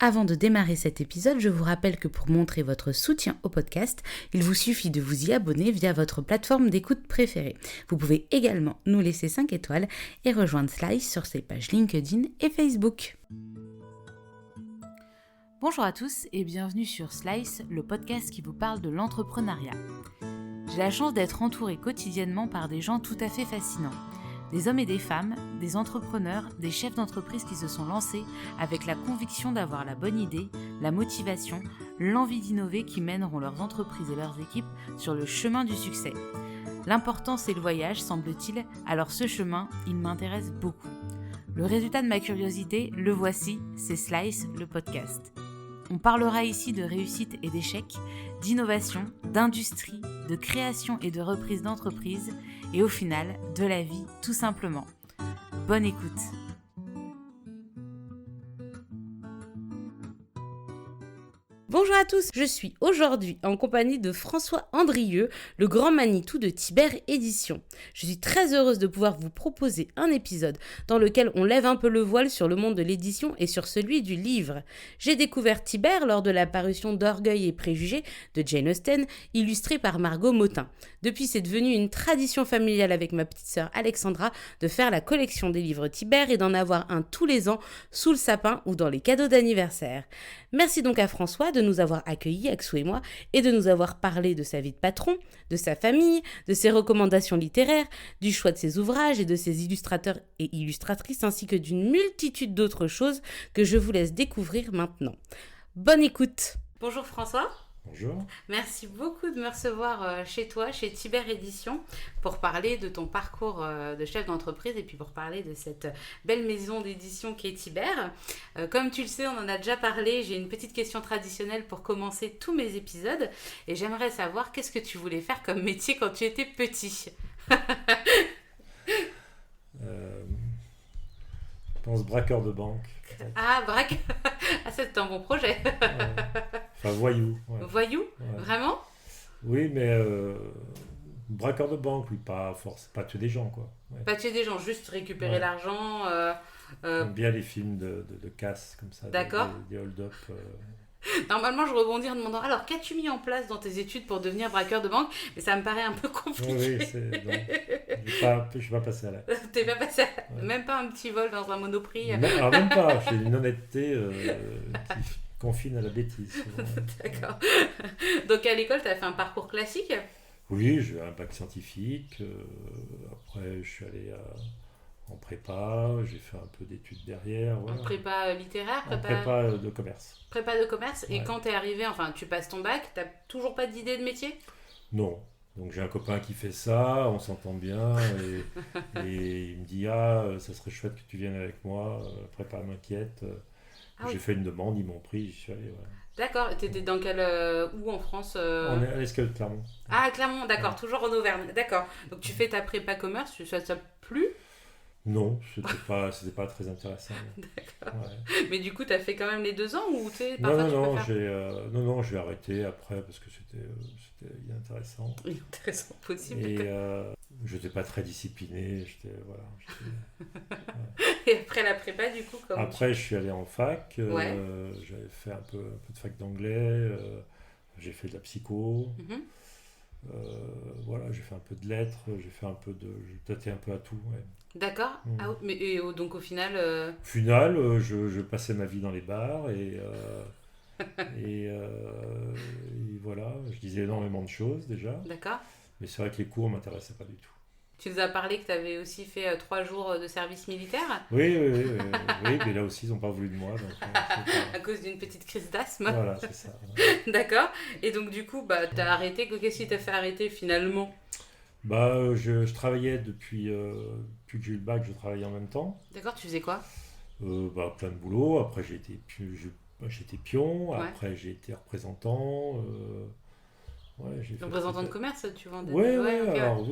Avant de démarrer cet épisode, je vous rappelle que pour montrer votre soutien au podcast, il vous suffit de vous y abonner via votre plateforme d'écoute préférée. Vous pouvez également nous laisser 5 étoiles et rejoindre Slice sur ses pages LinkedIn et Facebook. Bonjour à tous et bienvenue sur Slice, le podcast qui vous parle de l'entrepreneuriat. J'ai la chance d'être entourée quotidiennement par des gens tout à fait fascinants. Des hommes et des femmes, des entrepreneurs, des chefs d'entreprise qui se sont lancés avec la conviction d'avoir la bonne idée, la motivation, l'envie d'innover qui mèneront leurs entreprises et leurs équipes sur le chemin du succès. L'important c'est le voyage, semble-t-il, alors ce chemin, il m'intéresse beaucoup. Le résultat de ma curiosité, le voici, c'est Slice, le podcast. On parlera ici de réussite et d'échecs, d'innovation, d'industrie, de création et de reprise d'entreprise, et au final, de la vie, tout simplement. Bonne écoute. Bonjour à tous, je suis aujourd'hui en compagnie de François Andrieux, le grand Manitou de Tiber Éditions. Je suis très heureuse de pouvoir vous proposer un épisode dans lequel on lève un peu le voile sur le monde de l'édition et sur celui du livre. J'ai découvert Tiber lors de la parution d'Orgueil et Préjugés de Jane Austen, illustrée par Margot Motin. Depuis, c'est devenu une tradition familiale avec ma petite sœur Alexandra de faire la collection des livres Tiber et d'en avoir un tous les ans sous le sapin ou dans les cadeaux d'anniversaire. Merci donc à François de nous avoir accueillis, Axou et moi, et de nous avoir parlé de sa vie de patron, de sa famille, de ses recommandations littéraires, du choix de ses ouvrages et de ses illustrateurs et illustratrices, ainsi que d'une multitude d'autres choses que je vous laisse découvrir maintenant. Bonne écoute. Bonjour François. Bonjour. Merci beaucoup de me recevoir chez toi, chez Tiber Éditions, pour parler de ton parcours de chef d'entreprise et puis pour parler de cette belle maison d'édition qu'est Tiber. Comme tu le sais, on en a déjà parlé, j'ai une petite question traditionnelle pour commencer tous mes épisodes et j'aimerais savoir qu'est-ce que tu voulais faire comme métier quand tu étais petit. Je pense braqueur de banque. Ah, ah, c'est un bon projet. Enfin, voyou. Ouais. Voyou, Ouais. Vraiment? Oui, mais braqueur de banque, oui, pas tuer des gens, quoi. Ouais. Pas tuer des gens, juste récupérer l'argent. J'aime bien les films de casse, comme ça. D'accord. Des hold-up. Normalement, je rebondis en demandant alors, qu'as-tu mis en place dans tes études pour devenir braqueur de banque? Mais ça me paraît un peu compliqué. Oui, je ne suis pas passé à la... T'es pas passé même pas un petit vol dans un Monoprix. Alors, même pas, j'ai une honnêteté qui confine à la bêtise. D'accord. Donc, à l'école, tu as fait un parcours classique? Oui, j'ai eu un bac scientifique. Après, je suis allé en prépa. J'ai fait un peu d'études derrière. Voilà. En prépa littéraire? Prépa de commerce. Prépa de commerce. Et Ouais. quand t'es arrivé, enfin, tu passes ton bac, t'as toujours pas d'idée de métier? Non. Donc j'ai un copain qui fait ça, on s'entend bien, et il me dit ça serait chouette que tu viennes avec moi, prépa m'inquiète. J'ai fait une demande, ils m'ont pris, j'y suis allé. Ouais. D'accord, t'étais dans quel... où en France On est à l'Escale de Clermont. Ah, Clermont, d'accord, Ouais. toujours en Auvergne, d'accord. Donc tu fais ta prépa commerce, ça t'a plu? Non, c'était pas très intéressant. D'accord. Ouais. Mais du coup, t'as fait quand même les 2 ans ou tu sais, Non, parfois tu peux faire... j'ai arrêté après parce que c'était inintéressant. Intéressant possible. Et je n'étais pas très discipliné. Et après la prépa, du coup, comment Après, je suis allé en fac. Ouais. J'avais fait un peu de fac d'anglais. J'ai fait de la psycho. Mhm. Voilà, j'ai fait un peu de lettres. J'ai tâté un peu à tout. Ouais. D'accord. Mm. Ah, donc au final... Au final, je passais ma vie dans les bars et voilà, je disais énormément de choses déjà. D'accord. Mais c'est vrai que les cours ne m'intéressaient pas du tout. Tu nous as parlé que tu avais aussi fait 3 jours de service militaire Oui, mais là aussi, ils n'ont pas voulu de moi. Donc, à cause d'une petite crise d'asthme. Voilà, c'est ça. D'accord. Et donc du coup, t'as arrêté. Qu'est-ce qui t'a fait arrêter finalement? Je travaillais depuis que j'ai eu le bac, je travaillais en même temps. D'accord, tu faisais quoi? Plein de boulot. Après, j'étais pion. Ouais. Après, j'ai été représentant. J'ai fait Représentant de commerce, tu vendais? Oui, ok. alors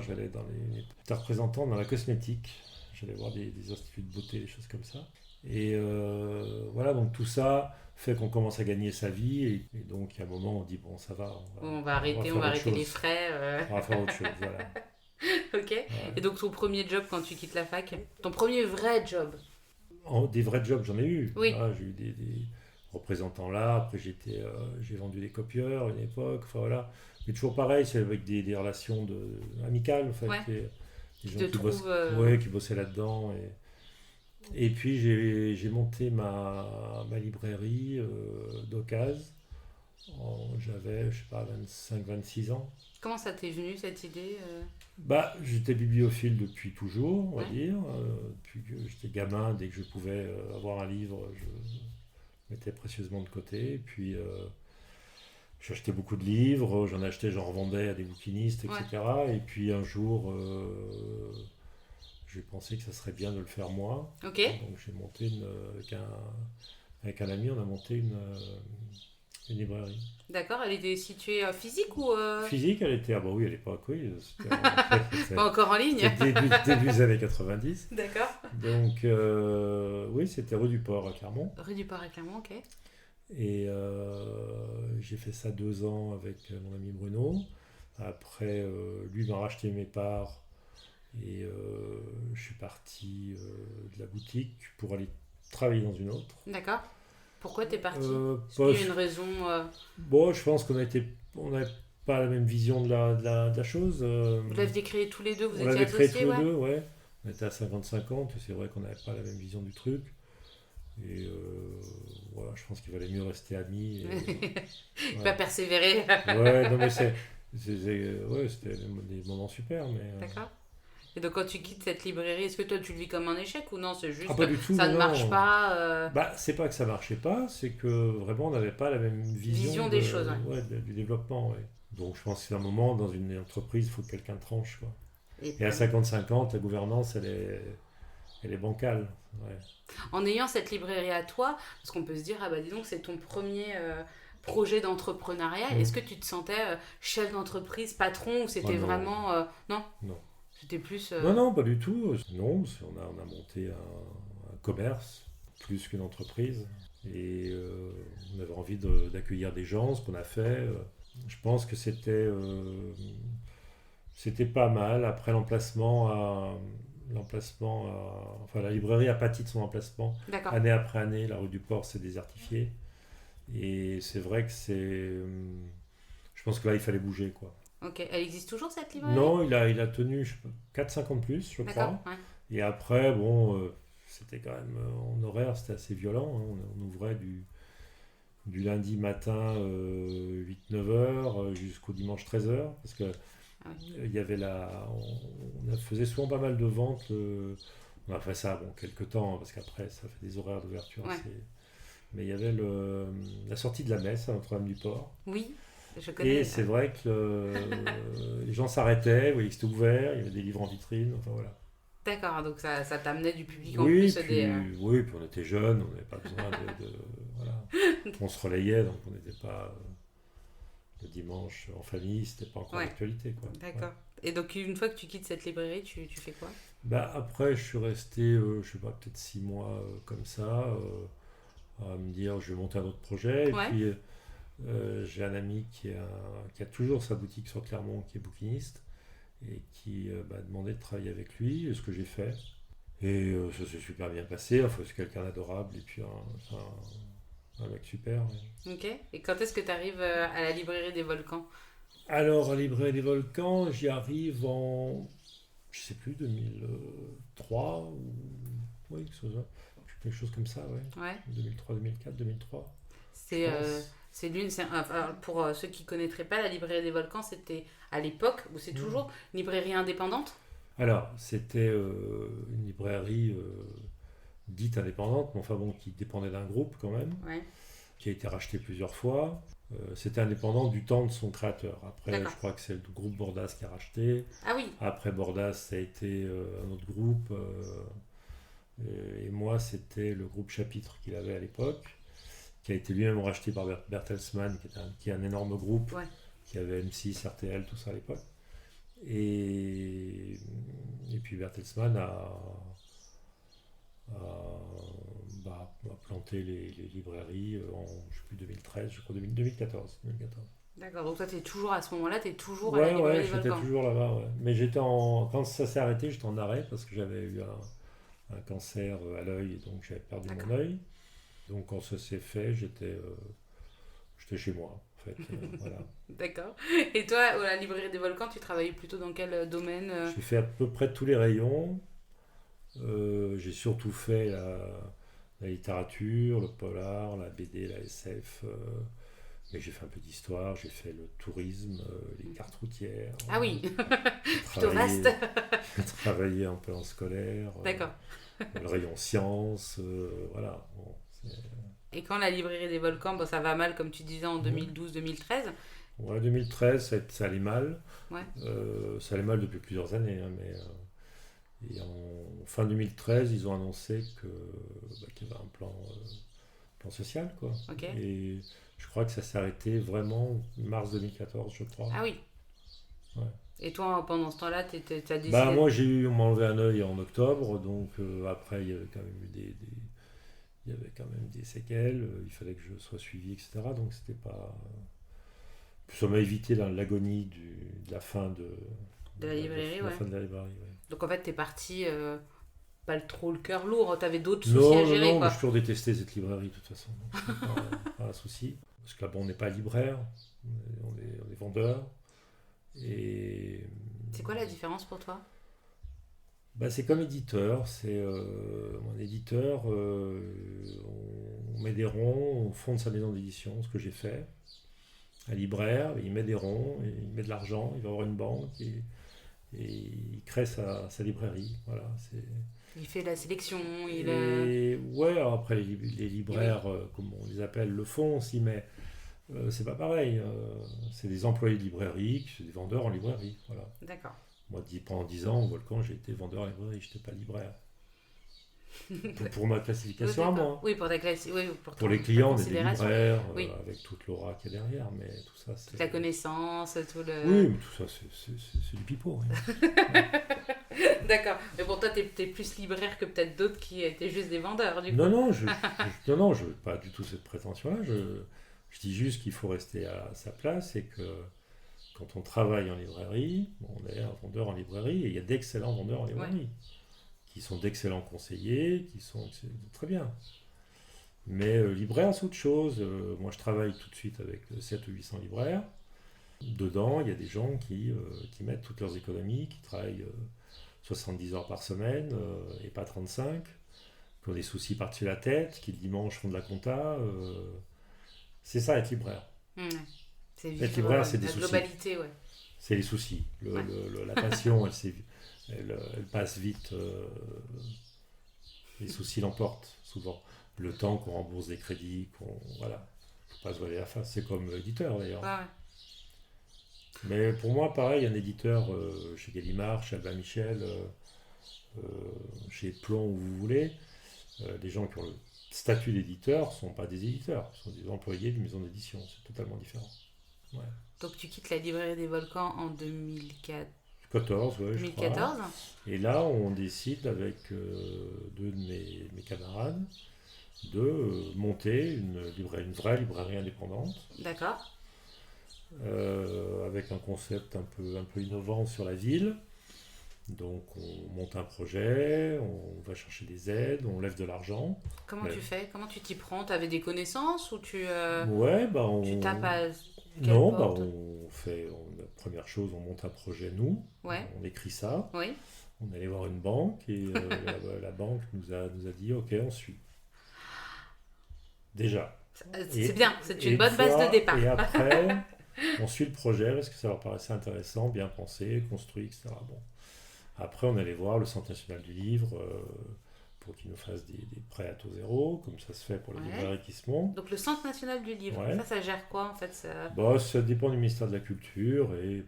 j'allais j'étais représentant dans la cosmétique. J'allais voir des instituts de beauté, des choses comme ça. Et voilà, donc tout ça fait qu'on commence à gagner sa vie. Et donc, il y a un moment, on dit, bon, ça va. On va arrêter les frais. On va faire autre chose, voilà. Ok. Ouais. Et donc ton premier job quand tu quittes la fac? Ton premier vrai job? Des vrais jobs, j'en ai eu. Oui. Voilà, j'ai eu représentant l'art. Après, j'ai vendu des copieurs à une époque. Enfin voilà. Mais toujours pareil, c'est avec des relations amicales, en fait. Ouais. Des Tu gens te qui trouves. ouais, qui bossaient là-dedans. Et puis j'ai monté ma librairie d'occasion. J'avais, je sais pas, 25-26 ans. Comment ça t'est venu cette idée Bah, j'étais bibliophile depuis toujours, on va Ouais. dire. Depuis que j'étais gamin, dès que je pouvais avoir un livre, je mettais précieusement de côté. Et puis j'achetais beaucoup de livres, j'en revendais à des bouquinistes, Ouais. etc. Et puis un jour, j'ai pensé que ça serait bien de le faire moi. Ok. Donc j'ai monté avec un ami, on a monté une librairie. D'accord. Elle était située physique ou Physique, elle était, ah bah oui, à l'époque, oui, pas encore en ligne? c'était début des années 90. D'accord. Donc oui, c'était rue du Port à Clermont. Rue du Port à Clermont, ok. Et j'ai fait ça 2 ans avec mon ami Bruno. Après, lui m'a racheté mes parts et je suis parti de la boutique pour aller travailler dans une autre. D'accord. Pourquoi t'es parti? Est-ce Pas- qu'il y a une raison Bon, je pense on n'avait pas la même vision de la chose. Vous l'aviez créé tous les deux, vous On étiez l'avait créé tous associés, les ouais? deux, ouais. On était à 50-50, et c'est vrai qu'on n'avait pas la même vision du truc. Et voilà, je pense qu'il valait mieux rester amis. Pas Ouais, persévérer. ouais, non, mais ouais, c'était des moments super, mais. D'accord. Et donc quand tu quittes cette librairie, est-ce que toi tu le vis comme un échec ou non, c'est Ah, juste pas du tout, ça non, ne marche non. pas Bah, c'est pas que ça marchait pas, c'est que vraiment on n'avait pas la même vision des choses, ouais. ouais, du développement. Ouais. Donc je pense qu'à un moment, dans une entreprise, il faut que quelqu'un tranche, quoi. Et Et à 50-50, la gouvernance, elle est bancale. Ouais. en ayant cette librairie à toi, parce qu'on peut se dire, ah bah dis donc, c'est ton premier projet d'entrepreneuriat, Mm. est-ce que tu te sentais chef d'entreprise, patron, ou c'était Ah non, vraiment... non, non. c'était plus... Non, non, pas du tout. Non, on a monté un commerce plus qu'une entreprise. Et on avait envie d'accueillir des gens, ce qu'on a fait. Je pense que c'était pas mal. Après enfin, la librairie a pâti de son emplacement. D'accord. Année après année, la rue du Port s'est désertifiée. Et c'est vrai que je pense que là, il fallait bouger, quoi. Ok, elle existe toujours cette librairie? Non, il a tenu, je sais pas, 4-5 ans de plus, je D'accord, crois. ouais. Et après, bon, c'était quand même, en horaire, c'était assez violent, hein. On ouvrait du lundi matin 8-9 heures jusqu'au dimanche 13 heures. Parce que Ah oui. il y avait on faisait souvent pas mal de ventes. On a fait ça, bon, quelques temps, hein, parce qu'après, ça fait des horaires d'ouverture. Ouais. Mais il y avait la sortie de la messe à Notre-Dame du Port. Oui, je connais. Et c'est vrai que les gens s'arrêtaient, oui, c'était ouvert, il y avait des livres en vitrine, enfin voilà. D'accord, donc ça t'amenait du public en Oui, plus puis, des... oui, puis on était jeunes, on n'avait pas besoin voilà. On se relayait, donc on n'était pas le dimanche en famille, c'était pas encore Ouais. d'actualité, quoi. D'accord. Ouais. Et donc une fois que tu quittes cette librairie, tu fais quoi? Bah, après, je suis resté, je sais pas, peut-être 6 mois comme ça, à me dire je vais monter un autre projet. Et Ouais. puis j'ai un ami qui a toujours sa boutique sur Clermont, qui est bouquiniste, et qui m'a demandé de travailler avec lui, ce que j'ai fait. Et ça s'est super bien passé. Enfin, c'est quelqu'un d'adorable et puis un mec super. Ouais. Ok. Et quand est-ce que tu arrives à la librairie des Volcans? Alors, à Librairie des Volcans, j'y arrive en, je sais plus, 2003 ou oui, quelque chose comme ça, ouais. Ouais. 2003, 2004, 2003. C'est Je pense. c'est l'une. Alors, pour ceux qui connaîtraient pas la librairie des Volcans, c'était à l'époque où c'est toujours une librairie indépendante. Alors, c'était une librairie dite indépendante, mais enfin bon, qui dépendait d'un groupe quand même, Ouais. qui a été racheté plusieurs fois. C'était indépendant du temps de son créateur. Après, D'accord. je crois que c'est le groupe Bordas qui a racheté. Ah oui. Après Bordas, ça a été un autre groupe. Et moi, c'était le groupe Chapitre qu'il avait à l'époque, qui a été lui-même racheté par Bertelsmann, qui est un énorme groupe, Ouais. qui avait M6, RTL, tout ça à l'époque. Et puis Bertelsmann a planté les librairies en, je sais plus, 2013, je crois, 2014. D'accord. Donc toi, t'es toujours à ce moment-là, t'es toujours à Ouais, la librairie ouais, des j'étais Volcans. toujours là-bas, ouais. Mais quand ça s'est arrêté, j'étais en arrêt parce que j'avais eu un cancer à l'œil et donc j'avais perdu D'accord. mon œil. Donc quand ça s'est fait, j'étais chez moi, en fait. Voilà. D'accord. Et toi, à la librairie des volcans, tu travaillais plutôt dans quel domaine J'ai fait à peu près tous les rayons. J'ai surtout fait la littérature, le polar, la BD, la SF. Mais j'ai fait un peu d'histoire, j'ai fait le tourisme, les cartes routières. Ah oui, J'ai plutôt vaste. j'ai travaillé un peu en scolaire. D'accord. Le rayon sciences, voilà. Bon, Et quand la librairie des volcans, bon, ça va mal, comme tu disais, en 2012-2013. ouais, 2013, ça allait mal. Ouais. Ça allait mal depuis plusieurs années, hein, mais et en fin 2013, ils ont annoncé qu'il y avait un plan social, quoi. Ok. Et je crois que ça s'est arrêté vraiment mars 2014, je crois. Ah oui. Ouais. Et toi, pendant ce temps-là, tu as décidé... Bah moi, on m'a enlevé un œil en octobre, donc après il y avait quand même eu il y avait quand même des séquelles. Il fallait que je sois suivi, etc. Donc c'était pas. Ça m'a évité l'agonie de la fin de la librairie, la ouais. fin de la librairie, ouais. Donc en fait, t'es parti pas trop le cœur lourd, t'avais d'autres Non, soucis à non, gérer, non, quoi. j'ai toujours détesté cette librairie de toute façon. Donc, c'est pas un souci. Parce que là-bas, on n'est pas libraire, on est vendeur. Et C'est quoi la différence pour toi? bah, c'est comme éditeur. Mon éditeur, on met des ronds, on fonde sa maison d'édition, ce que j'ai fait. Un libraire, il met des ronds, il met de l'argent, il va avoir une banque et il crée sa librairie. Voilà, Il fait la sélection, Et ouais, alors après les libraires, comme on les appelle, le font aussi, mais c'est pas pareil. C'est des employés de librairie, c'est des vendeurs en librairie. Voilà. D'accord. Moi, pendant 10 ans, au Volcan, j'ai été vendeur en librairie, je n'étais pas libraire. Pour ma classification à moi. Oui, pour ta classe, oui, pour les clients, on est des considération. libraires, Oui. Avec toute l'aura qu'il y a derrière, mais tout ça, c'est... Toute la connaissance, tout le... Oui, mais tout ça, c'est du pipeau. Hein. D'accord. Mais pour toi, t'es plus libraire que peut-être d'autres qui étaient juste des vendeurs, du coup. Non, non, je veux pas du tout cette prétention-là. Je dis juste qu'il faut rester à sa place et que quand on travaille en librairie, on est un vendeur en librairie et il y a d'excellents vendeurs en librairie qui sont d'excellents conseillers, c'est très bien. Mais libraire, c'est autre chose. Moi, je travaille tout de suite avec 700 ou 800 libraires. Dedans, il y a des gens qui mettent toutes leurs économies, qui travaillent 70 heures par semaine et pas 35, qui ont des soucis par-dessus la tête, qui le dimanche font de la compta. C'est ça, être libraire. C'est être libraire, c'est des la soucis. Globalité, ouais. C'est les soucis. La passion, elle passe vite. Les soucis l'emportent souvent. Le temps qu'on rembourse des crédits, voilà. Faut pas se voiler la face. C'est comme éditeur d'ailleurs. Ouais. Mais pour moi, pareil, un éditeur chez Gallimard, chez Albin Michel, chez Plon, où vous voulez, des gens qui ont le statut d'éditeur ne sont pas des éditeurs, ce sont des employés d'une maison d'édition. C'est totalement différent. Ouais. Donc tu quittes la librairie des volcans en 2014. 14, ouais, 2014. Je crois. Et là, on décide avec deux de mes camarades de monter une vraie librairie indépendante. D'accord. Avec un concept un peu innovant sur la ville. Donc on monte un projet, on va chercher des aides, on lève de l'argent. Comment tu fais? Comment tu t'y prends? Tu avais des connaissances ou tu tu tapes à non, porte? la première chose, on monte un projet nous, on écrit ça, on allait voir une banque et la banque nous a dit ok, on suit. Déjà. C'est bien, c'est une bonne base de départ. Et après, on suit le projet parce que ça leur paraissait intéressant, bien pensé, construit, etc. Bon. Après, on allait voir le Centre national du livre pour qu'ils nous fassent des prêts à taux zéro, comme ça se fait pour les librairies qui se montent. Donc le Centre national du livre, ça gère quoi en fait ça dépend du ministère de la Culture et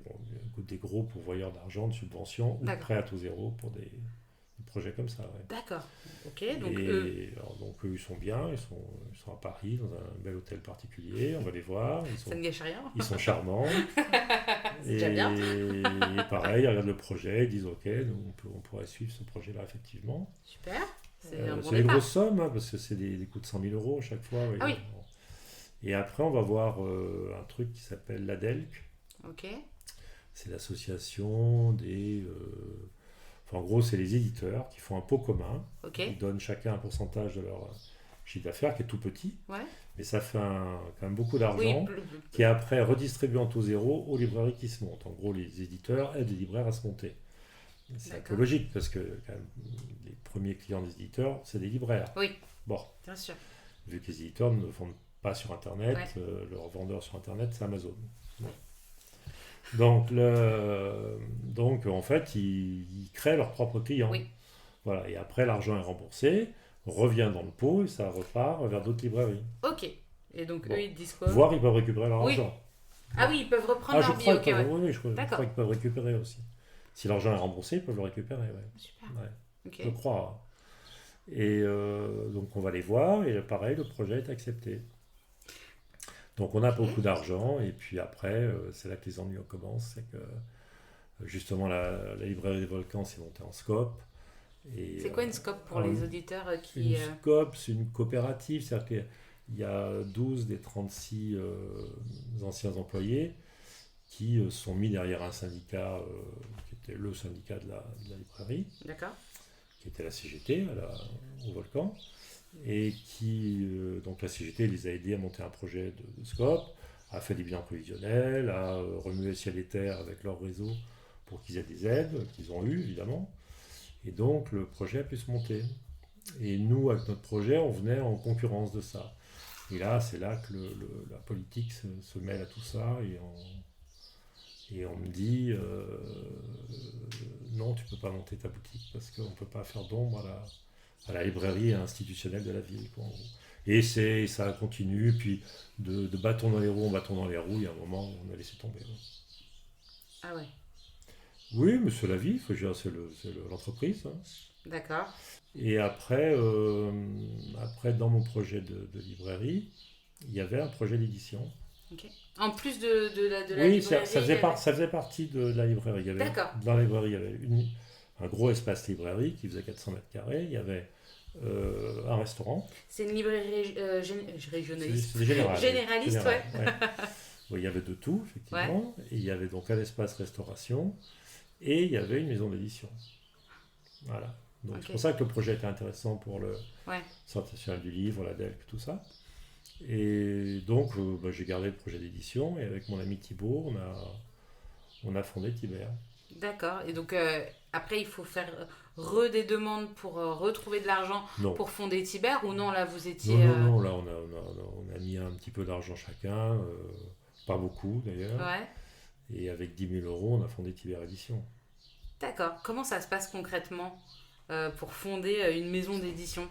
des gros pourvoyeurs d'argent, de subventions ou de prêts à taux zéro pour des projets comme ça. Ouais. D'accord. Ok. Donc eux, ils sont bien, ils sont à Paris dans un bel hôtel particulier. On va les voir. Ça ne gâche rien. Ils sont charmants. C'est déjà bien. Et pareil, ils regardent le projet, ils disent ok, nous, on pourrait suivre ce projet-là effectivement. Super. C'est des grosses sommes parce que c'est des coûts de 100 000 euros chaque fois. Ah oui. Et après, on va voir un truc qui s'appelle l'ADELC. Ok. C'est l'association des. En gros, c'est les éditeurs qui font un pot commun. Ok. Ils donnent chacun un pourcentage de leur chiffre d'affaires qui est tout petit, Ouais. mais ça fait quand même beaucoup Oui, d'argent qui est après redistribué en taux zéro aux librairies qui se montent. En gros, les éditeurs aident les libraires à se monter. C'est un peu D'accord. logique parce que quand même, les premiers clients des éditeurs, c'est des libraires. Oui, Bon, bien sûr. vu que les éditeurs ne vendent pas sur Internet, Ouais. leur vendeur sur Internet, c'est Amazon. Bon. Ouais. Donc, en fait, ils créent leurs propres clients. Oui. Voilà. Et après, l'argent est remboursé, revient dans le pot et ça repart vers d'autres librairies. Ok. Et donc, Bon. eux, ils disent quoi? Voire, ils peuvent récupérer leur Oui. argent. Ah oui, ils peuvent reprendre Je leur crois billet. qu'ils Ok, peuvent, ouais. oui, je crois D'accord. qu'ils peuvent récupérer aussi. Si l'argent est remboursé, ils peuvent le récupérer. Ouais. Super. Ouais, Ok. je crois. Et donc, on va les voir et pareil, le projet est accepté. Donc, on a beaucoup d'argent et puis après, c'est là que les ennuis commencent. C'est que justement, la librairie des volcans s'est montée en scope. C'est quoi une SCOP pour un- les auditeurs Une SCOP, c'est une coopérative, c'est-à-dire qu'il y a 12 des 36 anciens employés qui sont mis derrière un syndicat qui était le syndicat de la librairie, D'accord. qui était la CGT au Volcan, et donc la CGT les a aidés à monter un projet de SCOP, a fait des bilans prévisionnels, a remué ciel et terre avec leur réseau pour qu'ils aient des aides, qu'ils ont eu évidemment, et donc le projet a pu se monter. Et nous, avec notre projet, on venait en concurrence de ça. Et là, c'est là que la politique se mêle à tout ça et on me dit non, tu peux pas monter ta boutique parce qu'on peut pas faire d'ombre à la librairie institutionnelle de la ville, quoi. Et ça continue, puis de bâton dans les roues en bâton dans les roues, il y a un moment où on a laissé tomber. Ouais. Ah ouais. Oui, mais c'est la vie, faut dire, c'est l'entreprise. Hein. D'accord. Et après, dans mon projet de librairie, il y avait un projet d'édition. Ok. En plus de la Oui, librairie. ça faisait partie de la librairie. D'accord. Dans la librairie, il y avait un gros espace librairie qui faisait 400 mètres carrés. Il y avait un restaurant. C'est une librairie régionaliste. C'est général. Généraliste, ouais. Oui, il y avait de tout, effectivement. Et il y avait donc un espace restauration et il y avait une maison d'édition. Voilà. Donc c'est pour ça que le projet était intéressant pour le Centre national du livre, la DELC, tout ça. Et donc j'ai gardé le projet d'édition et avec mon ami Thibaut, on a fondé Tiber. D'accord. Et donc après il faut faire des demandes pour retrouver de l'argent pour fonder Tiber ou non, là vous étiez... Non, là on a mis un petit peu d'argent chacun, pas beaucoup d'ailleurs. Ouais. Et avec 10 000 euros, on a fondé Tiber Édition. D'accord. Comment ça se passe concrètement pour fonder une maison d'édition?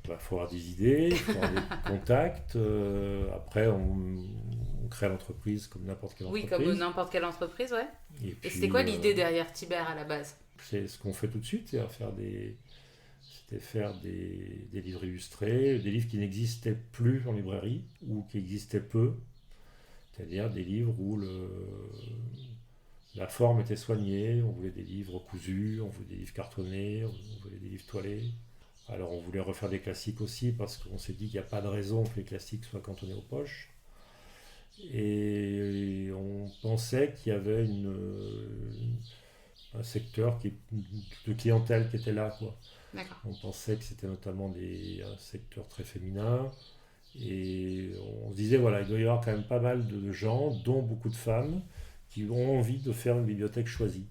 Il faut avoir des idées, il faut avoir des contacts. Après, on crée l'entreprise comme n'importe quelle entreprise. Oui, comme n'importe quelle entreprise, ouais. Et puis, c'était quoi l'idée derrière Tiber à la base? C'est ce qu'on fait tout de suite, c'est faire des livres illustrés, des livres qui n'existaient plus en librairie ou qui existaient peu. C'est-à-dire des livres où la forme était soignée, on voulait des livres cousus, on voulait des livres cartonnés, on voulait des livres toilés. Alors on voulait refaire des classiques aussi parce qu'on s'est dit qu'il n'y a pas de raison que les classiques soient cantonnés aux poches. Et on pensait qu'il y avait un secteur de clientèle qui était là, quoi. D'accord. On pensait que c'était notamment un secteur très féminin. Et on se disait, voilà, il doit y avoir quand même pas mal de gens, dont beaucoup de femmes, qui ont envie de faire une bibliothèque choisie.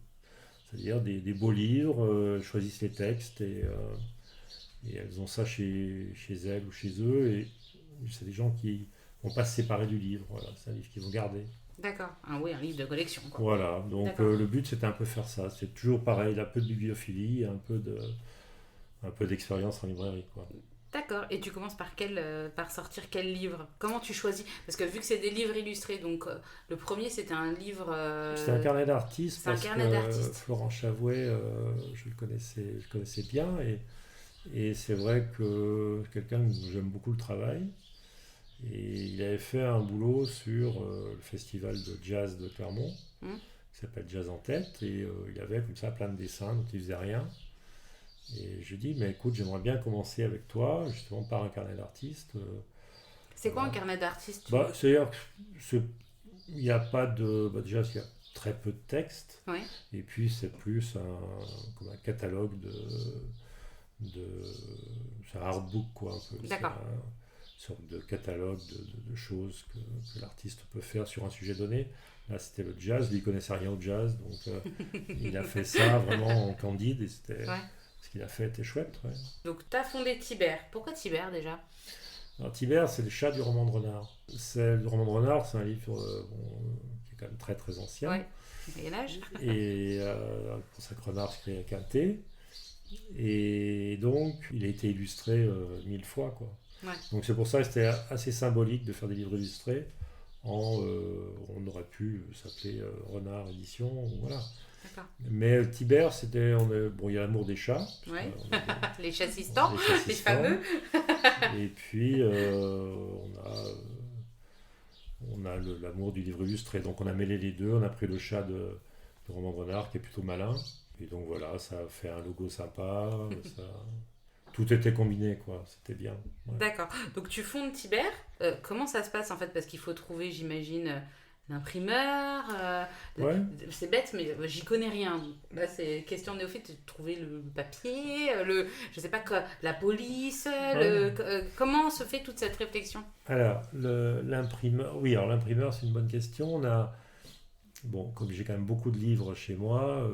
C'est-à-dire des beaux livres, choisissent les textes et elles ont ça chez elles ou chez eux. Et c'est des gens qui ne vont pas se séparer du livre. Voilà, c'est un livre qu'ils vont garder. D'accord. Ah oui, un livre de collection, quoi. Voilà, donc le but c'était un peu faire ça. C'est toujours pareil, un peu de bibliophilie, un peu d'expérience en librairie, quoi. D'accord. Et tu commences par sortir quel livre? Comment tu choisis? Parce que vu que c'est des livres illustrés, donc le premier c'était un livre... C'était un carnet d'artiste. C'est un carnet d'artiste. Florent Chavouet, je le connaissais bien et c'est vrai que quelqu'un dont j'aime beaucoup le travail. Et il avait fait un boulot sur le festival de jazz de Clermont, qui s'appelle Jazz en tête, et il avait comme ça plein de dessins dont il faisait rien. Et je dis, mais écoute, j'aimerais bien commencer avec toi, justement par un carnet d'artiste. C'est quoi un carnet d'artiste? C'est-à-dire qu'il n'y a pas de... déjà, il y a très peu de texte, et puis c'est plus comme un catalogue c'est un artbook, quoi, un peu. D'accord. C'est une sorte de catalogue de choses que l'artiste peut faire sur un sujet donné. Là, c'était le jazz. Lui, il connaissait rien au jazz, donc il a fait ça vraiment en candide, et ce qu'il a fait était chouette. Ouais. Donc, tu as fondé Tiber. Pourquoi Tiber déjà? Alors, Tiber, c'est le chat du roman de renard. Le roman de renard, c'est un livre qui est quand même très très ancien. Ouais, Moyen-Âge. Et consacre renard, c'est écrit avec un T. Et donc, il a été illustré 1000 fois, quoi. Ouais. Donc, c'est pour ça que c'était assez symbolique de faire des livres illustrés. On aurait pu s'appeler Renard Édition, voilà. D'accord. Mais Tiber, il y a l'amour des chats. Ouais. Les chassistants, les chassistants. fameux. Et puis, on a l'amour du livre illustré. Donc, on a mêlé les deux. On a pris le chat de Roman de Renard, qui est plutôt malin. Et donc, voilà, ça a fait un logo sympa. Tout était combiné, quoi. C'était bien. Ouais. D'accord. Donc, tu fondes Tiber. Comment ça se passe, en fait? Parce qu'il faut trouver, j'imagine, l'imprimeur. Ouais. C'est bête, mais j'y connais rien. Là, c'est question néophyte de trouver le papier, je sais pas quoi, la police. Ouais. Comment se fait toute cette réflexion? Alors, l'imprimeur... Oui, alors l'imprimeur, c'est une bonne question. Comme j'ai quand même beaucoup de livres chez moi,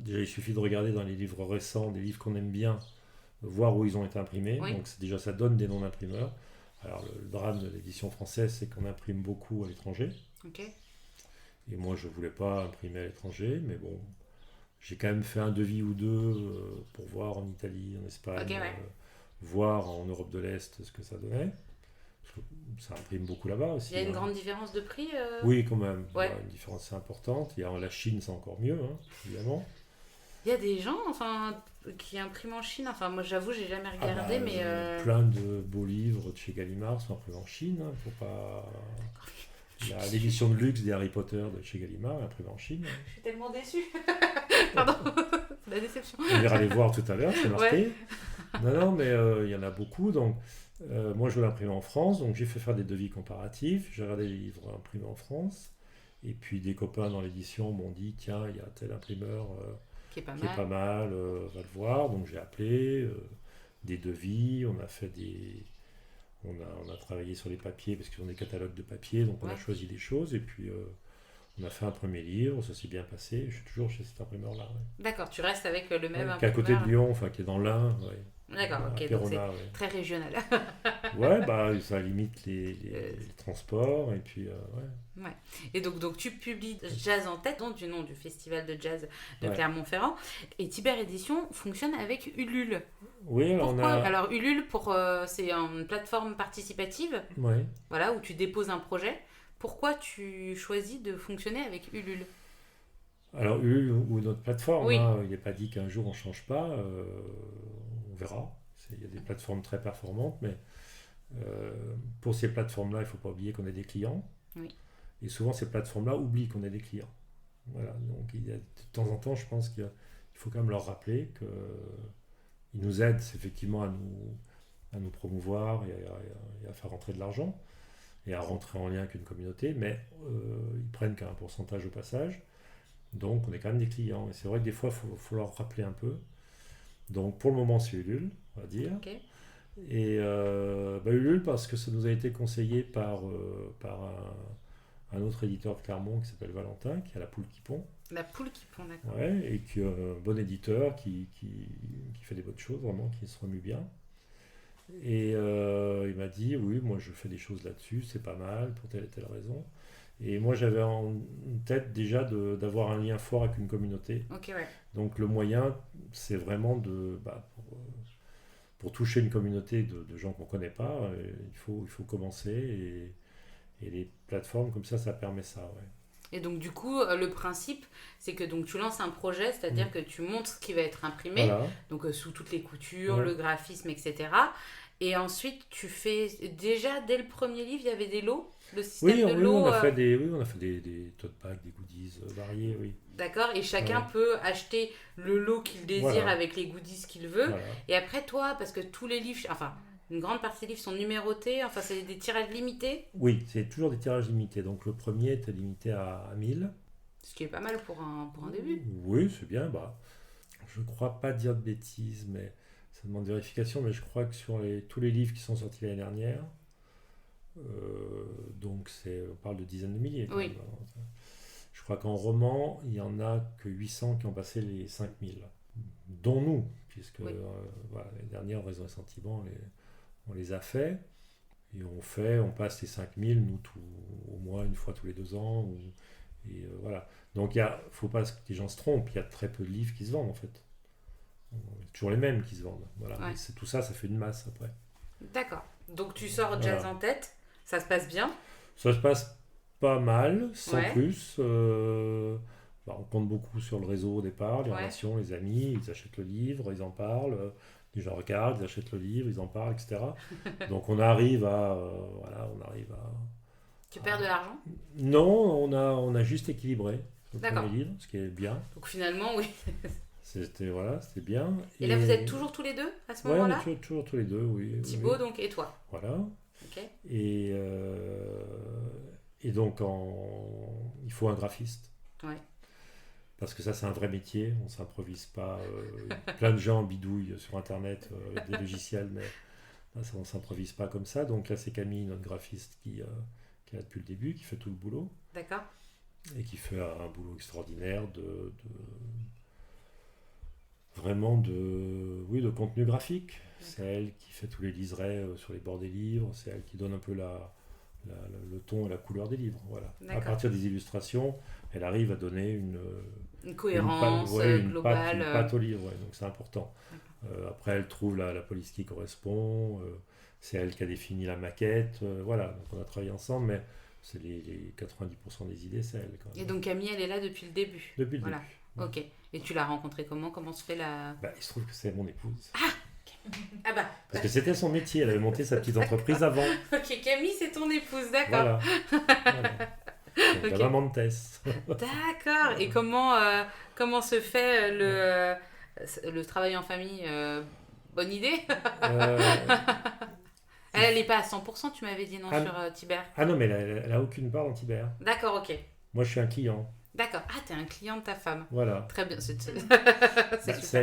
déjà, il suffit de regarder dans les livres récents, des livres qu'on aime bien, voir où ils ont été imprimés. Oui. Donc, déjà, ça donne des noms d'imprimeurs. Alors, le drame de l'édition française, c'est qu'on imprime beaucoup à l'étranger. Ok. Et moi, je ne voulais pas imprimer à l'étranger, mais bon, j'ai quand même fait un devis ou deux pour voir en Italie, en Espagne, Ok, ouais. voir en Europe de l'Est ce que ça donnait. Parce que ça imprime beaucoup là-bas aussi. Il y a une grande différence de prix Oui, quand même. Ouais. Il y a une différence assez importante. La Chine, c'est encore mieux, évidemment. Il y a des gens qui impriment en Chine. Enfin, moi, j'avoue, j'ai jamais regardé, mais... Plein de beaux livres de chez Gallimard sont imprimés en Chine. Faut pas... L'édition de luxe des Harry Potter de chez Gallimard est imprimée en Chine. Je suis tellement déçue. Pardon, c'est la déception. On ira les voir tout à l'heure, c'est marqué. Ouais. Non, mais il y en a beaucoup. Donc, moi, je veux l'imprimer en France. Donc, j'ai fait faire des devis comparatifs. J'ai regardé les livres imprimés en France. Et puis, des copains dans l'édition m'ont dit, tiens, il y a tel imprimeur qui est pas mal, va le voir. Donc, j'ai appelé, des devis. On a fait on a travaillé sur les papiers parce qu'ils ont des catalogues de papier. Donc, on a choisi des choses. Et puis... on a fait un premier livre, ça s'est bien passé. Je suis toujours chez cet imprimeur-là. Ouais. D'accord, tu restes avec le même imprimeur. Qui est à côté de Lyon, qui est dans l'Ain. Ouais. D'accord, ok, donc c'est très régional. Ouais, ça limite les transports. Et puis, ouais. Et donc tu publies Jazz en tête, du nom du festival de jazz de Clermont-Ferrand. Et Tiber Édition fonctionne avec Ulule. Oui, Alors Ulule, c'est une plateforme participative, voilà, où tu déposes un projet. Pourquoi tu choisis de fonctionner avec Ulule? Alors Ulule ou notre plateforme, oui. Il n'est pas dit qu'un jour on ne change pas, on verra. Il y a des plateformes très performantes, mais pour ces plateformes-là, il ne faut pas oublier qu'on a des clients. Oui. Et souvent, ces plateformes-là oublient qu'on a des clients. Voilà, donc de temps en temps, je pense qu'il faut quand même leur rappeler qu'ils nous aident effectivement à nous promouvoir et à faire rentrer de l'argent et à rentrer en lien avec une communauté, mais ils prennent qu'un pourcentage au passage. Donc on est quand même des clients. Et c'est vrai que des fois, il faut leur rappeler un peu. Donc pour le moment, c'est Ulule, on va dire. Okay. Et Ulule, parce que ça nous a été conseillé par un autre éditeur de Clermont qui s'appelle Valentin, qui a La Poule qui pond. La Poule qui pond, d'accord. Ouais, et qui est un bon éditeur qui fait des bonnes choses, vraiment, qui se remue bien. Et il m'a dit, oui, moi je fais des choses là-dessus, c'est pas mal, pour telle et telle raison. Et moi j'avais en tête déjà d'avoir un lien fort avec une communauté. Okay, ouais. Donc le moyen, c'est vraiment pour toucher une communauté de gens qu'on ne connaît pas, il faut commencer. Et les plateformes comme ça permet ça. Ouais. Et donc du coup, le principe, c'est que donc, tu lances un projet, c'est-à-dire que tu montres ce qui va être imprimé, voilà. Donc sous toutes les coutures, le graphisme, etc. Et ensuite, tu fais... Déjà, dès le premier livre, il y avait des lots, le système de lots. On a fait des tote bags, des goodies variés, oui. D'accord, et chacun peut acheter le lot qu'il désire avec les goodies qu'il veut. Voilà. Et après, toi, parce que tous les livres... Enfin, une grande partie des livres sont numérotés, enfin, c'est des tirages limités. Oui, c'est toujours des tirages limités. Donc le premier était limité à 1000. Ce qui est pas mal pour un début. Oui, c'est bien. je crois pas dire de bêtises, mais ça demande vérification, mais je crois que sur tous les livres qui sont sortis l'année dernière, donc on parle de dizaines de milliers quand Oui. même, hein. Je crois qu'en roman, il n'y en a que 800 qui ont passé les 5000, dont nous, puisque Oui. voilà, les dernières, Raison et Sentiment, on les a fait. Et on passe les 5000, nous, au moins une fois tous les 2 ans. Voilà. Donc, il ne faut pas que les gens se trompent, il y a très peu de livres qui se vendent, en fait. C'est toujours les mêmes qui se vendent. Voilà. Ouais. Et tout ça, ça fait une masse après. D'accord. Donc tu sors Jazz Voilà. en tête, ça se passe bien. Ça se passe pas mal, sans Ouais. plus. On compte beaucoup sur le réseau au départ, les Ouais. relations, les amis, ils achètent le livre, ils en parlent, les gens regardent, ils achètent le livre, ils en parlent, etc. Donc on arrive à... Tu perds de l'argent? Non, on a juste équilibré le D'accord. premier livre, ce qui est bien. Donc finalement, oui. C'était bien. Et là, vous êtes toujours tous les deux à ce Ouais, on moment-là? est toujours tous les deux, oui. Thibaut, Oui. donc, et toi. Voilà. Ok. Et donc, il faut un graphiste. Ouais. Parce que ça, c'est un vrai métier. On ne s'improvise pas. Plein de gens bidouillent sur Internet avec des logiciels, mais là, on ne s'improvise pas comme ça. Donc là, c'est Camille, notre graphiste, qui est là depuis le début, qui fait tout le boulot. D'accord. Et qui fait un boulot extraordinaire vraiment de contenu graphique. C'est elle qui fait tous les liserés sur les bords des livres. C'est elle qui donne un peu le ton et la couleur des livres. Voilà. À D'accord. partir des illustrations, elle arrive à donner une Cohérence une globale. patte au livre, ouais, donc c'est important. Après, elle trouve la police qui correspond, c'est elle qui a défini la maquette, voilà, donc on a travaillé ensemble, mais c'est les 90% des idées, c'est elle. Quand même. Et donc Camille, elle est là depuis le début. Depuis le Voilà. début. Ok. Et tu l'as rencontrée comment? Comment se fait la... Bah, il se trouve que c'est mon épouse. Ah bah. Parce que c'était son métier, elle avait monté sa petite entreprise avant. Ok, Camille, c'est ton épouse, d'accord. Voilà. Donc, Ok. la maman de Tess. D'accord. Et comment se fait le travail en famille? Bonne idée? Euh, Elle n'est pas à 100%, tu m'avais dit, non, Ah, sur Tibère. ah non, mais elle a aucune part dans Tibère. D'accord, ok. Moi, je suis un client. D'accord. Ah, t'es un client de ta femme. Voilà. Très bien. C'est Bah, super. ça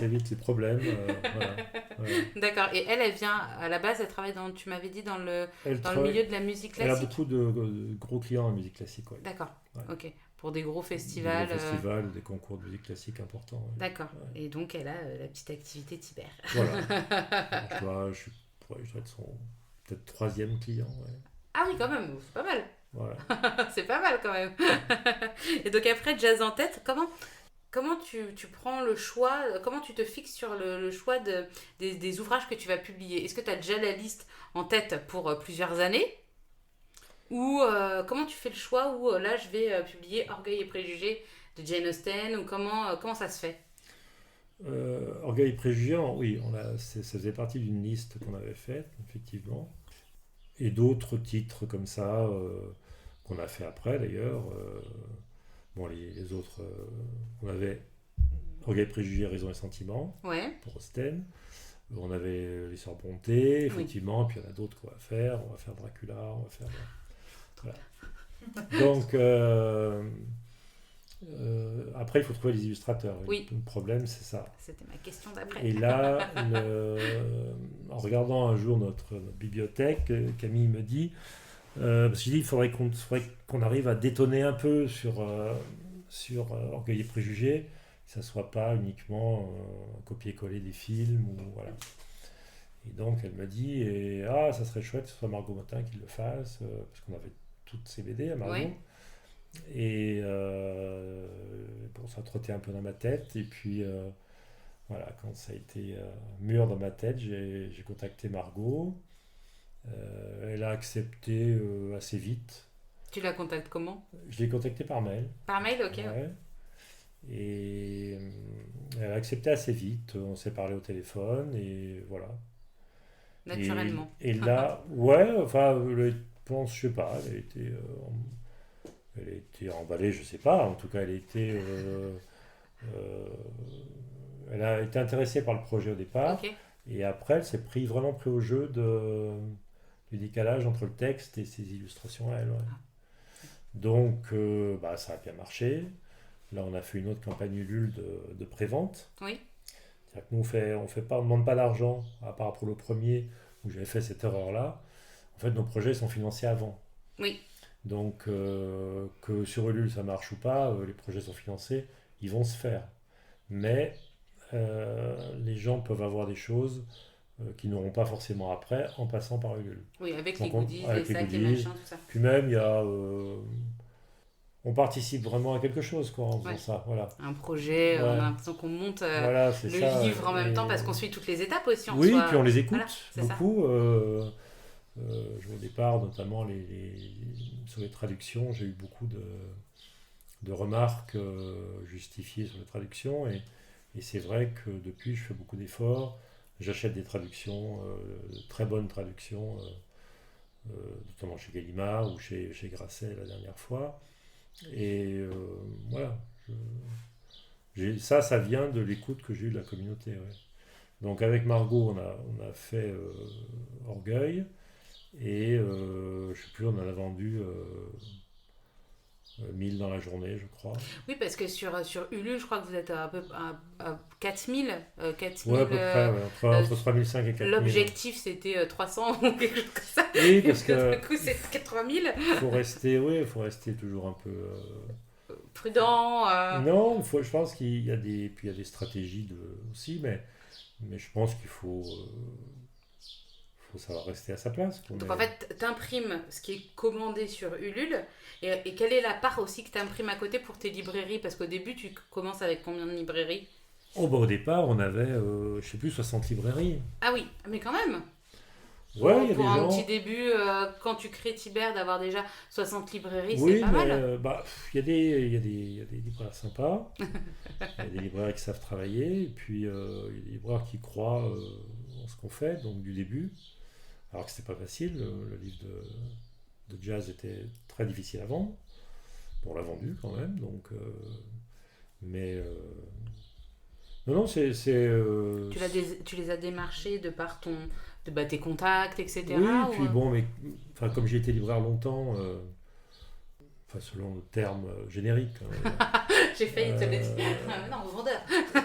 évite les problèmes. Voilà. D'accord. Et elle vient, à la base, elle travaille tu m'avais dit, dans le milieu de la musique Elle a classique. beaucoup de gros clients en musique classique. Ouais. D'accord. Ouais. Ok. Pour des gros Des festivals. gros festivals, des concours de musique classique importants. Ouais. D'accord. Ouais. Et donc, elle a la petite activité Tibère. Voilà. je dois être son peut-être 3e client. Ouais. Ah oui, quand même. C'est pas mal. Voilà. C'est pas mal quand même. Et donc après Jazz en tête, comment tu prends le choix, comment tu te fixes sur le choix des ouvrages que tu vas publier? Est-ce que tu as déjà la liste en tête pour plusieurs années? Ou comment tu fais le choix où là je vais publier Orgueil et Préjugés de Jane Austen, ou comment ça se fait? Orgueil et Préjugés, oui, ça faisait partie d'une liste qu'on avait faite, effectivement. Et d'autres titres comme ça, qu'on a fait après d'ailleurs. Bon, les autres, on avait Orgueil et Préjugés, Raison et Sentiment Ouais. pour Austen. On avait Les Sœurs Brontë, effectivement, puis il y en a d'autres qu'on va faire. On va faire Dracula, on va faire. Voilà. Donc, après, il faut trouver les illustrateurs. Oui. Le problème, c'est ça. C'était ma question d'après. Et là, en regardant un jour notre bibliothèque, Camille me dit, parce que je dis, il faudrait qu'on arrive à détonner un peu sur Orgueil et Préjugés, que ça ne soit pas uniquement un copier-coller des films. Voilà. Et donc, elle me dit, ça serait chouette que ce soit Margot Motin qui le fasse, parce qu'on avait toutes ses BD à Margot. Oui. Et ça trottait un peu dans ma tête. Et puis, voilà, quand ça a été mûr dans ma tête, j'ai contacté Margot. Elle a accepté assez vite. Tu la contactes comment? Je l'ai contactée par mail. Par mail, ok. Ouais. Et elle a accepté assez vite. On s'est parlé au téléphone et voilà. Naturellement. Et là, ouais, enfin, je pense, je sais pas, elle a été emballée, je sais pas. En tout cas, elle a été intéressée par le projet au départ. Ok. Et après, elle s'est vraiment pris au jeu du décalage entre le texte et ses illustrations à elle. Ouais. Donc, ça a bien marché. Là, on a fait une autre campagne Ulule de prévente. Oui. C'est-à-dire que nous, on ne demande pas d'argent, à part pour le premier, où j'avais fait cette erreur-là. En fait, nos projets sont financés avant. Oui. Donc, que sur Ulule, ça marche ou pas, les projets sont financés, ils vont se faire. Mais les gens peuvent avoir des choses qu'ils n'auront pas forcément après en passant par Ulule. Oui, avec Donc, les goodies, avec les les sacs, les goodies. machins, tout ça. Puis même, il y a... on participe vraiment à quelque chose quoi, en faisant Ouais. ça. Voilà. Un projet, on a Ouais. l'impression qu'on monte Voilà, c'est le ça. livre en même Et- temps parce qu'on suit toutes les étapes aussi en Oui, soi. puis on les écoute Voilà, c'est ça. beaucoup. Au départ, notamment sur les traductions, j'ai eu beaucoup de remarques justifiées sur les traductions. Et c'est vrai que depuis, je fais beaucoup d'efforts. J'achète des traductions, de très bonnes traductions, notamment chez Gallimard ou chez Grasset la dernière fois. Et voilà. Ça vient de l'écoute que j'ai eue de la communauté. Ouais. Donc avec Margot, on a fait Orgueil. Et je ne sais plus, on en a vendu 1000 dans la journée, je crois. Oui, parce que sur Ulule, je crois que vous êtes à peu à 4000. Ouais, à peu près, ouais, entre 3500 et 4000. L'objectif, c'était 300 ou quelque chose comme ça. Oui, parce que Du coup, c'est 80 000. faut rester toujours un peu... Prudent. Non, je pense qu'il y a puis il y a des stratégies aussi, mais je pense qu'il faut savoir rester à sa place. Donc en fait, tu imprimes ce qui est commandé sur Ulule. Et quelle est la part aussi que tu imprimes à côté pour tes librairies? Parce qu'au début, tu commences avec combien de librairies? Au départ, on avait, je sais plus, 60 librairies. Ah oui, mais quand même. Ouais, il y a des Pour un gens... petit début, quand tu crées Tibère, d'avoir déjà 60 librairies, Oui, c'est pas mais mal. il y a des libraires sympas, il y a des libraires qui savent travailler, et puis il y a des libraires qui croient en ce qu'on fait, donc du début. Alors que c'était pas facile, le livre de jazz était très difficile à vendre. Bon, on l'a vendu quand même, donc... mais... non, Tu les as démarchés de par tes contacts, etc. Oui, ou, puis bon, mais enfin, comme j'ai été libraire longtemps, enfin, selon le terme générique, J'ai failli te le dire. Non, vendeur.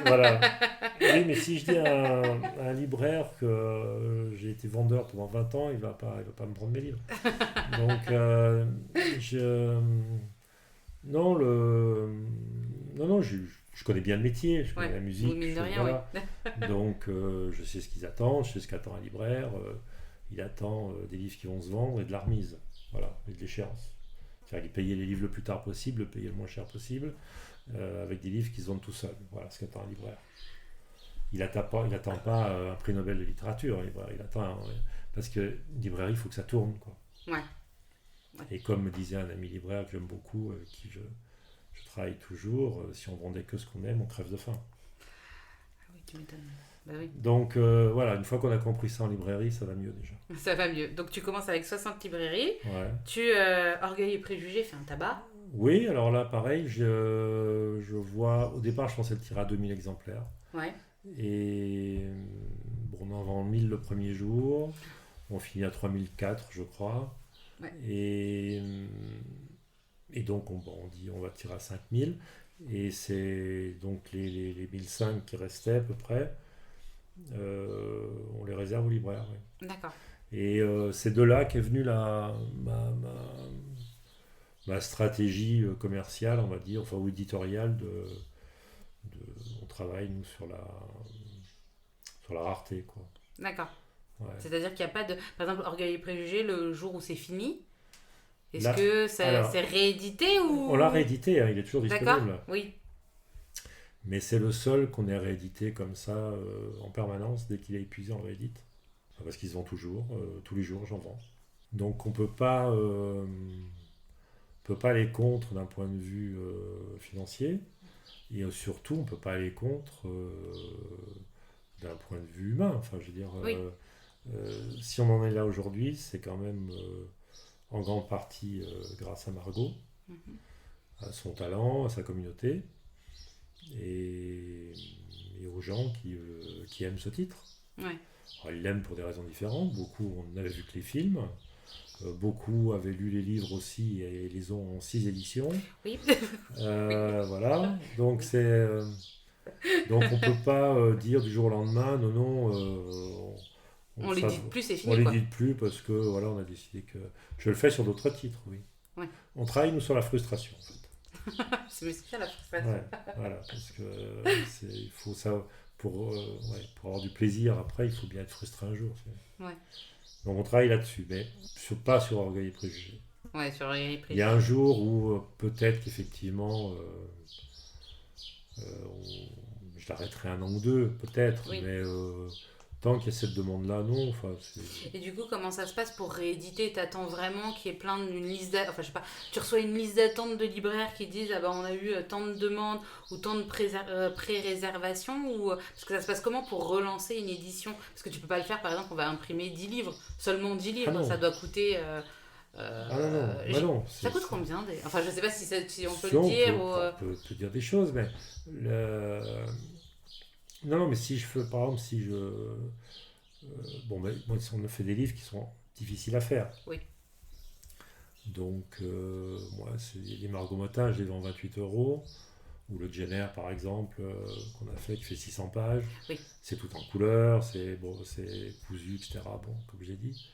voilà. Oui, mais si je dis à un libraire que j'ai été vendeur pendant 20 ans, il va pas me prendre mes livres. Donc, non, je connais bien le métier, je connais Ouais, la musique. mine de rien, Voilà. ouais. Donc, je sais ce qu'ils attendent, je sais ce qu'attend un libraire. Il attend des livres qui vont se vendre et de la remise, voilà, et de l'échéance. C'est-à-dire payer les livres le plus tard possible, payer le moins cher possible, avec des livres qui se vendent tout seuls. Voilà ce qu'attend un libraire. Il attend pas un prix Nobel de littérature, un libraire. Il attend parce que librairie, il faut que ça tourne, quoi. Ouais. Et comme me disait un ami libraire que j'aime beaucoup, avec qui je travaille toujours, si on vendait que ce qu'on aime, on crève de faim. Ah oui, tu m'étonnes. Bah oui. Donc voilà, une fois qu'on a compris ça en librairie, ça va mieux déjà. Ça va mieux. Donc tu commences avec 60 librairies. Ouais. Orgueil et Préjugés fait un tabac. Oui, alors là, pareil, je vois... Au départ, je pensais le tirer à 2000 exemplaires. Ouais. Et bon, on en vend 1000 le premier jour. On finit à 3004, je crois. Ouais. Et donc, on dit on va tirer à 5000. Et c'est donc les 1005 qui restaient à peu près. On les réserve aux libraires. Oui. D'accord. Et c'est de là qu'est venue ma stratégie commerciale, on va dire, enfin, ou éditoriale. On travaille, nous, sur la rareté, quoi. D'accord. Ouais. C'est-à-dire qu'il n'y a pas de... Par exemple, Orgueil et Préjugés, le jour où c'est fini, est-ce Là, que alors, c'est réédité ou... On l'a réédité, hein, il est toujours D'accord. disponible. Oui. Mais c'est le seul qu'on ait réédité comme ça en permanence. Dès qu'il est épuisé, on le réédite. Enfin, parce qu'ils se vendent toujours, tous les jours, j'en vends. Donc on peut pas aller contre d'un point de vue financier. Et surtout, on peut pas aller contre d'un point de vue humain. Enfin, je veux dire, Oui. si on en est là aujourd'hui, c'est quand même en grande partie grâce à Margot, à son talent, à sa communauté, et aux gens qui aiment ce titre. Ouais. Alors, ils l'aiment pour des raisons différentes. Beaucoup, on n'avait vu que les films. beaucoup avaient lu les livres aussi et les ont en 6 éditions. Oui. Voilà, donc donc on ne peut pas dire du jour au lendemain, non, On l'édite plus, c'est on fini, quoi. l'édite plus parce que voilà, on a décidé que je le fais sur d'autres titres, oui. Ouais. On travaille nous sur la frustration en fait. C'est ça la frustration. Ouais, voilà, parce que il faut ça pour avoir du plaisir après, il faut bien être frustré un jour. Ouais. Donc on travaille là-dessus, mais pas sur Orgueil et Préjugés. Ouais, sur les Il y a un jour où peut-être qu'effectivement je l'arrêterai 1 an ou 2, peut-être, Oui. mais tant qu'il y a cette demande-là, non. Enfin, Et du coup, comment ça se passe pour rééditer? T'attends vraiment qu'il y ait plein d'une liste d'attente, enfin je sais pas, tu reçois une liste d'attente de libraires qui disent ah bah on a eu tant de demandes ou tant de pré-réservations ou parce que ça se passe comment pour relancer une édition? Parce que tu peux pas le faire, par exemple, on va imprimer 10 livres, seulement 10 Ah livres, non. ça doit coûter Ah non, non, bah non. ça coûte combien enfin je sais pas si on peut Si le on dire peut, ou on peut te dire des choses, mais non, non, mais si je fais, par exemple, si je bon, ben, moi, on a fait des livres qui sont difficiles à faire. oui. Donc, moi, les Margot Motin, je les vends 28 €. Ou le Jenner, par exemple, qu'on a fait, qui fait 600 pages. Oui. C'est tout en couleur, c'est cousu, etc. Bon, comme j'ai dit.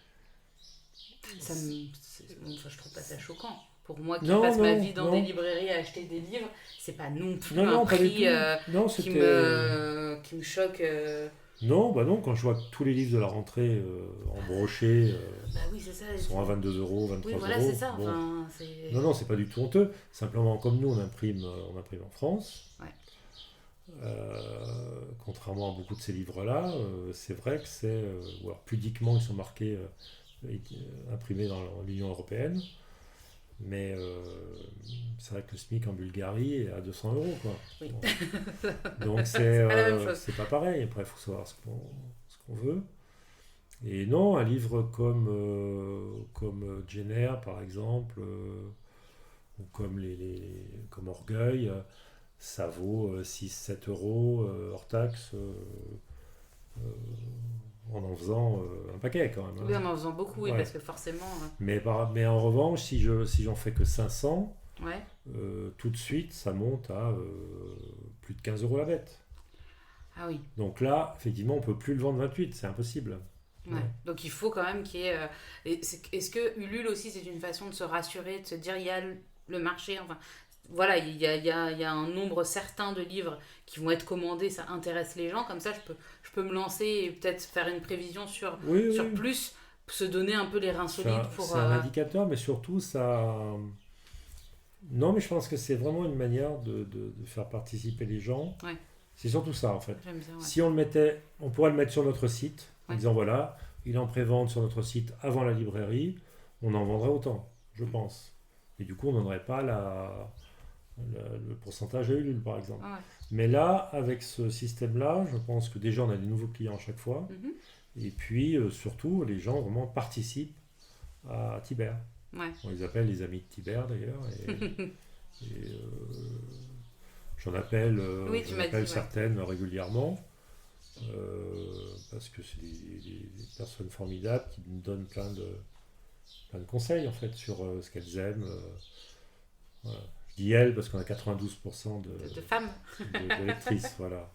Enfin, je trouve pas ça choquant. Pour moi qui Non, passe ma non, vie dans non. des librairies à acheter des livres, c'est pas non plus Non, un non, pas du prix tout. Non, qui c'était. qui me choque. Non, bah non, quand je vois que tous les livres de la rentrée en brochet Bah oui, c'est ça. sont à 22 €, 23 Oui, voilà, euros. c'est ça. Bon. Enfin, c'est... Non, non, c'est pas du tout honteux. Simplement, comme nous, on imprime en France. Ouais. Contrairement à beaucoup de ces livres-là, c'est vrai que ou alors pudiquement, ils sont marqués, imprimés dans l'Union européenne. Mais c'est vrai que le SMIC en Bulgarie est à 200 € quoi. Oui. Bon. Donc C'est pas la même chose. c'est pas pareil. Après, il faut savoir ce qu'on veut. Et non, un livre comme Jenner, par exemple, ou comme comme Orgueil, ça vaut 6-7 € hors taxe, en faisant un paquet quand même. Hein. Oui, en faisant beaucoup, oui, Ouais. parce que forcément. Mais en revanche, si j'en fais que 500, Ouais. tout de suite, ça monte à plus de 15 € la bête. Ah oui. Donc là, effectivement, on peut plus le vendre 28, c'est impossible. Ouais. Ouais. Donc il faut quand même qu'il y ait. Est-ce que Ulule aussi, c'est une façon de se rassurer, de se dire il y a le marché, enfin. Voilà, il y a un nombre certain de livres qui vont être commandés, ça intéresse les gens, comme ça je peux me lancer et peut-être faire une prévision sur Oui. plus, se donner un peu les reins solides pour... C'est un indicateur, mais surtout, ça. Non, mais je pense que c'est vraiment une manière de faire participer les gens. Ouais. C'est surtout ça, en fait. J'aime bien, ouais. Si on pourrait le mettre sur notre site, en Ouais. disant voilà, il est en prévente sur notre site avant la librairie, on en vendrait autant, je pense. Et du coup, on n'aurait pas le pourcentage à Ulule, par exemple. Ah ouais. Mais là, avec ce système-là, je pense que déjà, on a des nouveaux clients à chaque fois. Mhm. Et puis, surtout, les gens vraiment participent à Tibère. Ouais. On les appelle les amis de Tibère, d'ailleurs. Et, j'en appelle, Oui, tu j'en m'as appelle dit, ouais. certaines régulièrement. Parce que c'est des personnes formidables qui me donnent plein de conseils, en fait, sur ce qu'elles aiment. Voilà. Je dis elles parce qu'on a 92% De femmes. de lectrices, voilà.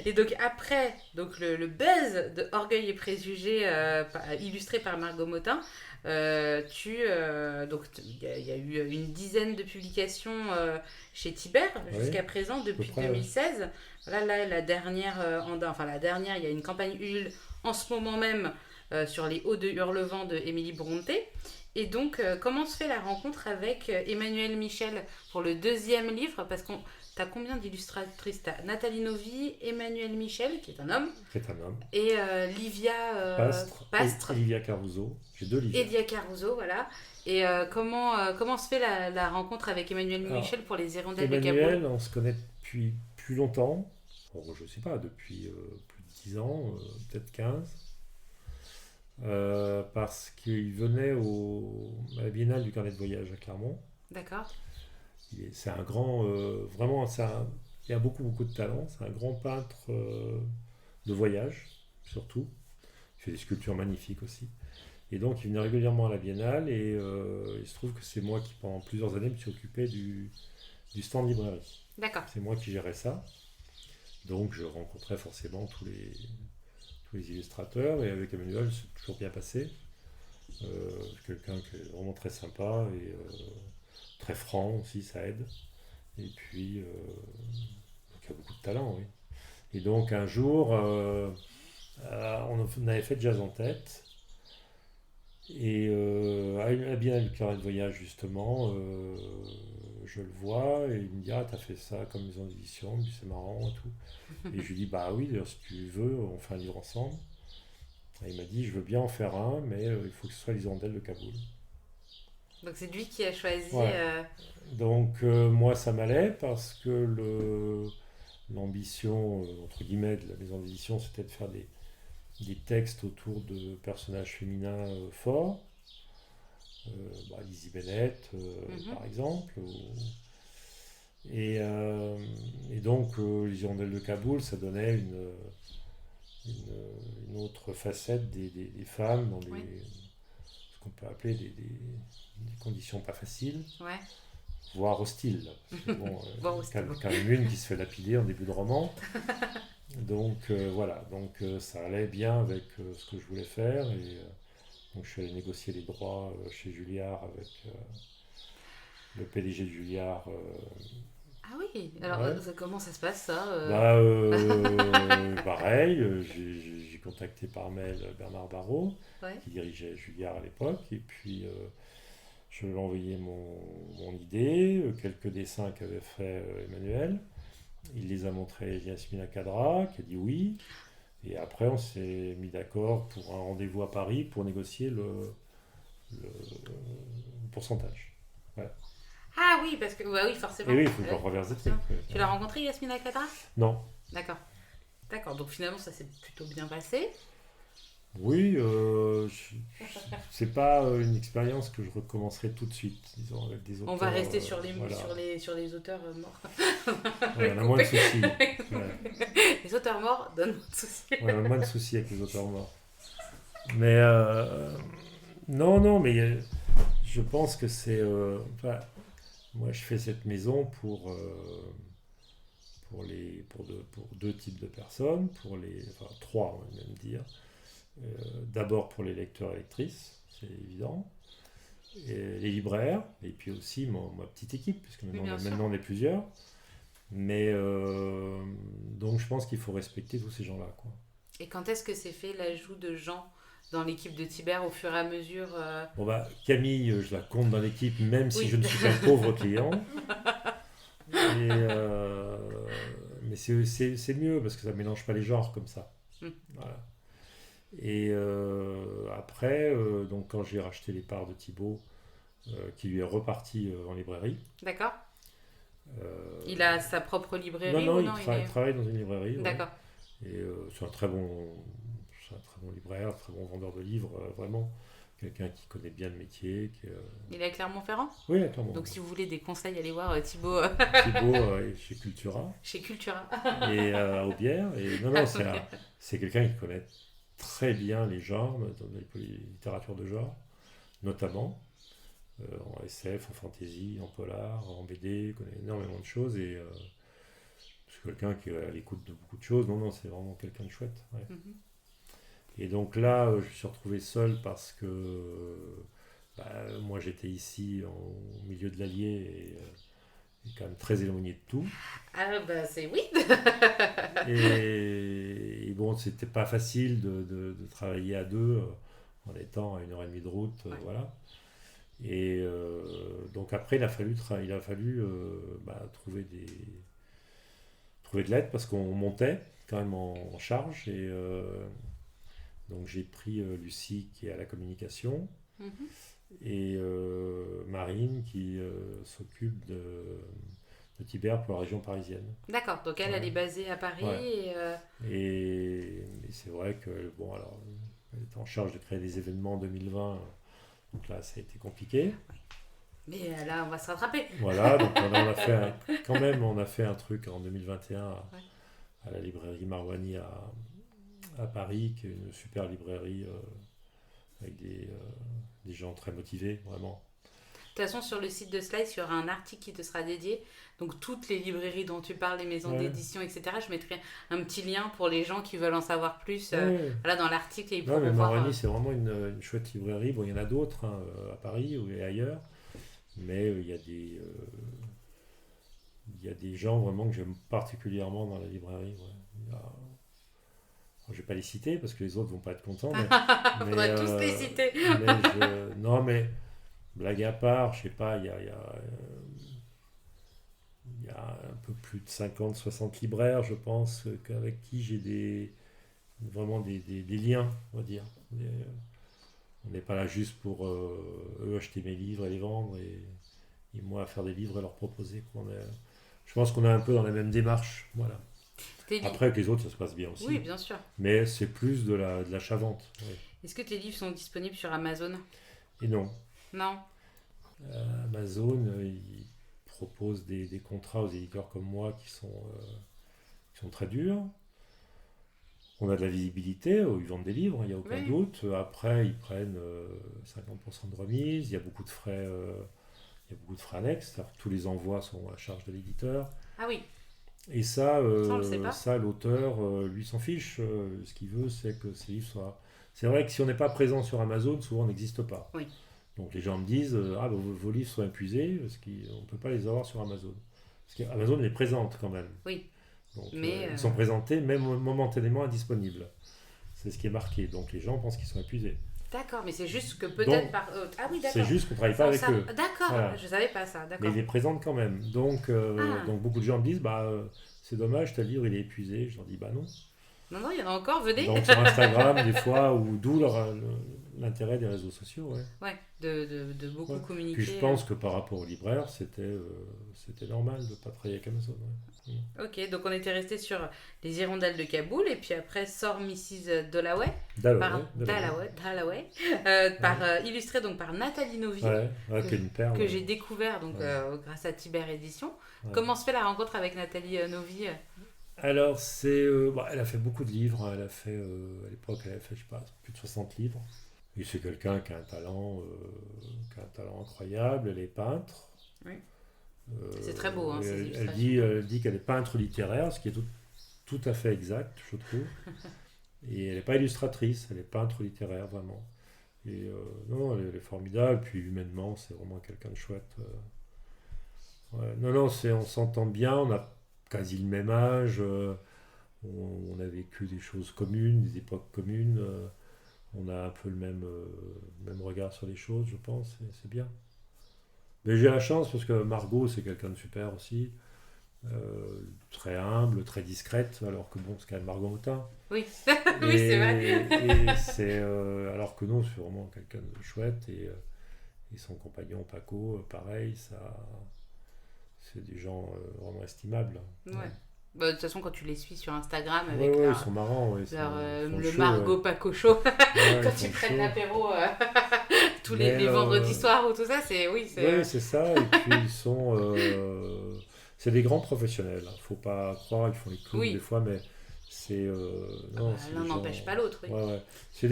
Et donc après le buzz de Orgueil et Préjugés illustré par Margot Motin, donc il y a eu une dizaine de publications chez Tibère jusqu'à présent depuis près, 2016. Voilà, là la dernière, il y a une campagne Ulule en ce moment même sur les hauts de Hurlevent de Émilie Brontë. Et donc, comment se fait la rencontre avec Emmanuelle Michel pour le deuxième livre? Parce que t'as combien d'illustratrices? T'as Nathalie Novi, Emmanuel Michel, qui est un homme, et Livia Pastre. Et Livia Caruso. J'ai 2 Livia. Et Livia Caruso, voilà. Et comment se fait la rencontre avec Emmanuel Michel pour les Hirondelles de Kaboul? Emmanuel, on se connaît depuis plus longtemps. Bon, je ne sais pas, depuis plus de 10 ans, peut-être 15. Parce qu'il venait à la Biennale du carnet de voyage à Clermont. D'accord. C'est un grand, vraiment, il a beaucoup de talent. C'est un grand peintre de voyage, surtout. Il fait des sculptures magnifiques aussi. Et donc, il venait régulièrement à la Biennale et il se trouve que c'est moi qui, pendant plusieurs années, me suis occupé du stand librairie. D'accord. C'est moi qui gérais ça. Donc, je rencontrais forcément tous les illustrateurs et avec Emmanuel, c'est toujours bien passé. Quelqu'un qui est vraiment très sympa et très franc aussi, ça aide. Et puis, qui a beaucoup de talent, oui. Et donc, un jour, on avait fait Jazz en tête. Et à bien le carnet de voyage, justement, je le vois et il me dit: Ah, t'as fait ça comme maison d'édition, puis c'est marrant et tout. Et je lui dis: Bah oui, d'ailleurs, si tu veux, on fait un livre ensemble. Et il m'a dit: Je veux bien en faire un, mais il faut que ce soit Les Hirondelles de Kaboul. Donc c'est lui qui a choisi. Ouais. Donc, moi, ça m'allait parce que l'ambition, entre guillemets, de la maison d'édition, c'était de faire des textes autour de personnages féminins forts. Lizzie Bennett, par exemple. Et donc, Les Hirondelles de Kaboul, ça donnait une autre facette des femmes dans ce qu'on peut appeler des conditions pas faciles, voire hostiles. Parce que quand même une qui se fait lapider en début de roman. Donc voilà, ça allait bien avec ce que je voulais faire. Et donc je suis allé négocier les droits chez Julliard avec le PDG de Julliard. Ah oui, alors comment ça se passe ça Pareil, j'ai contacté par mail Bernard Barrault, qui dirigeait Julliard à l'époque, et puis je lui ai envoyé mon idée, quelques dessins qu'avait fait Emmanuel. Il les a montrés à Yasmina Kadra, qui a dit oui. Et après, on s'est mis d'accord pour un rendez-vous à Paris pour négocier le pourcentage. Voilà. Ah oui, parce que oui, forcément. Et oui, il faut que je reverse des trucs. Tu l'as rencontré, Yasmina Kadra? Non. D'accord, donc finalement, ça s'est plutôt bien passé. Oui, c'est pas une expérience que je recommencerai tout de suite, disons, avec des auteurs. On va rester sur les auteurs morts. On a moins de soucis. Les auteurs morts donnent moins de soucis. On a moins de soucis avec les auteurs morts. Mais non, mais je pense que c'est... moi, je fais cette maison pour deux types de personnes, trois, on va même dire. D'abord pour les lecteurs et lectrices, c'est évident, et les libraires, et puis aussi ma petite équipe, puisque maintenant on est plusieurs. Mais donc je pense qu'il faut respecter tous ces gens-là, quoi. Et quand est-ce que c'est fait l'ajout de gens dans l'équipe de Tibère au fur et à mesure Camille, je la compte dans l'équipe, même si je ne suis qu'un pauvre client. Mais c'est mieux, parce que ça ne mélange pas les genres comme ça. Voilà. Et après, donc quand j'ai racheté les parts de Thibaut, qui lui est reparti en librairie. D'accord. Il a sa propre librairie? Non, il travaille dans une librairie. D'accord. Ouais. Et c'est un très bon libraire, un très bon vendeur de livres, vraiment. Quelqu'un qui connaît bien le métier. Il est à Clermont-Ferrand? Oui, à Clermont. Donc si vous voulez des conseils, allez voir Thibaut. Thibaut chez Cultura. Chez Cultura. Et à Aubière. Et non, c'est quelqu'un qui connaît très bien les genres, dans les littératures de genre, notamment en SF, en fantasy, en polar, en BD, il connaît énormément de choses et c'est quelqu'un qui est à l'écoute de beaucoup de choses. Non, c'est vraiment quelqu'un de chouette. Ouais. Et donc là, je me suis retrouvé seul parce que moi j'étais ici au milieu de l'Allier et quand même très éloigné de tout. Ah c'est oui. et bon, c'était pas facile de travailler à deux en étant à 1h30 de route, voilà. Et donc après, il a fallu trouver de l'aide parce qu'on montait quand même en charge. Et donc j'ai pris Lucie qui est à la communication et Marine qui s'occupe de Tibère pour la région parisienne. D'accord, donc elle est basée à Paris. Et c'est vrai que elle était en charge de créer des événements en 2020. Donc là, ça a été compliqué. Mais là, on va se rattraper. Voilà, donc on a fait un truc en 2021 à la librairie Marouani à Paris, qui est une super librairie avec des gens très motivés, vraiment. De toute façon, sur le site de Slice, il y aura un article qui te sera dédié. Donc, toutes les librairies dont tu parles, les maisons d'édition, etc., je mettrai un petit lien pour les gens qui veulent en savoir plus voilà, dans l'article. Et ils pourront voir. Maroni, c'est vraiment une chouette librairie. Bon, il y en a d'autres à Paris et ailleurs. Mais il y a des gens vraiment que j'aime particulièrement dans la librairie. Ouais. Je ne vais pas les citer parce que les autres ne vont pas être contents. Il faudrait tous les citer. Non, mais blague à part, je sais pas, il y a un peu plus de 50-60 libraires, je pense, avec qui j'ai vraiment des liens, on va dire. On n'est pas là juste pour eux acheter mes livres et les vendre et moi faire des livres et leur proposer. Je pense qu'on est un peu dans la même démarche. Voilà. Après, avec les autres, ça se passe bien aussi. Oui, bien sûr. Mais c'est plus de l'achat-vente. Ouais. Est-ce que tes livres sont disponibles sur Amazon ? Et non. Non. Amazon, il propose des contrats aux éditeurs comme moi qui sont très durs. On a de la visibilité, ils vendent des livres, il n'y a aucun doute. Après, ils prennent 50% de remise, il y a beaucoup de frais, annexes, c'est-à-dire que tous les envois sont à charge de l'éditeur. Ah oui. Et ça l'auteur, lui, s'en fiche. Ce qu'il veut, c'est que ces livres soient... C'est vrai que si on n'est pas présent sur Amazon, souvent on n'existe pas. Oui. Donc les gens me disent vos livres sont épuisés, parce qu'on ne peut pas les avoir sur Amazon. Parce qu'Amazon les présente quand même. Oui. Donc, ils sont présentés même momentanément indisponibles. C'est ce qui est marqué. Donc les gens pensent qu'ils sont épuisés. D'accord, mais c'est juste que peut-être par... Ah oui, d'accord. C'est juste qu'on ne travaille pas avec eux. D'accord, voilà. Je ne savais pas ça. D'accord. Mais ils les présentent quand même. Donc beaucoup de gens me disent c'est dommage, ta livre il est épuisé. Je leur dis non. Non, il y en a encore, venez. Donc sur Instagram, des fois, d'où l'intérêt des réseaux sociaux. Ouais, de beaucoup communiquer. Puis je pense que par rapport aux libraires, c'était normal de ne pas travailler avec Amazon. Ouais. Ok, donc on était resté sur Les Hirondelles de Kaboul, et puis après sort Mrs. Dalloway, illustré donc par Nathalie Novi, que j'ai découvert donc, grâce à Tiber Édition. Ouais. Comment se fait la rencontre avec Nathalie Novi ? Alors, elle a fait beaucoup de livres. Elle a fait, à l'époque, je sais pas, plus de 60 livres. Et c'est quelqu'un qui a un talent incroyable. Elle est peintre. Oui. C'est très beau, hein, ces elle dit qu'elle est peintre littéraire, ce qui est tout à fait exact, je trouve. Et elle n'est pas illustratrice, elle est peintre littéraire, vraiment. Et non, elle est formidable. Puis humainement, c'est vraiment quelqu'un de chouette. Ouais. Non, on s'entend bien. On a quasi le même âge, on a vécu des choses communes, des époques communes, on a un peu le même regard sur les choses, je pense, et c'est bien. Mais j'ai la chance parce que Margot, c'est quelqu'un de super aussi, très humble, très discrète, alors que c'est quand même Margot Motin. Oui, oui, c'est vrai. Alors que non, c'est vraiment quelqu'un de chouette, et son compagnon Paco, pareil, c'est des gens vraiment estimables. Ouais. De toute façon, quand tu les suis sur Instagram avec ils sont marrants. Le Margot Paco Show, quand ils prennent l'apéro tous les vendredis soirs ou tout ça, c'est... Oui, c'est ça. Et puis ils sont... c'est des grands professionnels. Faut pas croire, ils font les clowns des fois, mais c'est... l'un n'empêche pas l'autre. Oui. Ouais. C'est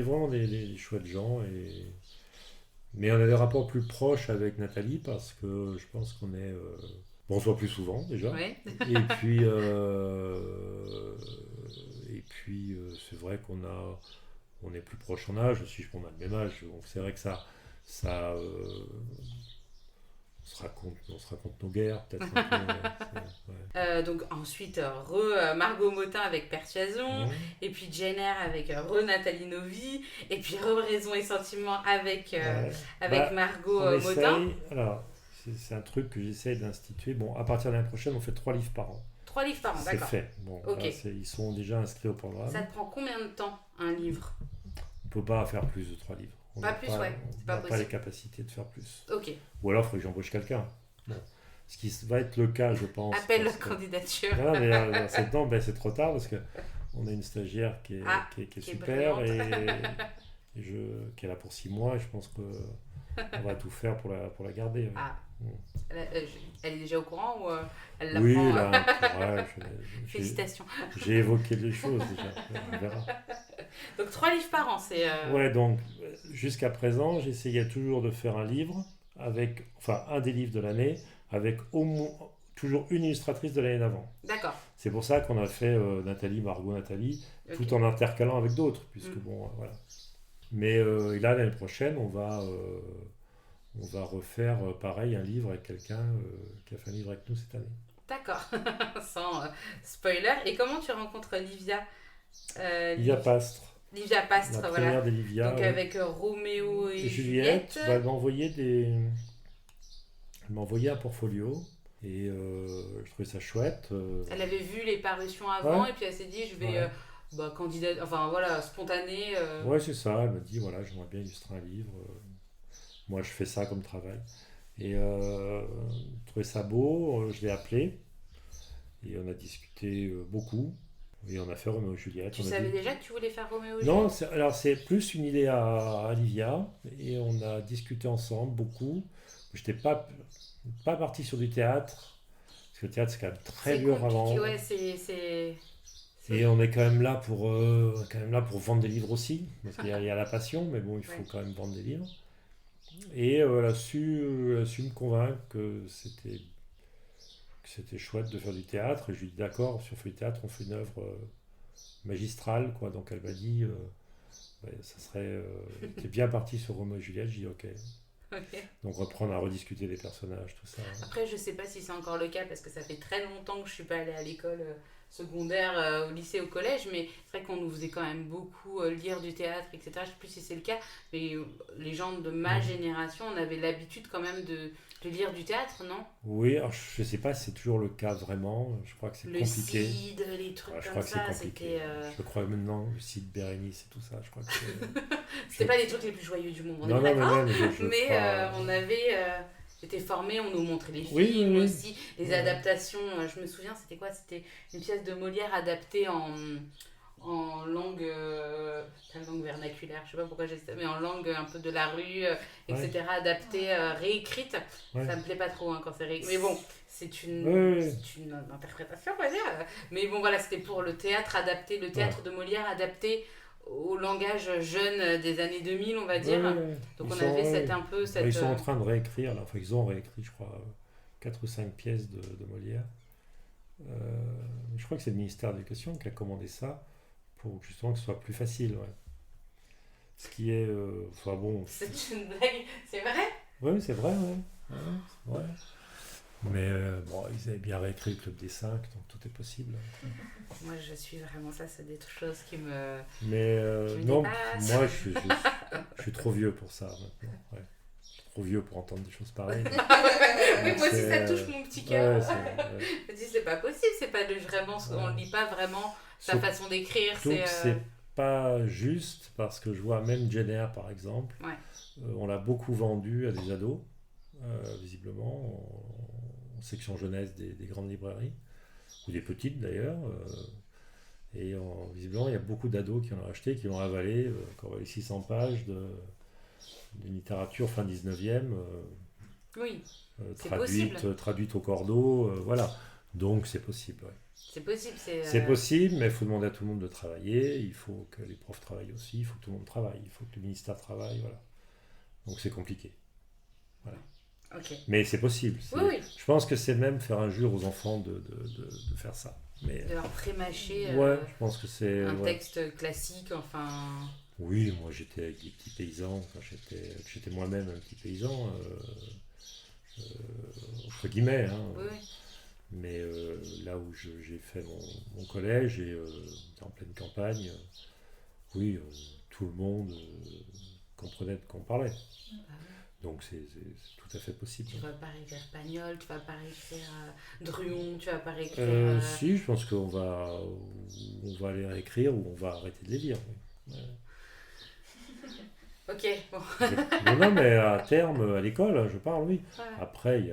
vraiment des chouettes gens. Mais on a des rapports plus proches avec Nathalie parce que je pense qu'on est... on se voit plus souvent déjà. Ouais. Et puis c'est vrai on est plus proche en âge aussi, on a le même âge. Donc c'est vrai que ça on se raconte nos guerres peut-être un peu. Donc ensuite Margot Motin avec Persuasion, et puis Jane Eyre avec Nathalie Novi, et puis Raison et Sentiment avec Margot Motin. Alors c'est un truc que j'essaie d'instituer. Bon, à partir de l'année prochaine, on fait 3 livres par an. 3 livres par an, d'accord. C'est fait. Bon, okay. Ils sont déjà inscrits au programme. Ça te prend combien de temps, un livre ? On ne peut pas faire plus de 3 livres. C'est pas possible. pas les capacités de faire plus. Ok. Ou alors, il faudrait que j'embauche quelqu'un. Bon. Ce qui va être le cas, je pense. Appelle la candidature. Non, mais c'est trop tard parce qu'on a une stagiaire qui est super et qui est là pour 6 mois, et je pense qu'on va tout faire pour la garder. Ouais. Ah. Elle est déjà au courant ou elle l'apprend? Oui, là, Félicitations. J'ai évoqué les choses déjà, on verra. Donc 3 livres par an, c'est... Ouais, donc jusqu'à présent, j'essayais toujours de faire un livre un des livres de l'année, avec au moins toujours une illustratrice de l'année d'avant. D'accord. C'est pour ça qu'on a fait Nathalie, Margot, Nathalie, Ok. tout en intercalant avec d'autres, puisque Mm. bon, voilà. Mais et là, l'année prochaine, on va refaire pareil un livre avec quelqu'un qui a fait un livre avec nous cette année. D'accord. Sans spoiler. Et comment tu rencontres Livia Livia Pastre, Livia Pastre, la voilà. première des Livia, Donc oui. avec Roméo et Et Juliette, Juliette. bah, elle m'a envoyé un portfolio et je trouvais ça chouette. Elle avait vu les parutions avant Ouais, et puis elle s'est dit je vais ouais. candidate, enfin voilà, spontanée. Ouais, c'est ça. Elle m'a dit voilà, j'aimerais bien illustrer un livre. Moi, je fais ça comme travail. Et je trouvais ça beau. Je l'ai appelé et on a discuté beaucoup. Et on a fait Roméo et Juliette. Tu On a savais dit... déjà que tu voulais faire Roméo et Non, Juliette? alors c'est plus une idée à Livia et on a discuté ensemble beaucoup. J'étais pas parti sur du théâtre parce que le théâtre c'est quand même très C'est dur à compliqué, vendre. ouais, Et on est quand même là pour vendre des livres aussi parce il y a la passion, mais bon, il faut ouais. quand même vendre des livres. Et elle a su me convaincre que c'était chouette de faire du théâtre. Et je lui ai dit d'accord, si on fait du théâtre, on fait une œuvre magistrale, quoi. Donc elle m'a dit, ouais, ça serait, t'es bien parti sur Roméo et Juliette. J'ai dit ok. Ok. Donc reprendre à rediscuter des personnages, tout ça. Après, je sais pas si c'est encore le cas parce que ça fait très longtemps que je suis pas allée à l'école secondaire, au lycée, au collège, mais c'est vrai qu'on nous faisait quand même beaucoup lire du théâtre, etc. Je sais plus si c'est le cas, mais les gens de ma Mhm. génération, on avait l'habitude quand même de lire du théâtre, non? Oui, alors je sais pas si c'est toujours le cas vraiment. Je crois que c'est Le compliqué. Cid, les trucs Ouais, je comme crois que c'est ça, compliqué. c'était. Je crois maintenant, le site Bérénice et tout ça, je crois que C'était je- pas les trucs les plus joyeux du monde, on est Non, bien non, mais d'accord? même, je Mais crois. on avait été formés, on nous montrait les Oui, oui, films oui. aussi, les Ouais. adaptations. Je me souviens, c'était quoi? C'était une pièce de Molière adaptée en langue, pas langue vernaculaire, je sais pas pourquoi j'ai dit ça, mais en langue un peu de la rue, Ouais, etc., adaptée, réécrite. ouais. Ça me plaît pas trop hein, quand c'est réécrit. Mais bon, Oui, oui, c'est une interprétation, on va dire. Mais bon, voilà, c'était pour le théâtre adapté, le oui. Ouais. théâtre de Molière adapté au langage jeune des années 2000, on va Ouais, dire. ouais, ouais. Donc on avait un peu Ouais, ils cette... sont en train de réécrire, là. Enfin, ils ont réécrit, je crois, 4 ou 5 pièces de Molière. Je crois que c'est le ministère de l'Éducation qui a commandé ça pour justement que ce soit plus facile. Ouais. Ce qui est. Enfin bon. C'est une blague, c'est vrai? Oui, c'est vrai, ouais. Ouais, c'est vrai. Mais bon, ils avaient bien réécrit le Club des 5, donc tout est possible. Moi je suis vraiment ça, c'est des choses Mais qui me non, dépassent. moi je suis trop vieux pour ça maintenant. Ouais. Je suis trop vieux pour entendre des choses pareilles. Mais Donc moi aussi c'est, ça touche mon petit cœur. ouais, ouais. Je me dis c'est pas possible, c'est pas vraiment, on Ouais. lit pas vraiment sa Surtout façon d'écrire, que c'est pas juste parce que je vois même Jenner par exemple, Ouais. on l'a beaucoup vendu à des ados, visiblement, en section jeunesse des grandes librairies, ou des petites d'ailleurs. Visiblement, il y a beaucoup d'ados qui en ont acheté, qui l'ont avalé, qui ont avalé 600 pages d'une littérature fin 19e, Oui, c'est possible. traduite au cordeau, voilà. Donc c'est possible, ouais. C'est possible, C'est possible, mais il faut demander à tout le monde de travailler, il faut que les profs travaillent aussi, il faut que tout le monde travaille, il faut que le ministère travaille, voilà. Donc c'est compliqué. Voilà. Ok. Mais c'est possible. Oui, oui. Je pense que c'est même faire injure aux enfants de faire ça. Mais, De leur prémâcher ouais, je pense que c'est. un Ouais. texte classique, enfin. Oui, moi j'étais avec des petits paysans, quand j'étais moi-même un petit paysan, entre guillemets, hein. Oui, oui. Mais là où j'ai fait mon collège et en pleine campagne, oui, tout le monde comprenait de quoi on parlait. Ah oui. Donc c'est tout à fait possible. Tu vas pas réécrire Pagnol, tu vas pas réécrire Druon, tu vas pas réécrire. Si, je pense qu'on va les réécrire ou on va arrêter de les lire. Oui. Ouais. Ok, bon. Non, mais à terme, à l'école, je parle, oui. Ouais. Après, il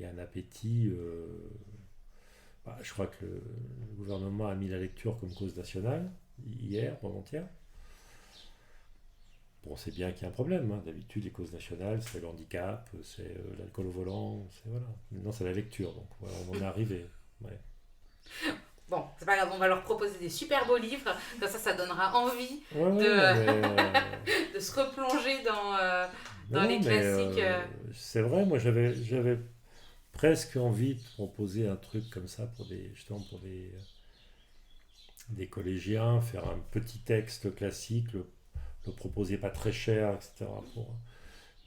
y a un appétit. Je crois que le gouvernement a mis la lecture comme cause nationale, hier, avant-hier. Bon, c'est bien qu'il y a un problème. Hein. D'habitude, les causes nationales, c'est le handicap, c'est l'alcool au volant, c'est voilà. Maintenant, c'est la lecture, donc voilà, on en est arrivé. Ouais. Bon, c'est pas grave, on va leur proposer des super beaux livres, comme ça donnera envie de se replonger dans les classiques. C'est vrai, moi j'avais presque envie de proposer un truc comme ça pour des collégiens, faire un petit texte classique, le proposer pas très cher, etc.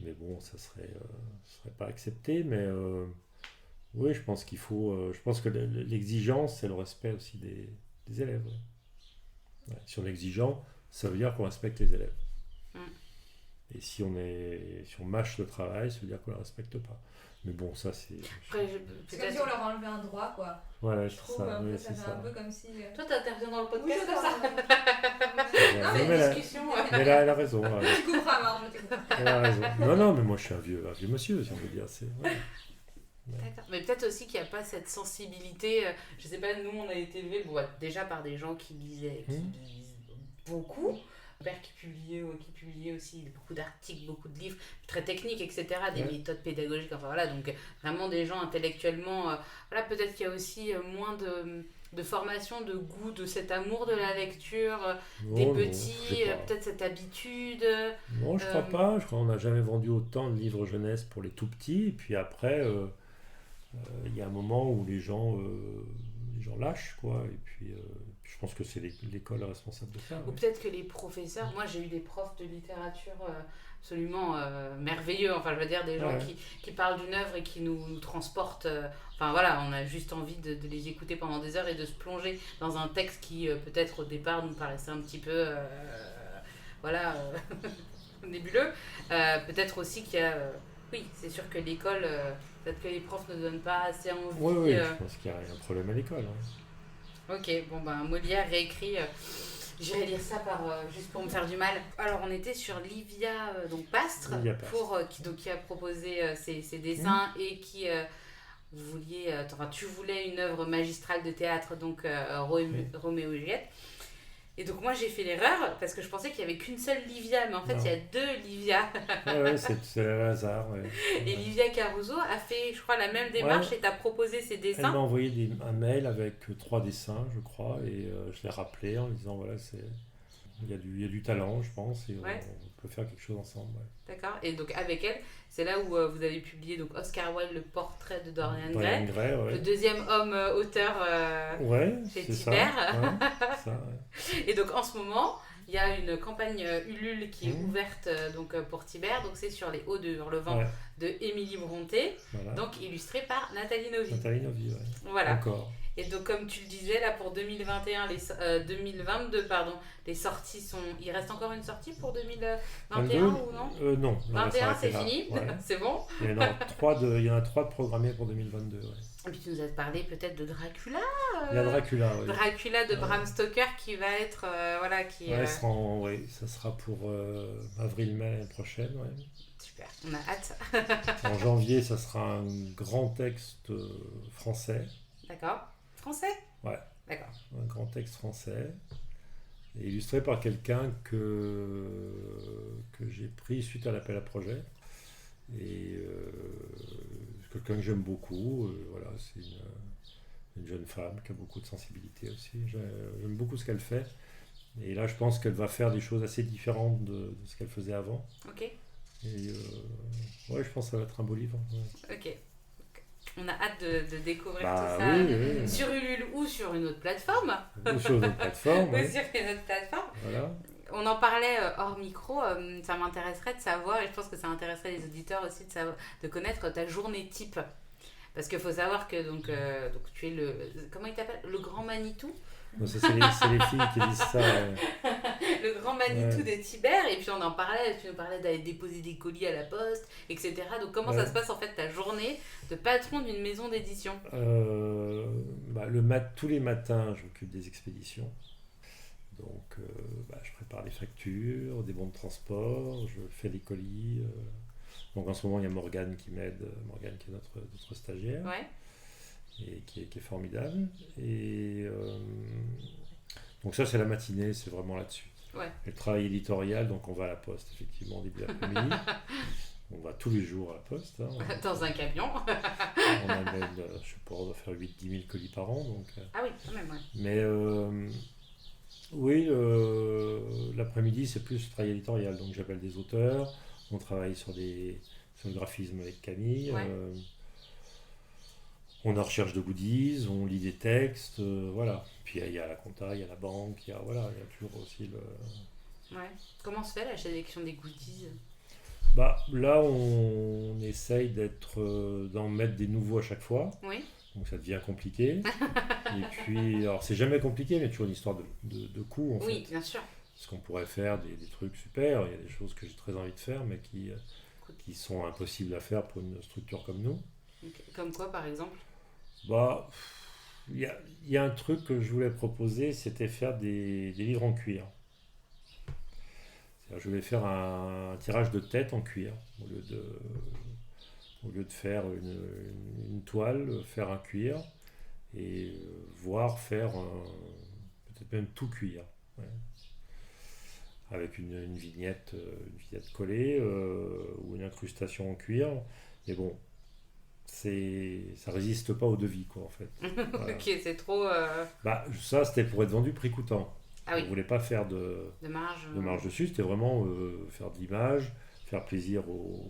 Mais bon, ça serait pas accepté, mais oui, je pense je pense que l'exigence, c'est le respect aussi des élèves. Ouais. Ouais, si on est exigeant, ça veut dire qu'on respecte les élèves. Et si on mâche le travail, ça veut dire qu'on ne le respecte pas. Mais bon, ça c'est... C'est comme si on leur enlevait un droit, quoi. Voilà, je trouve ça, oui, ça fait un peu comme si... Toi, t'interviens dans le podcast comme ça. Non, mais discussion... Mais là, elle a raison. Tu couperas, Marc, je t'écoute. Elle a raison. Non, mais moi je suis un vieux monsieur, si on veut dire. Ouais. D'accord. Mais peut-être aussi qu'il n'y a pas cette sensibilité. Je sais pas, nous on a été élevés déjà par des gens qui lisent beaucoup. Mon père qui publiait aussi beaucoup d'articles, beaucoup de livres très techniques, etc., des méthodes pédagogiques, enfin voilà, donc vraiment des gens intellectuellement, voilà, peut-être qu'il y a aussi moins de formation, de goût, de cet amour de la lecture, des petits, peut-être cette habitude. Non, je crois pas, qu'on n'a jamais vendu autant de livres jeunesse pour les tout petits, et puis après, il y a un moment où les gens lâchent, quoi, et puis... je pense que c'est l'école responsable de ça. Ou peut-être que les professeurs, moi j'ai eu des profs de littérature absolument merveilleux, enfin je veux dire des gens qui parlent d'une œuvre et qui nous transportent, enfin voilà, on a juste envie de les écouter pendant des heures et de se plonger dans un texte qui peut-être au départ nous paraissait un petit peu nébuleux. Peut-être aussi qu'il y a, oui c'est sûr que l'école, peut-être que les profs ne donnent pas assez envie. Oui, je pense qu'il y a un problème à l'école. Ok, bon ben Molière réécrit, j'irai lire ça juste pour me faire du mal. Alors on était sur Livia Pastre, qui a proposé ses dessins et qui tu voulais une œuvre magistrale de théâtre, donc Roméo et Juliette. Et donc moi j'ai fait l'erreur parce que je pensais qu'il n'y avait qu'une seule Livia, mais en fait il y a deux Livia. C'est le hasard. Ouais. Et Livia Caruso a fait, je crois, la même démarche et t'a proposé ses dessins. Elle m'a envoyé un mail avec 3 dessins, je crois, et je l'ai rappelé en lui disant voilà, il y a du talent, je pense, et on peut faire quelque chose ensemble. Ouais. D'accord. Et donc avec elle, c'est là où vous avez publié donc Oscar Wilde, le portrait de Dorian Gray, le deuxième homme auteur chez Thibert. Et donc en ce moment, il y a une campagne Ulule qui est ouverte pour Thibert, donc c'est sur les Hauts de Hurlevent de Émilie Bronté, donc illustré par Nathalie Novy. Voilà. Encore. Et donc comme tu le disais là pour 2022 les sorties sont, il reste encore une sortie pour 2021 ou non? Non. 21 c'est fini, c'est bon. Il y en a 3 de programmés pour 2022. Et puis tu nous as parlé peut-être de Dracula. La Dracula, Dracula de Bram Stoker qui va être ça sera pour avril-mai prochaine. Super, on a hâte. En janvier, ça sera un grand texte français. D'accord. Français ? Ouais. D'accord. Un grand texte français, illustré par quelqu'un que j'ai pris suite à l'appel à projet. Et quelqu'un que j'aime beaucoup. Voilà, c'est une jeune femme qui a beaucoup de sensibilité aussi. J'aime beaucoup ce qu'elle fait. Et là, je pense qu'elle va faire des choses assez différentes de ce qu'elle faisait avant. Ok. Et je pense que ça va être un beau livre. Ouais. Ok. On a hâte de découvrir tout ça sur Ulule ou sur une autre plateforme. Ou sur une autre plateforme. Voilà. On en parlait hors micro, ça m'intéresserait de savoir, et je pense que ça intéresserait les auditeurs aussi de connaître ta journée type. Parce qu'il faut savoir que donc tu es comment il t'appelle ? Le grand Manitou ? Non, ça, c'est les filles qui disent ça. Le grand Manitou de Thibert, et puis on en parlait, tu nous parlais d'aller déposer des colis à la poste, etc. Donc comment ça se passe en fait ta journée de patron d'une maison d'édition ? Tous les matins, je m'occupe des expéditions. Donc je prépare les factures, des bons de transport, je fais les colis. Donc en ce moment, il y a Morgane qui m'aide, Morgane qui est notre stagiaire. Ouais. Et qui est formidable. Et donc ça, c'est la matinée, c'est vraiment là-dessus. Ouais. Et le travail éditorial, donc on va à la poste, effectivement, début d'après-midi. On va tous les jours à la poste. Hein. Dans un camion. On amène, je sais pas, on doit faire 8-10 000 colis par an. Donc, ah oui, quand même, ouais. Mais oui, l'après-midi, c'est plus travail éditorial. Donc j'appelle des auteurs, on travaille sur le graphisme avec Camille. Ouais. On est en recherche de goodies, on lit des textes, voilà. Puis il y a la compta, il y a la banque, il y a toujours aussi le... Ouais. Comment se fait la sélection des goodies ? Bah, là, on essaye d'en mettre des nouveaux à chaque fois. Oui. Donc ça devient compliqué. Et puis, alors c'est jamais compliqué, mais toujours une histoire de coût en fait. Oui, bien sûr. Parce qu'on pourrait faire des trucs super, il y a des choses que j'ai très envie de faire, mais qui sont impossibles à faire pour une structure comme nous. Okay. Comme quoi, par exemple ? Bah, il y a un truc que je voulais proposer, c'était faire des livres en cuir. C'est-à-dire, je voulais faire un tirage de tête en cuir, au lieu de faire une toile, faire un cuir, et voire faire peut-être même tout cuir. Ouais. Avec une vignette collée ou une incrustation en cuir. Mais bon, ça résiste pas au devis, quoi, en fait. Voilà. Ok, c'est trop... Bah, ça, c'était pour être vendu prix coûtant. Ah oui. On voulait pas faire de marge dessus, c'était vraiment faire de l'image, faire plaisir aux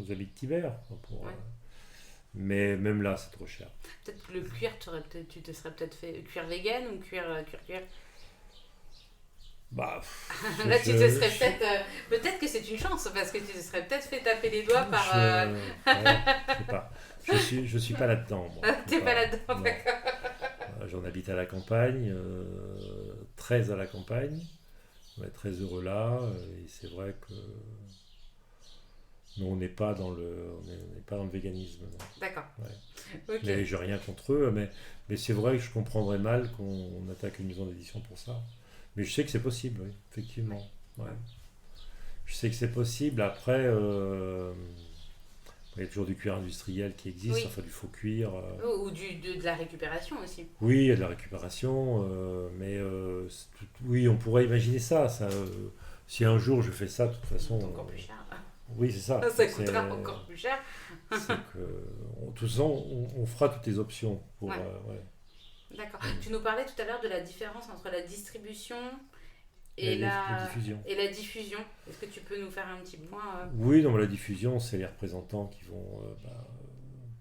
amis de Tibère. Ouais. Mais même là, c'est trop cher. Peut-être que le cuir, tu te serais peut-être fait cuir vegan ou cuir. Bah, là, tu te serais peut-être. Peut-être que c'est une chance, parce que tu te serais peut-être fait taper les doigts par. Ouais, je sais pas. Je suis pas là-dedans. T'es pas là-dedans, non. d'accord. J'en habite à la campagne, très à la campagne. On est très heureux là, et c'est vrai que nous, on n'est pas dans le véganisme. Non. D'accord. Ouais. Okay. Mais j'ai rien contre eux, mais c'est vrai que je comprendrais mal qu'on attaque une maison d'édition pour ça. Mais je sais que c'est possible, oui, effectivement. Ouais. Je sais que c'est possible. Après, il y a toujours du cuir industriel qui existe, oui. Enfin du faux cuir. Ou de la récupération aussi. Oui, il y a de la récupération, mais oui, on pourrait imaginer ça. Si un jour je fais ça, de toute façon... C'est encore plus cher. Oui, c'est ça. Ça coûtera encore plus cher. C'est que, de toute façon, on fera toutes les options pour... Ouais. D'accord. Tu nous parlais tout à l'heure de la différence entre la distribution et la diffusion. Est-ce que tu peux nous faire un petit point Oui, donc la diffusion, c'est les représentants qui vont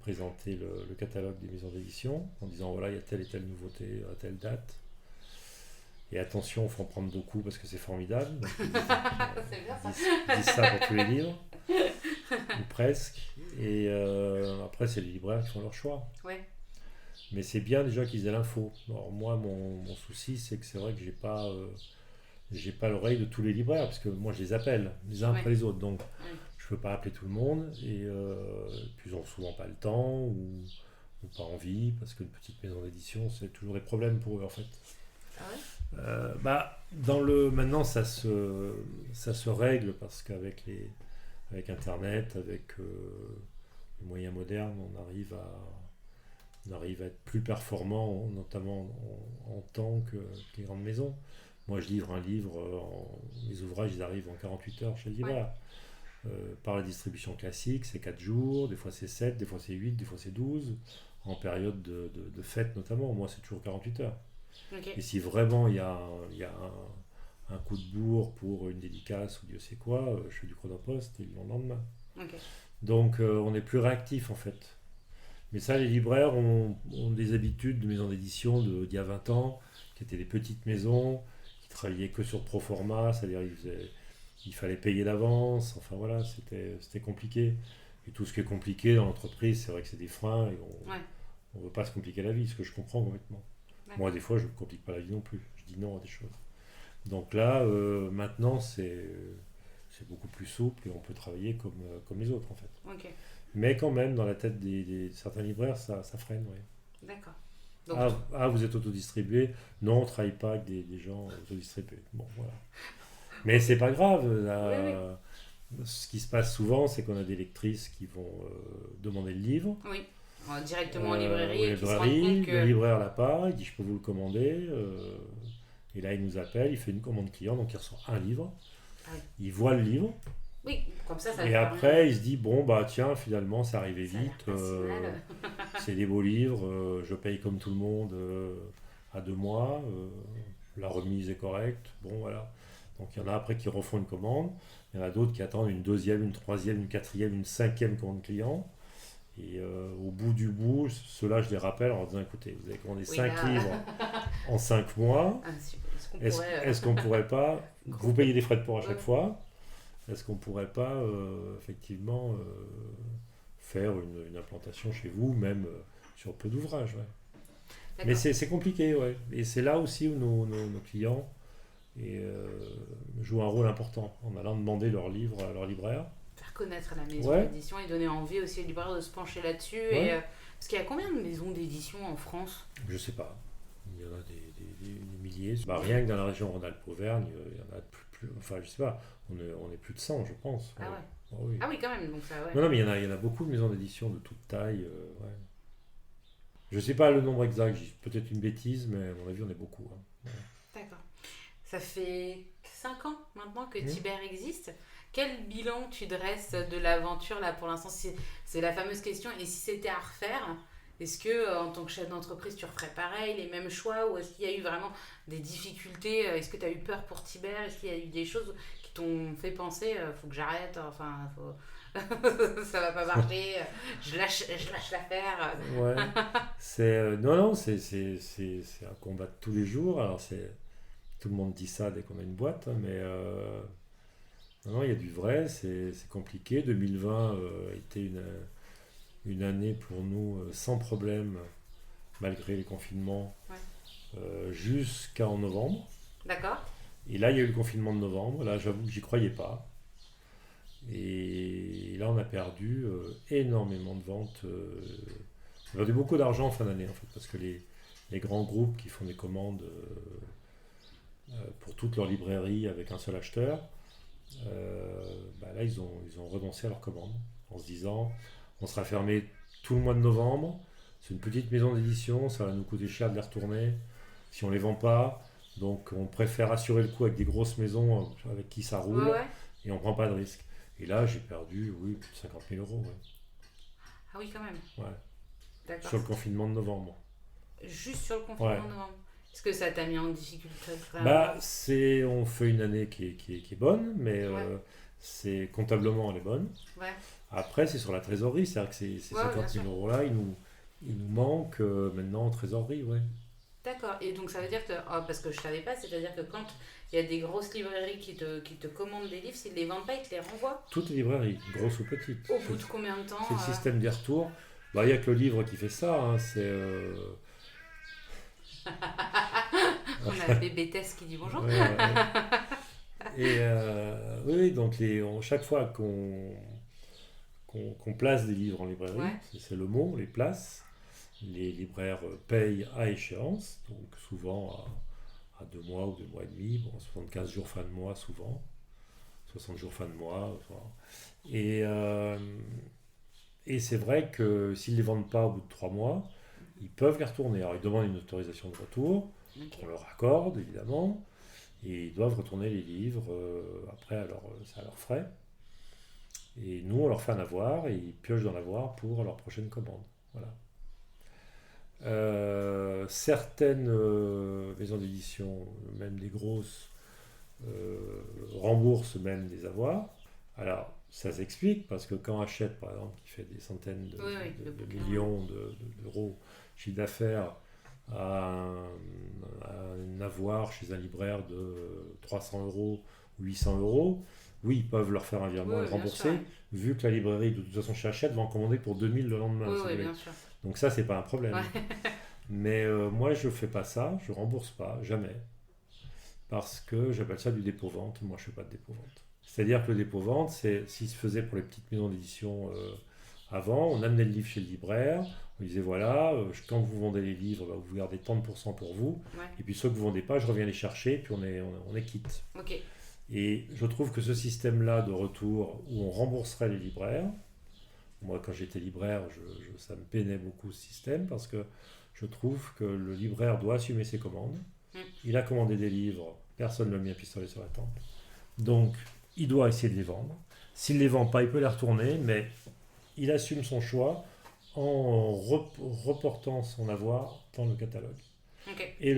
présenter le catalogue des maisons d'édition en disant voilà, il y a telle et telle nouveauté à telle date. Et attention, il faut en prendre beaucoup parce que c'est formidable. Donc, c'est bien ça. Ils disent ça pour tous les livres, ou presque. Et après, c'est les libraires qui font leur choix. Ouais. Mais c'est bien déjà qu'ils aient l'info. Alors moi, mon souci, c'est que c'est vrai que j'ai pas l'oreille de tous les libraires, parce que moi, je les appelle les uns après les autres. Donc, je peux pas appeler tout le monde. Et puis, ils ont souvent pas le temps ou pas envie, parce qu'une petite maison d'édition, c'est toujours des problèmes pour eux, en fait. Ah ouais. Maintenant, ça se règle, parce qu'avec avec Internet, avec les moyens modernes, on arrive à être plus performant, notamment en temps que les grandes maisons. Moi, je livre un livre, mes ouvrages, ils arrivent en 48 heures chez le libraire. Par la distribution classique, c'est 4 jours, des fois c'est 7, des fois c'est 8, des fois c'est 12, en période de fête notamment. Moi, c'est toujours 48 heures. Okay. Et si vraiment il y a un coup de bourre pour une dédicace ou Dieu sait quoi, je fais du chronopost et le lendemain. Okay. Donc, on est plus réactif en fait. Mais ça, les libraires ont des habitudes de maisons d'édition d'il y a 20 ans, qui étaient des petites maisons, qui travaillaient que sur proforma, c'est-à-dire il fallait payer d'avance, enfin voilà, c'était compliqué. Et tout ce qui est compliqué dans l'entreprise, c'est vrai que c'est des freins, et on ne veut pas se compliquer la vie, ce que je comprends complètement. Ouais. Moi, des fois, je ne me complique pas la vie non plus, je dis non à des choses. Donc là, maintenant, c'est beaucoup plus souple, et on peut travailler comme les autres en fait. Okay. Mais quand même, dans la tête des certains libraires, ça freine, oui. D'accord. Donc, vous êtes autodistribué? Non, on ne travaille pas avec des gens autodistribués. Bon, voilà. Mais c'est pas grave. Oui. Ce qui se passe souvent, c'est qu'on a des lectrices qui vont demander le livre. Oui, directement en librairie. Le libraire l'a pas, il dit je peux vous le commander. Et là, il nous appelle, il fait une commande client, donc il reçoit un livre. Ah oui. Il voit le livre. Oui, Comme ça et après, il se dit, bon, bah tiens, finalement, ça arrivait vite. C'est des beaux livres, je paye comme tout le monde à 2 mois. La remise est correcte. Bon, voilà. Donc, il y en a après qui refont une commande. Il y en a d'autres qui attendent une deuxième, une troisième, une quatrième, une cinquième commande client. Et au bout du bout, ceux-là, je les rappelle en disant, écoutez, vous avez commandé 5 livres en 5 mois. Est-ce qu'on pourrait pas, vous payez des frais de port à chaque fois, est-ce qu'on pourrait pas effectivement faire une implantation chez vous, même sur peu d'ouvrages, Mais c'est compliqué, Et c'est là aussi où nos clients jouent un rôle important en allant demander leurs livres à leur libraire. Faire connaître la maison d'édition et donner envie aussi aux libraires de se pencher là-dessus. Et, parce qu'il y a combien de maisons d'édition en France ? Je sais pas. Il y en a des milliers. Rien que dans la région Rhône-Alpes-Auvergne, il y en a plus. Enfin, je sais pas. On est plus de 100, je pense. Ah ouais. Oui. Ah oui, quand même. Donc ça, Non, mais il y en a beaucoup de maisons d'édition de toute taille. Je sais pas le nombre exact. J'ai peut-être une bêtise, mais à mon avis, on est beaucoup. D'accord. Ça fait 5 ans maintenant que Tibère existe. Quel bilan tu dresses de l'aventure là pour l'instant ? C'est la fameuse question. Et si c'était à refaire, est-ce que en tant que chef d'entreprise, tu referais pareil, les mêmes choix, ou est-ce qu'il y a eu vraiment des difficultés ? Est-ce que tu as eu peur pour Tibère ? Est-ce qu'il y a eu des choses qui t'ont fait penser faut que j'arrête, ça va pas marcher, je lâche l'affaire. C'est un combat de tous les jours. Alors tout le monde dit ça dès qu'on a une boîte, mais non, il y a du vrai, c'est compliqué. 2020 était une année pour nous sans problème, malgré les confinements, jusqu'en novembre. D'accord. Et là, il y a eu le confinement de novembre. Là, j'avoue que j'y croyais pas. Et là, on a perdu énormément de ventes. On a perdu beaucoup d'argent en fin d'année, en fait, parce que les grands groupes qui font des commandes pour toute leur librairie avec un seul acheteur, là, ils ont renoncé à leurs commandes en se disant, on sera fermé tout le mois de novembre. C'est une petite maison d'édition, ça va nous coûter cher de les retourner si on les vend pas. Donc, on préfère assurer le coup avec des grosses maisons avec qui ça roule et on prend pas de risque. Et là, j'ai perdu, plus de 50 000 €. Ah oui, quand même. D'accord. Sur le confinement de novembre. Juste sur le confinement de novembre. Est-ce que ça t'a mis en difficulté on fait une année qui est bonne, mais c'est comptablement elle est bonne. Après, c'est sur la trésorerie, c'est-à-dire que ces 50 000 € là, il nous manque maintenant en trésorerie, D'accord, et donc ça veut dire que, parce que je savais pas, c'est-à-dire que quand il y a des grosses librairies qui te commandent des livres, s'ils ne les vendent pas, ils te les renvoient ? Toutes les librairies, grosses ou petites. Au bout de combien de temps ? C'est le système des retours. Il n'y a que le livre qui fait ça, c'est... On a bébé Tess qui dit bonjour. Et donc chaque fois qu'on place des livres en librairie, c'est le mot, on les place. Les libraires payent à échéance, donc souvent à 2 mois ou 2 mois et demi, 75 jours fin de mois souvent, 60 jours fin de mois. Et c'est vrai que s'ils ne les vendent pas au bout de 3 mois, ils peuvent les retourner. Alors ils demandent une autorisation de retour, qu'on leur accorde évidemment, et ils doivent retourner les livres après c'est à leurs frais. Et nous, on leur fait un avoir et ils piochent dans l'avoir pour leur prochaine commande. Voilà. Certaines maisons d'édition, même des grosses, remboursent même des avoirs. Alors, ça s'explique parce que quand Hachette, par exemple, qui fait des centaines de millions d'euros de chiffre d'affaires, a un avoir chez un libraire de 300 € ou 800 €, oui, ils peuvent leur faire un virement et le rembourser, vu que la librairie, de toute façon, chez Hachette, va en commander pour 2000 le lendemain. Bien sûr. Donc ça, c'est pas un problème. Mais moi, je fais pas ça, je rembourse pas, jamais. Parce que j'appelle ça du dépôt-vente. Moi, je fais pas de dépôt-vente. C'est-à-dire que le dépôt-vente, c'est s'il se faisait pour les petites maisons d'édition avant, on amenait le livre chez le libraire, on disait voilà, quand vous vendez les livres, vous gardez 30% pour vous, et puis ceux que vous vendez pas, je reviens les chercher, puis on est quitte. Et je trouve que ce système-là de retour, où on rembourserait les libraires, moi quand j'étais libraire, ça me peinait beaucoup ce système, parce que je trouve que le libraire doit assumer ses commandes. Il a commandé des livres, personne ne lui a mis un pistolet sur la tempe. Donc, il doit essayer de les vendre. S'il ne les vend pas, il peut les retourner, mais il assume son choix en reportant son avoir dans le catalogue. Okay. Et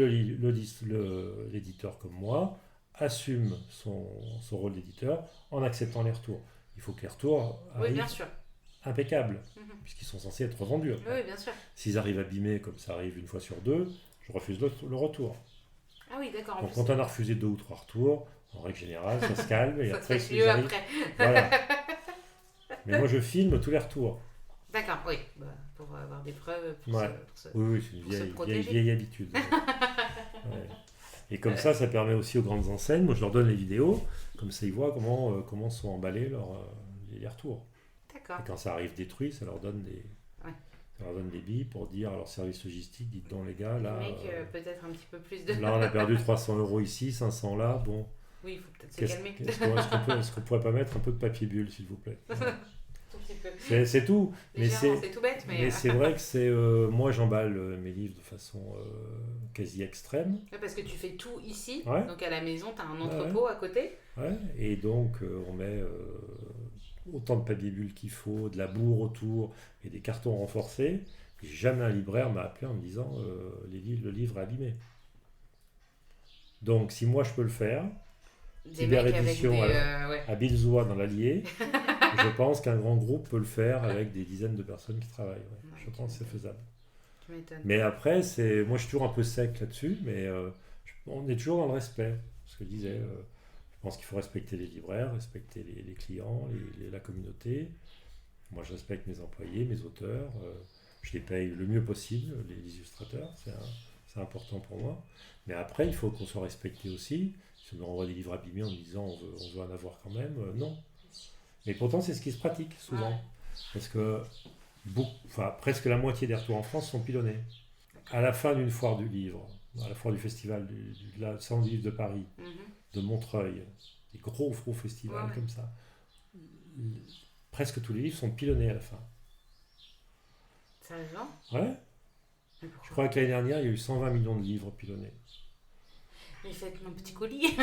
l'éditeur comme moi assume son rôle d'éditeur en acceptant les retours. Il faut que les retours arrivent impeccables, puisqu'ils sont censés être revendus. Oui, bien sûr. S'ils arrivent abîmés, comme ça arrive une fois sur deux, je refuse le retour. Ah oui, d'accord. Donc quand on a refusé 2 ou 3 retours, en règle générale, ça se calme. Et ça après, se mieux arrivent, après. Voilà. Mais moi, je filme tous les retours. D'accord, oui. Pour avoir des preuves, oui, c'est une vieille habitude. Ouais. Et comme ça permet aussi aux grandes enseignes, moi je leur donne les vidéos, comme ça ils voient comment sont emballés les retours. D'accord. Et quand ça arrive détruit, ça leur donne des billes pour dire à leur service logistique, dites donc les gars, là... peut-être un petit peu plus de... Là on a perdu 300 € ici, 500 là, bon... Oui, il faut peut-être se calmer. Est-ce qu'on pourrait pas mettre un peu de papier bulle, s'il vous plaît? C'est tout. C'est tout bête, mais c'est vrai que moi j'emballe mes livres de façon quasi extrême. Parce que tu fais tout ici, ouais. Donc à la maison, tu as un entrepôt à côté. Ouais. Et donc on met autant de papier bulle qu'il faut, de la bourre autour et des cartons renforcés. Et jamais un libraire m'a appelé en me disant le livre est abîmé. Donc si moi je peux le faire, Tiber Édition à Bilzois dans l'Allier, je pense qu'un grand groupe peut le faire avec des dizaines de personnes qui travaillent. Ouais. Je pense que c'est faisable. Tu m'étonnes. Mais après, moi je suis toujours un peu sec là-dessus, mais on est toujours dans le respect. Ce que je disais, je pense qu'il faut respecter les libraires, respecter les clients, la communauté. Moi je respecte mes employés, mes auteurs. Je les paye le mieux possible, les illustrateurs. C'est important pour moi. Mais après, il faut qu'on soit respecté aussi. Si on me renvoie des livres abîmés en me disant on veut en avoir quand même, non. Mais pourtant, c'est ce qui se pratique souvent. Ouais. Parce que presque la moitié des retours en France sont pilonnés. À la fin d'une foire du livre, à la foire du festival du Salon du livre de Paris, de Montreuil, des gros festivals comme ça, presque tous les livres sont pilonnés à la fin. Sérieusement ? Ouais. Je crois que l'année dernière, il y a eu 120 millions de livres pilonnés. Mais faites mon petit colis.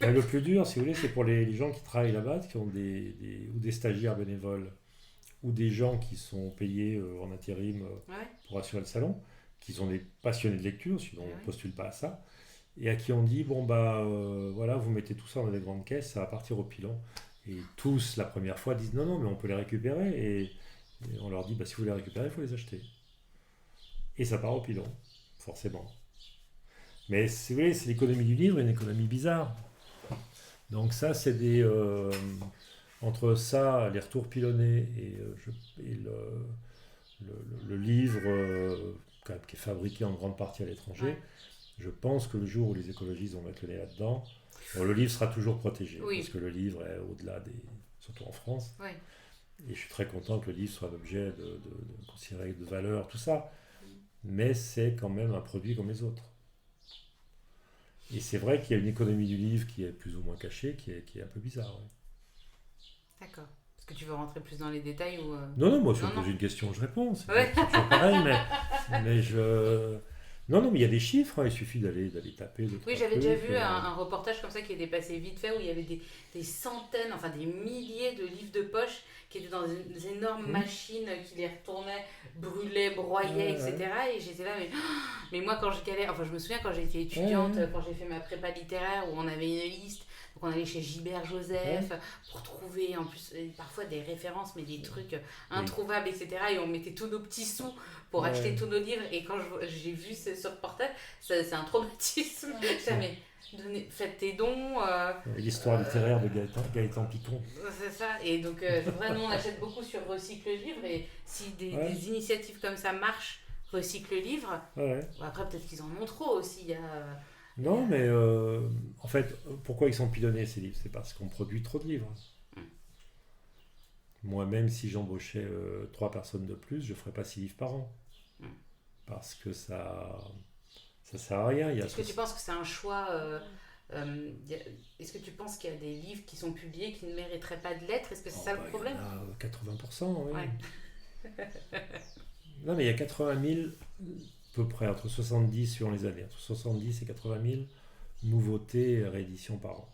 Mais le plus dur, si vous voulez, c'est pour les gens qui travaillent là-bas, qui ont ou des stagiaires bénévoles, ou des gens qui sont payés en intérim pour assurer le salon, qui sont des passionnés de lecture, sinon on ne postule pas à ça, et à qui on dit, voilà, vous mettez tout ça dans des grandes caisses, ça va partir au pilon. Et tous, la première fois, disent, non, mais on peut les récupérer, et on leur dit, si vous les récupérez, il faut les acheter. Et ça part au pilon, forcément. Mais si vous voulez, c'est l'économie du livre, une économie bizarre. Donc ça, c'est entre ça, les retours pilonnés et le livre qui est fabriqué en grande partie à l'étranger, je pense que le jour où les écologistes vont mettre le nez là-dedans, le livre sera toujours protégé. Parce que le livre est au-delà surtout en France. Oui. Et je suis très content que le livre soit un objet considéré de valeur, tout ça. Mais c'est quand même un produit comme les autres. Et c'est vrai qu'il y a une économie du livre qui est plus ou moins cachée, qui est un peu bizarre. Ouais. D'accord. Est-ce que tu veux rentrer plus dans les détails ou Non, moi, si on pose une question, je réponds. C'est toujours pareil, mais je... Non, mais il y a des chiffres, il suffit d'aller taper. Oui, j'avais déjà vu un reportage comme ça qui est dépassé vite fait, où il y avait des centaines, enfin des milliers de livres de poche qui étaient dans des énormes machines qui les retournaient, brûlaient, broyaient, etc. Et j'étais là, mais moi quand je galère, je me souviens quand j'étais étudiante, quand j'ai fait ma prépa littéraire, où on avait une liste, donc on allait chez Gilbert Joseph pour trouver en plus parfois des références, mais des trucs introuvables, etc. Et on mettait tous nos petits sous pour acheter tous nos livres. Et quand j'ai vu ce reportage, c'est un traumatisme. Faites tes dons. L'histoire littéraire de Gaëtan Picon. C'est ça. Et donc, nous, on achète beaucoup sur Recycle Livre. Et si des initiatives comme ça marchent, Recycle Livre, après, peut-être qu'ils en ont trop aussi. Non, mais en fait, pourquoi ils sont pilonnés ces livres ? C'est parce qu'on produit trop de livres. Moi, même si j'embauchais 3 personnes de plus, je ne ferais pas 6 livres par an. Parce que ça sert à rien. Est-ce que tu penses que c'est un choix est-ce que tu penses qu'il y a des livres qui sont publiés qui ne mériteraient pas de l'être ? Est-ce que c'est ça le problème ? Il y en a 80%, oui. Non, mais il y a 80 000, à peu près, entre 70 suivant les années, entre 70 et 80 000 nouveautés et rééditions par an.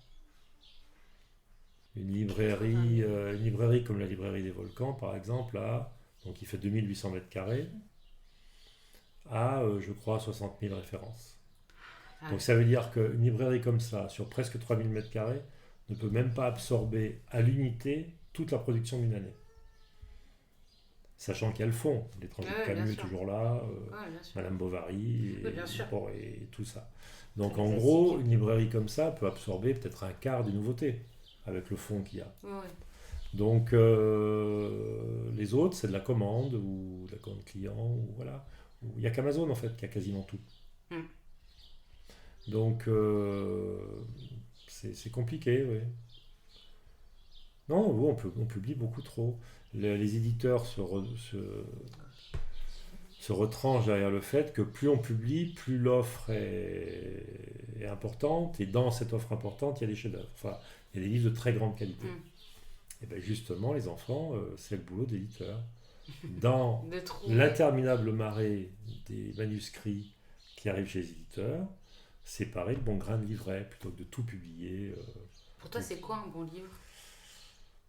Une librairie comme la librairie des Volcans, par exemple, donc il fait 2800 mètres carrés, a, je crois, 60 000 références. Ah, Donc ça veut dire qu'une librairie comme ça, sur presque 3000 mètres carrés, ne peut même pas absorber à l'unité toute la production d'une année. Sachant qu'il y a le fond, l'étranger de bien Camus est sûr. toujours là, Bien sûr. Madame Bovary Oui, bien sûr. et tout ça. Donc Très en classique. gros, une librairie comme ça peut absorber peut-être un quart des nouveautés avec le fond qu'il y a. Ouais. Donc les autres, c'est de la commande ou de la commande client, ou voilà. Il n'y a qu'Amazon en fait qui a quasiment tout. Mm. Donc c'est compliqué, oui. Non, on publie beaucoup trop. Les éditeurs se retranchent derrière le fait que plus on publie, plus l'offre est importante, et dans cette offre importante, il y a des chefs-d'œuvre. Enfin, il y a des livres de très grande qualité. Mm. Et bien justement, les enfants, c'est le boulot de l'éditeur. Dans De trouver. l'interminable marée des manuscrits qui arrivent chez les éditeurs, séparer le bon grain de livret plutôt que de tout publier. Pour toi, c'est quoi un bon livre?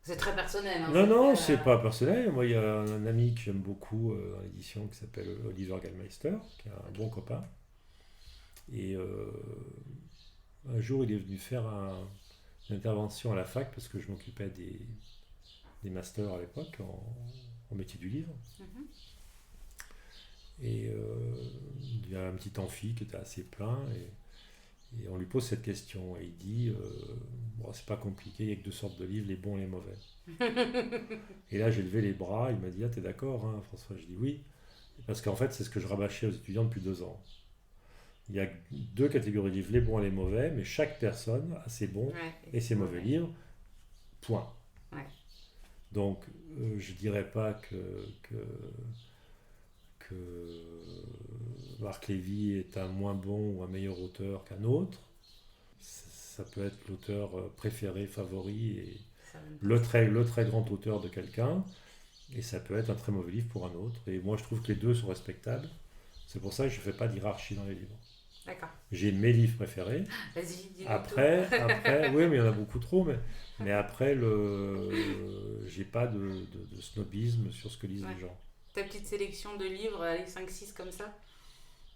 C'est très personnel. Hein, Non, c'est pas personnel. Moi, il y a un ami que j'aime beaucoup dans l'édition qui s'appelle Oliver Gallmeister, qui est un bon copain. Et un jour, il est venu faire une intervention à la fac parce que je m'occupais des masters à l'époque en métier du livre. Mhm. Et il y a un petit amphi qui était assez plein. Et on lui pose cette question. Et il dit bon, c'est pas compliqué, il n'y a que deux sortes de livres, les bons et les mauvais. Et là, j'ai levé les bras. Il m'a dit ah, t'es d'accord, hein, François? Je dis oui. Parce qu'en fait, c'est ce que je rabâchais aux étudiants depuis 2 ans. Il y a deux catégories de livres, les bons et les mauvais, mais chaque personne a ses bons et ses mauvais livres. Point. Ouais. Donc, je dirais pas que Marc Lévy est un moins bon ou un meilleur auteur qu'un autre. Ça peut être l'auteur préféré, favori, et le très grand auteur de quelqu'un. Et ça peut être un très mauvais livre pour un autre. Et moi, je trouve que les deux sont respectables. C'est pour ça que je ne fais pas d'hierarchie dans les livres. D'accord. J'ai mes livres préférés. Vas-y, dis-le. Après, oui, mais il y en a beaucoup trop. Mais après, j'ai pas de snobisme sur ce que lisent les gens. Ta petite sélection de livres, allez, 5-6 comme ça?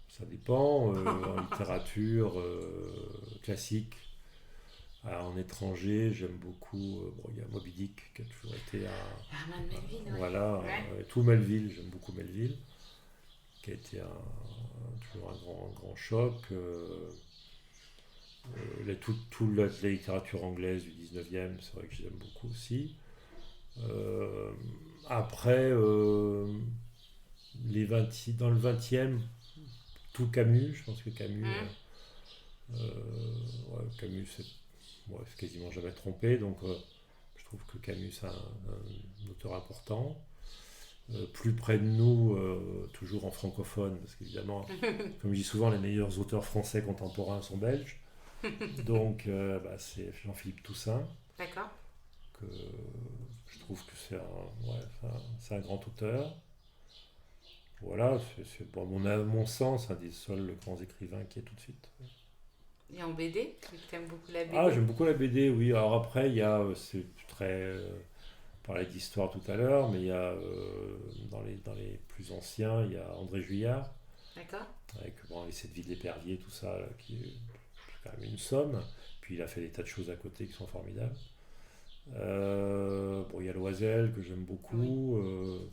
Ça dépend. En littérature classique, en étranger, j'aime beaucoup. Il y a Moby Dick qui a toujours été Herman Melville, voilà, ouais. tout Melville, j'aime beaucoup Melville, qui a été toujours un grand choc. Toute la littérature anglaise du 19e, c'est vrai que j'aime beaucoup aussi. Après, dans le 20e, tout Camus, je pense que Camus, Camus c'est quasiment jamais trompé, donc je trouve que Camus c'est un auteur important. Plus près de nous, toujours en francophone, parce qu'évidemment, comme je dis souvent, les meilleurs auteurs français contemporains sont belges. Donc, c'est Jean-Philippe Toussaint. D'accord. Que je trouve que c'est un grand auteur. Voilà, c'est à mon sens un des seuls grands écrivains qui est tout de suite. Et en BD, tu aimes beaucoup la BD? Ah, j'aime beaucoup la BD, oui. Alors après, il y a, c'est très... on parlait d'histoire tout à l'heure, mais il y a, dans les plus anciens, il y a André Juillard. D'accord. Avec les 7 vies de l'épervier, tout ça, là, qui est quand même une somme. Puis il a fait des tas de choses à côté qui sont formidables. Il y a Loisel que j'aime beaucoup. Oui.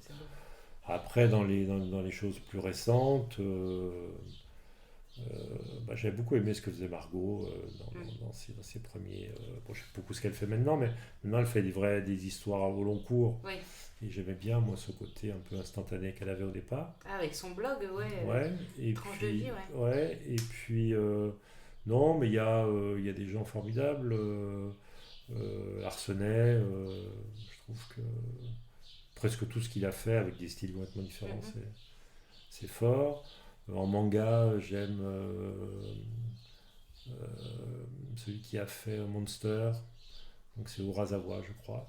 Après, dans les choses plus récentes, j'ai beaucoup aimé ce que faisait Margot dans ses premiers. Je sais beaucoup ce qu'elle fait maintenant, mais maintenant elle fait des histoires au long cours. Oui. Et j'aimais bien, moi, ce côté un peu instantané qu'elle avait au départ. Ah, avec son blog, ouais. Ouais. Et Tranche puis, de vie, ouais. ouais. Et puis, non, mais il y a des gens formidables. Arsenet, je trouve que presque tout ce qu'il a fait avec des styles complètement différents, c'est fort. En manga, j'aime celui qui a fait Monster, donc c'est Urasawa, je crois.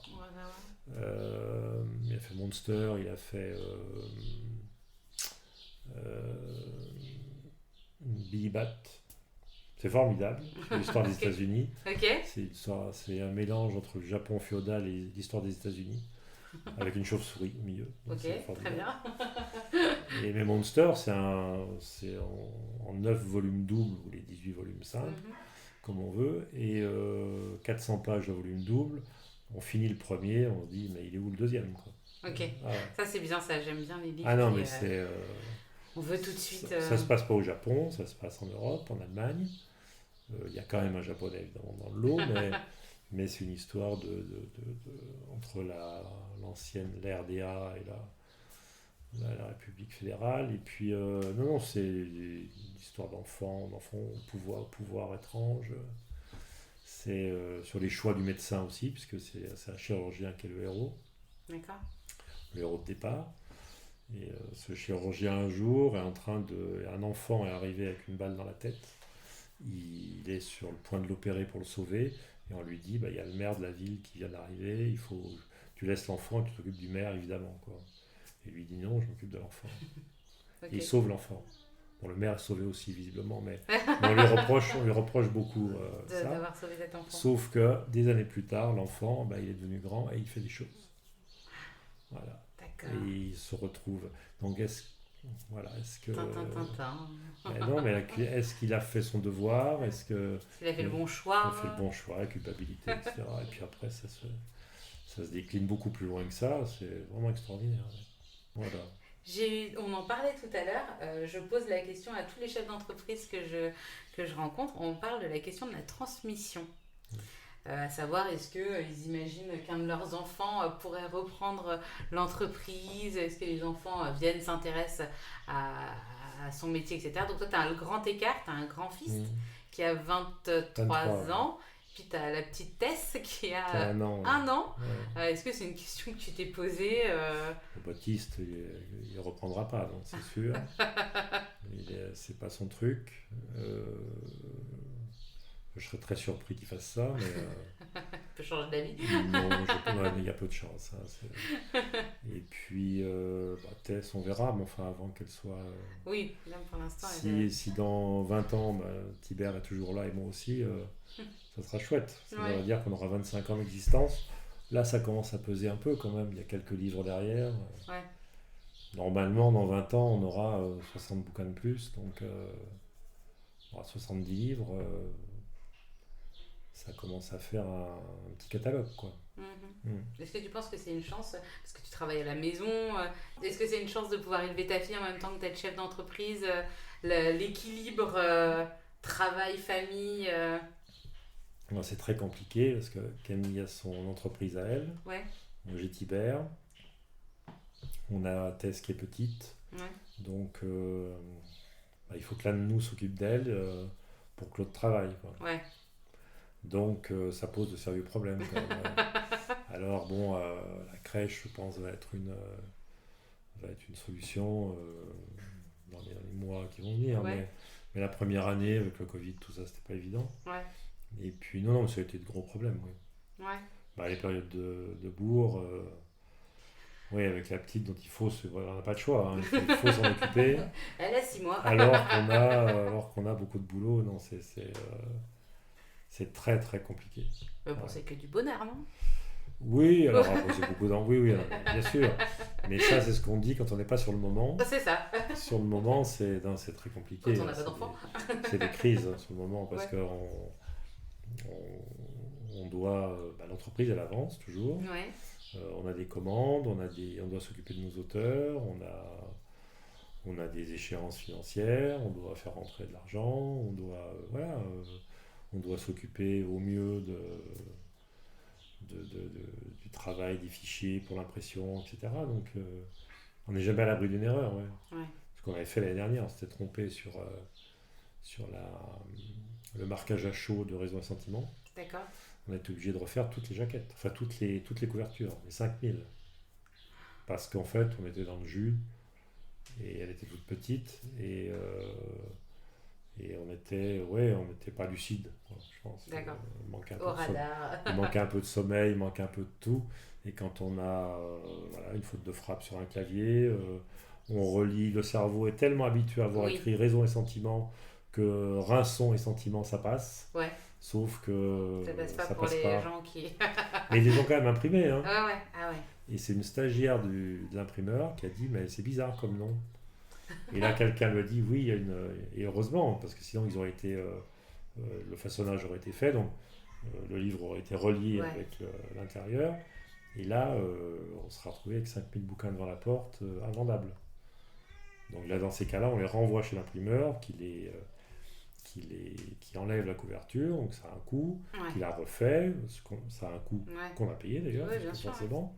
Il a fait Monster, il a fait Billy Bat, C'est formidable, c'est l'histoire des Ok. États-Unis. Ok. C'est un mélange entre le Japon féodal et l'histoire des États-Unis, avec une chauve-souris au milieu. Donc Ok, c'est très formidable. bien. Et mes Monsters, c'est en 9 volumes doubles, ou les 18 volumes simples, Mhm. comme on veut, et 400 pages de volume double. On finit le premier, on se dit, mais il est où le deuxième, quoi. Ok. Ah, ouais. Ça, c'est bien, ça. J'aime bien les livres Ah non, qui, mais c'est. on veut tout de Ça, suite. ça se passe pas au Japon, ça se passe en Europe, en Allemagne. Il y a quand même un japonais évidemment dans le lot, mais c'est une histoire entre l'ère RDA et la République fédérale. Et puis, non, non, c'est une histoire d'enfants au pouvoir étrange. C'est sur les choix du médecin aussi, puisque c'est un chirurgien qui est D'accord. le héros de départ. Et ce chirurgien un jour est en train de. Un enfant est arrivé avec une balle dans la tête. Il est sur le point de l'opérer pour le sauver. Et on lui dit, bah, il y a le maire de la ville qui vient d'arriver, tu laisses l'enfant et tu t'occupes du maire, évidemment. Quoi. Et lui dit non, je m'occupe de l'enfant. Ok. Et il sauve l'enfant. Bon, le maire est sauvé aussi, visiblement, mais on lui reproche beaucoup ça. D'avoir sauvé cet enfant. Sauf que des années plus tard, l'enfant, bah, il est devenu grand et il fait des choses. Voilà. D'accord. Et il se retrouve. Donc, est-ce que. Tintin, tintin. Non, mais est-ce qu'il a fait son devoir? Est-ce que. Il a fait le bon Il choix. a fait le bon choix, la culpabilité, etc. Et puis après, ça se décline beaucoup plus loin que ça. C'est vraiment extraordinaire. Voilà. On en parlait tout à l'heure. Je pose la question à tous les chefs d'entreprise que je rencontre. On parle de la question de la transmission. À savoir, est-ce qu'ils imaginent qu'un de leurs enfants pourrait reprendre l'entreprise? Est-ce que les enfants viennent, s'intéressent à son métier, etc. Donc toi, tu as un grand écart, tu as un grand-fils Mmh. qui a 23 23, ans, puis tu as la petite Tess qui a T'as un an. un an. Ouais. Est-ce que c'est une question que tu t'es posée Le Baptiste, il reprendra pas, donc c'est sûr. C'est pas son truc. Je serais très surpris qu'il fasse ça, mais peut changer d'avis? non, il y a peu de chance. Hein, et puis, Tess, on verra, mais enfin, avant qu'elle soit. Oui, là pour l'instant. elle Si dans 20 ans, Tibère est toujours là et moi aussi, ça sera chouette. Ça Ouais. veut dire qu'on aura 25 ans d'existence. Là, ça commence à peser un peu quand même. Il y a quelques livres derrière. Ouais. Normalement, dans 20 ans, on aura 60 bouquins de plus. Donc, on aura 70 livres. Ça commence à faire un petit catalogue, quoi. Mhm. Mm. Est-ce que tu penses que c'est une chance, parce que tu travailles à la maison, est-ce que c'est une chance de pouvoir élever ta fille en même temps que d'être chef d'entreprise, l'équilibre travail-famille Alors, c'est très compliqué parce que Camille a son entreprise à elle. Ouais, Moi, j'ai Tibère. On a Tess qui est petite. ouais, Donc, il faut que l'un de nous s'occupe d'elle pour que l'autre travaille, quoi. ouais. Donc, ça pose de sérieux problèmes, quand même. Alors, bon, la crèche, je pense, va être une solution dans les mois qui vont venir. Ouais. Mais la première année, avec le Covid, tout ça, c'était pas évident. Ouais, Et puis, non, ça a été de gros problèmes, oui. ouais. Les périodes de bourre, oui, avec la petite dont on n'a pas de choix, hein, il faut s'en occuper. Elle a 6 mois. Alors qu'on a beaucoup de boulot, non, c'est très très compliqué. Bon, c'est que du bonheur, non? Oui, alors après, c'est beaucoup oui, bien sûr. Mais ça, c'est ce qu'on dit quand on n'est pas sur le moment. C'est ça. Sur le moment, c'est très compliqué. Quand on n'a pas d'enfant. C'est des crises sur le moment parce Ouais. que on doit. L'entreprise, elle avance toujours. Ouais, On a des commandes, on doit s'occuper de nos auteurs, on a des échéances financières, on doit faire rentrer de l'argent, on doit s'occuper au mieux du travail, des fichiers pour l'impression, etc. Donc on n'est jamais à l'abri d'une erreur. Ouais. ouais. Ce qu'on avait fait l'année dernière, on s'était trompé sur le marquage à chaud de Raison et Sentiment. D'accord. On a été obligé de refaire toutes les jaquettes, enfin toutes les couvertures, les 5000. Parce qu'en fait, on était dans le jus, et elle était toute petite, et on n'était pas lucide, quoi, je pense. D'accord. Il manquait un peu Au de sommeil, radar. il manquait un peu de sommeil, il manquait un peu de tout. Et quand on a une faute de frappe sur un clavier, on relit, le cerveau est tellement habitué à avoir Oui. écrit Raison et Sentiment que Rinçon et Sentiment, ça passe. Ouais. Sauf que Ça passe pas ça pour passe les pas. gens qui. Mais ils les ont quand même imprimés. Hein. Ouais. Ah ouais. Et c'est une stagiaire de l'imprimeur qui a dit mais c'est bizarre comme nom. Et là quelqu'un lui a dit oui, il y a une. Et heureusement, parce que sinon ils auraient été. Le façonnage aurait été fait, donc le livre aurait été relié Ouais. avec l'intérieur. Et là, on sera retrouvé avec 5000 bouquins devant la porte, invendables. Donc là, dans ces cas-là, on les renvoie chez l'imprimeur qui enlève la couverture, donc ça a un coût, Ouais. qui la refait, ça a un coût Ouais. qu'on a payé d'ailleurs, Ouais, bien parce que sûr, forcément.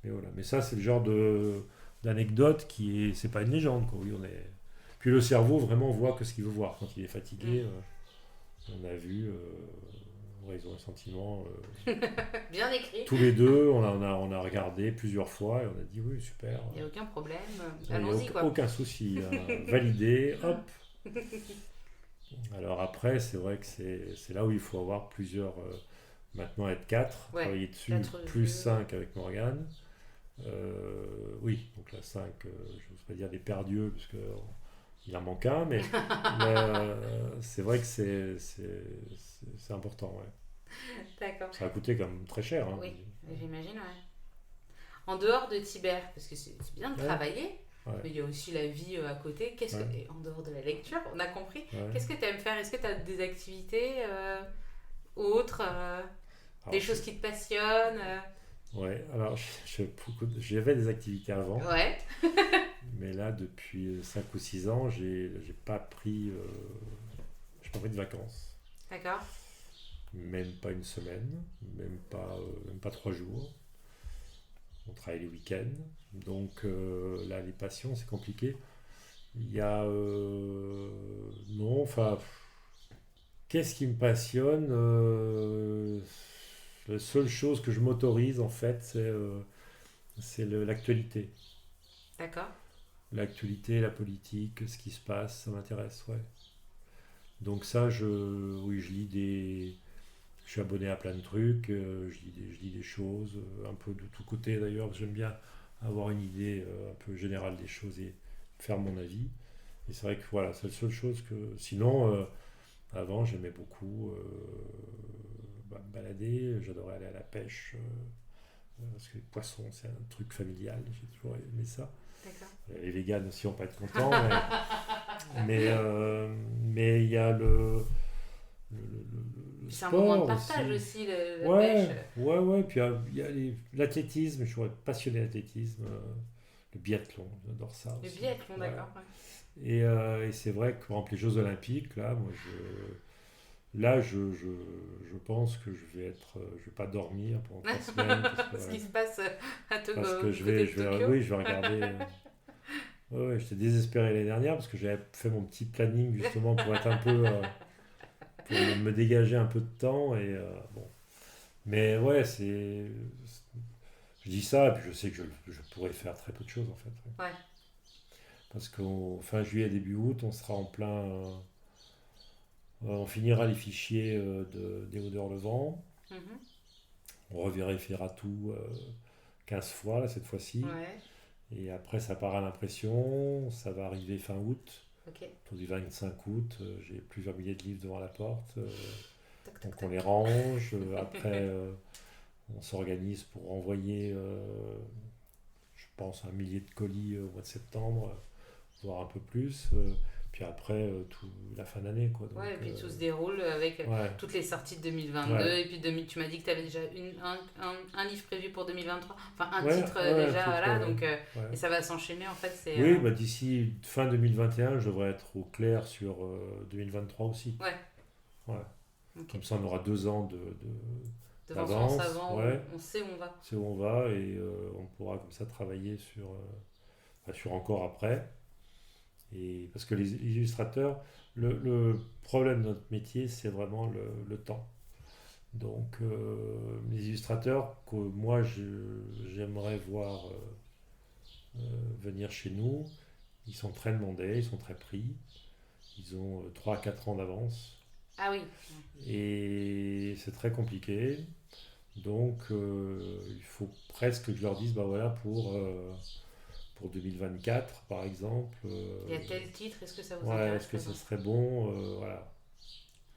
Mais voilà. Mais ça, c'est le genre d'anecdote qui est, c'est pas une légende, quoi. Oui, on est. Puis le cerveau vraiment voit que ce qu'il veut voir quand il est fatigué. On a vu Raison et Sentiment Bien écrit. tous les deux, on a regardé plusieurs fois et on a dit oui, super. Il n'y a aucun problème. Il n'y a Allons-y, quoi. aucun souci. Validé, hop. Alors après, c'est vrai que c'est là où il faut avoir plusieurs. Maintenant, être 4, Ouais, travailler dessus, 4 plus yeux. 5 avec Morgane. Oui, donc la 5, je n'ose pas dire des perdus, parce qu'il en manque un, mais c'est vrai que c'est important. Ouais. D'accord. Ça a coûté quand même très cher. Hein. Oui, j'imagine, ouais. En dehors de Tibère, parce que c'est bien de Ouais. travailler, Ouais. mais il y a aussi la vie à côté. Qu'est-ce que, et en dehors de la lecture, on a compris. Ouais. Qu'est-ce que tu aimes faire? Est-ce que tu as des activités autres, des choses qui te passionnent Ouais, alors j'avais des activités avant, Ouais, mais là, depuis 5 ou 6 ans, j'ai pas pris de vacances. d'accord. Même pas une semaine, même pas 3 jours. On travaille les week-ends. Donc là, les passions, c'est compliqué. Il y a. Non, enfin. Qu'est-ce qui me passionne La seule chose que je m'autorise, en fait, c'est l'actualité. D'accord. L'actualité, la politique, ce qui se passe, ça m'intéresse, ouais. Donc ça, oui, je suis abonné à plein de trucs, je lis des choses, un peu de tous côtés d'ailleurs, parce que j'aime bien avoir une idée un peu générale des choses et faire mon avis. Et c'est vrai que voilà, c'est la seule chose que... Sinon, avant, j'aimais beaucoup me balader, j'adorais aller à la pêche, parce que les poissons, c'est un truc familial, j'ai toujours aimé ça. D'accord. Les véganes aussi vont pas être contents, mais il y a le C'est un sport moment de partage aussi, la Ouais, pêche. ouais. Puis il y a l'athlétisme, je suis passionné d'athlétisme, le biathlon, j'adore ça Le aussi. biathlon, Ouais. d'accord. Ouais. Et c'est vrai que par exemple les Jeux Olympiques, là, je pense que je vais pas dormir pendant 3 semaines Ce qui se passe à Tokyo. parce que je vais regarder. Ouais, j'étais désespéré l'année dernière parce que j'avais fait mon petit planning justement pour être un peu, pour me dégager un peu de temps et bon. Mais ouais, je dis ça et puis je sais que je pourrais faire très peu de choses en fait. Ouais. Ouais. Parce qu'en fin juillet, début août, on sera en plein. On finira les fichiers des odeurs le vent. Mhm. On revérifiera tout 15 fois là, cette fois-ci. Ouais. Et après, ça part à l'impression. Ça va arriver fin août. Ok. Pour du 25 août, j'ai plusieurs milliers de livres devant la porte. Toc, toc, Donc toc. on les range. Après, on s'organise pour envoyer, je pense, 1 millier de colis au mois de septembre, voire un peu plus. Puis après, la fin d'année. Quoi. Donc, Ouais, et puis tout se déroule avec ouais. toutes les sorties de 2022. Ouais. Et puis tu m'as dit que tu avais déjà un livre prévu pour 2023. Enfin, un Ouais, titre ouais, déjà, un titre, voilà. ouais. Donc, Ouais. et ça va s'enchaîner en fait. C'est, Oui, bah, d'ici fin 2021, je devrais être au clair sur 2023 aussi. Ouais. Ouais. Ok. Comme ça, on aura 2 ans De d'avance, vacances avant, ouais. on sait où on va. C'est où on va et on pourra comme ça travailler sur encore après. Et parce que les illustrateurs, le problème de notre métier, c'est vraiment le temps. Donc, les illustrateurs que moi j'aimerais voir venir chez nous, ils sont très demandés, ils sont très pris. Ils ont 3 à 4 ans d'avance. Ah oui. Et c'est très compliqué. Donc, il faut presque que je leur dise, bah voilà, pour pour 2024, par exemple. Il y a tel titre, est-ce que ça vous Ouais, intéresse est-ce que par ce exemple serait bon? Voilà.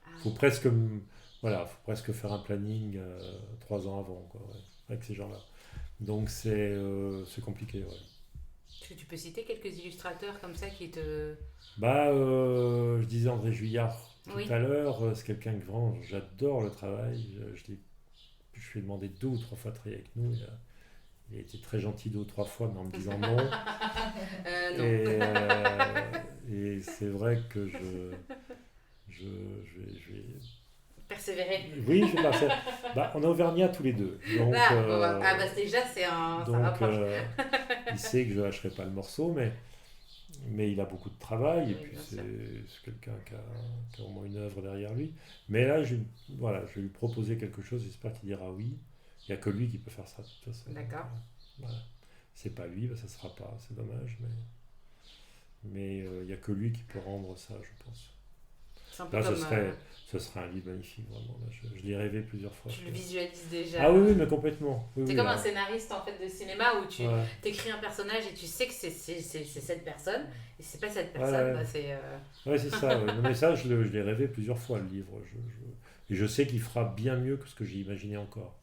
Ah, Faut presque faire un planning 3 ans avant, quoi, ouais, avec ces gens-là. Donc c'est compliqué, ouais. est-ce que tu peux citer quelques illustrateurs comme ça qui te... Je disais André Juillard tout Oui. à l'heure, c'est quelqu'un que vraiment j'adore le travail. Je lui ai demandé 2 ou 3 fois de travailler avec nous. Il a été très gentil 2 ou 3 fois, mais en me disant non. Non. Et c'est vrai que je vais. Persévérer. Oui, je vais passer. On est auvergnat tous les deux. Donc, Déjà, ça donc rapproche. il sait que je ne lâcherai pas le morceau, mais il a beaucoup de travail, et Oui, puis bien c'est sûr. quelqu'un qui a au moins une œuvre derrière lui. Mais là, je vais lui proposer quelque chose, j'espère qu'il dira oui. Il n'y a que lui qui peut faire ça, de toute façon. D'accord. Voilà. C'est pas lui, ça ne se fera pas, c'est dommage, mais il n'y a que lui qui peut rendre ça, je pense. C'est un peu Là, comme... ce serait un livre magnifique, vraiment. Là, je l'ai rêvé plusieurs fois. tu le visualises déjà. Ah oui, mais complètement. Oui, C'est oui, comme là. un scénariste en fait de cinéma où tu Ouais. t'écris un personnage et tu sais que c'est cette personne et c'est pas cette Ouais, personne, ouais. c'est Ouais, c'est ça. Ouais. Non, mais ça, je l'ai rêvé plusieurs fois, le livre. Et je sais qu'il fera bien mieux que ce que j'ai imaginé encore.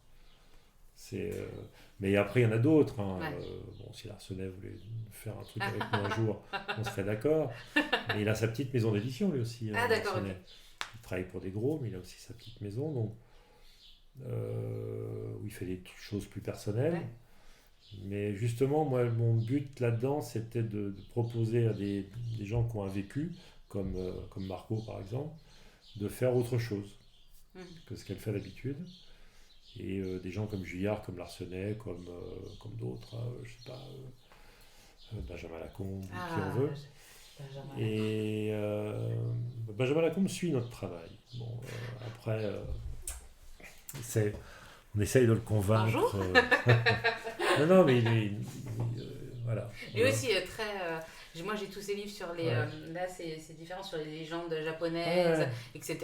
Mais après, il y en a d'autres. Hein. Ouais. Si Larsenet voulait faire un truc avec moi un jour, on serait d'accord. Mais il a sa petite maison d'édition, lui aussi. Ah d'accord, Larsenet. ok. Il travaille pour des gros, mais il a aussi sa petite maison, donc, où il fait des choses plus personnelles. Ouais. Mais justement, moi, mon but là-dedans, c'était de proposer à des gens qui ont un vécu, comme Margot par exemple, de faire autre chose Mhm. que ce qu'elle fait d'habitude. Et des gens comme Juillard, comme Larsenet, comme d'autres, hein, je sais pas, Benjamin Lacombe, qui Ah, on veut. Benjamin. Et Benjamin Lacombe suit notre travail. Bon, après, on essaye de le convaincre. Bonjour. Non, mais voilà. Lui aussi moi j'ai tous ces livres sur les Ouais. là c'est différent sur les légendes japonaises, Ouais. etc.